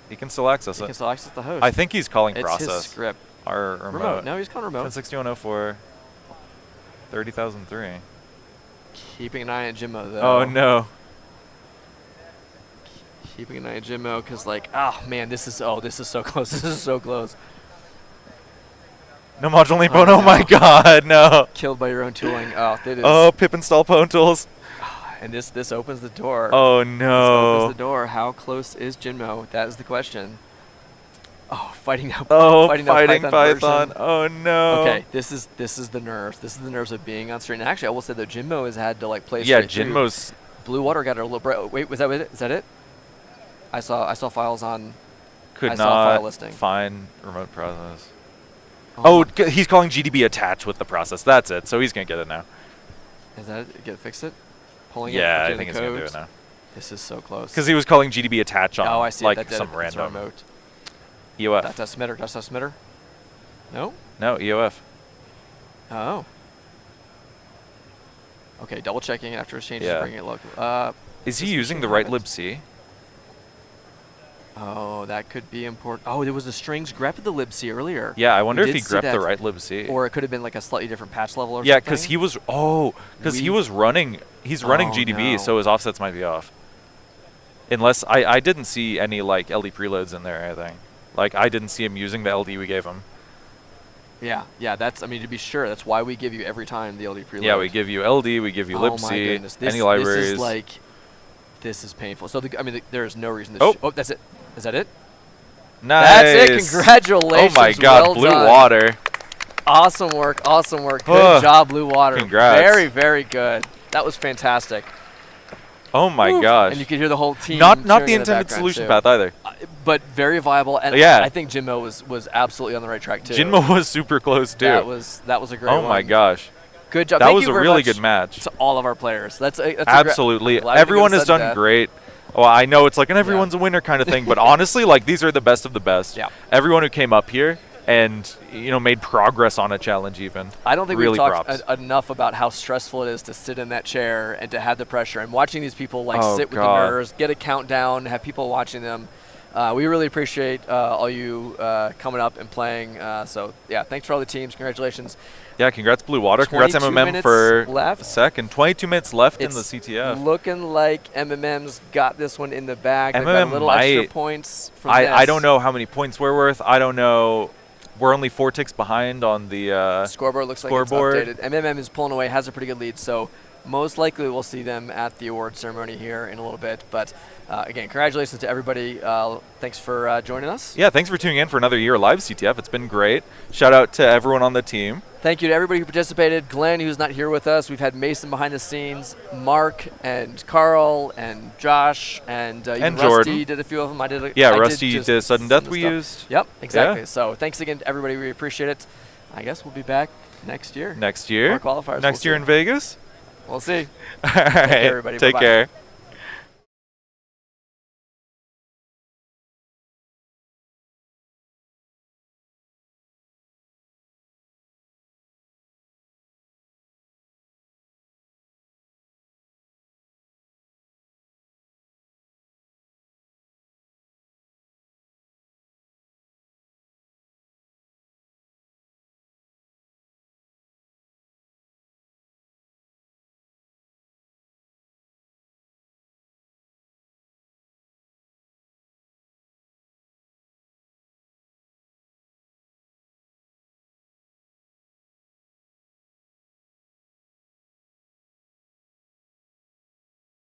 He can still access You it. can still access the host. I think he's calling it's process. his script. Our remote. No, he's calling remote. 106104. 30,003. Keeping an eye on Jinmo though. Oh no. Keeping an eye on Jinmo because like, oh man, this is so close. This is so close. No module link. Oh, Oh my no. god, no. Killed by your own tooling. Oh, that is. Oh, pip install Pwn tools. And this opens the door. Oh This no. opens the door. How close is Jinmo? That is the question. Oh, fighting now. Oh, fighting fighting now Python. version. Oh no. Okay, this is the nerves. This is the nerves of being on stream. And actually, I will say that Jinmo has had to like play. Yeah, straight through. Jinmo's. BlueWater got a little. Wait, was that it? Is that it? I saw files on. Could I saw a file not listing. find remote process. Oh, he's calling GDB attach with the process. That's it. So he's gonna get it now. Is that it? Fix it? Pulling Yeah, it. I think he's gonna do it now. This is so close. Because he was calling GDB attach on I see like it. That some did it. random Remote. EOF. Dot smitter. Dot smitter. No. No, EOF. Oh. Okay, double checking after his changes, Yeah. bringing it local. Is he this using the machine right habits. libc? Oh, that could be important. Oh, there was the strings grepped the libc earlier. Yeah, I wonder We if he did see grepped the that. right libc. Or it could have been like a slightly different patch level or Yeah, something. because he was he was running. He's running Oh, GDB, no. so his offsets might be off. Unless I didn't see any like LD preloads in there or anything. Like I didn't see him using the LD we gave him. Yeah, that's, I mean, to be sure, that's why we give you every time the LD preload. Yeah, we give you LD, we give you Oh my libc, goodness. This, any libraries. This is like, this is painful. So, there is no reason to. Oh. Oh, that's it. Is that it? Nice. That's it. Congratulations. Oh my God, well done. BlueWater. Awesome work. Awesome work. Good Ugh. job, BlueWater. Congrats. Very, very good. That was fantastic. Oh my Woo. gosh. And you could hear the whole team. Not cheering the in the intended background, solution too. path either. But very viable. And Yeah. I think Jinmo was absolutely on the right track too. Jinmo was super close too. That was a great one. Oh my gosh. Good job. That Thank was you a very really much good match. to all of our players. That's Absolutely. glad we Everyone could has have said done that. great. Well, I know it's like an everyone's a winner kind of thing, but honestly, like these are the best of the best. Yeah. Everyone who came up here and made progress on a challenge even. I don't think really we've talked props. enough about how stressful it is to sit in that chair and to have the pressure and watching these people like Oh, sit with God. the nerves, get a countdown, have people watching them. We really appreciate all you coming up and playing. So yeah, thanks for all the teams. Congratulations. Yeah, congrats BlueWater. Congrats 22 MMM minutes for left. a second. 22 minutes left in the It's CTF. looking like MMM's got this one in the bag. They've got MMM a little extra might. points from I this. don't know how many points we're worth. I don't know. We're only 4 ticks behind on the Scoreboard looks like scoreboard. it's updated. MMM is pulling away, has a pretty good lead, so most likely we'll see them at the award ceremony here in a little bit. But again, congratulations to everybody. Thanks for joining us. Yeah, thanks for tuning in for another year of LiveCTF. It's been great. Shout out to everyone on the team. Thank you to everybody who participated. Glenn, who's not here with us. We've had Mason behind the scenes, Mark and Carl and Josh and even Rusty Jordan. did a few of them. I did. Rusty just did Sudden some of Death the we stuff. used. Yep, exactly. Yeah. So thanks again to everybody. We appreciate it. I guess we'll be back next year. Next year. More qualifiers. Next We'll year see. in Vegas. We'll see. All right. care, everybody. Take Bye-bye. care.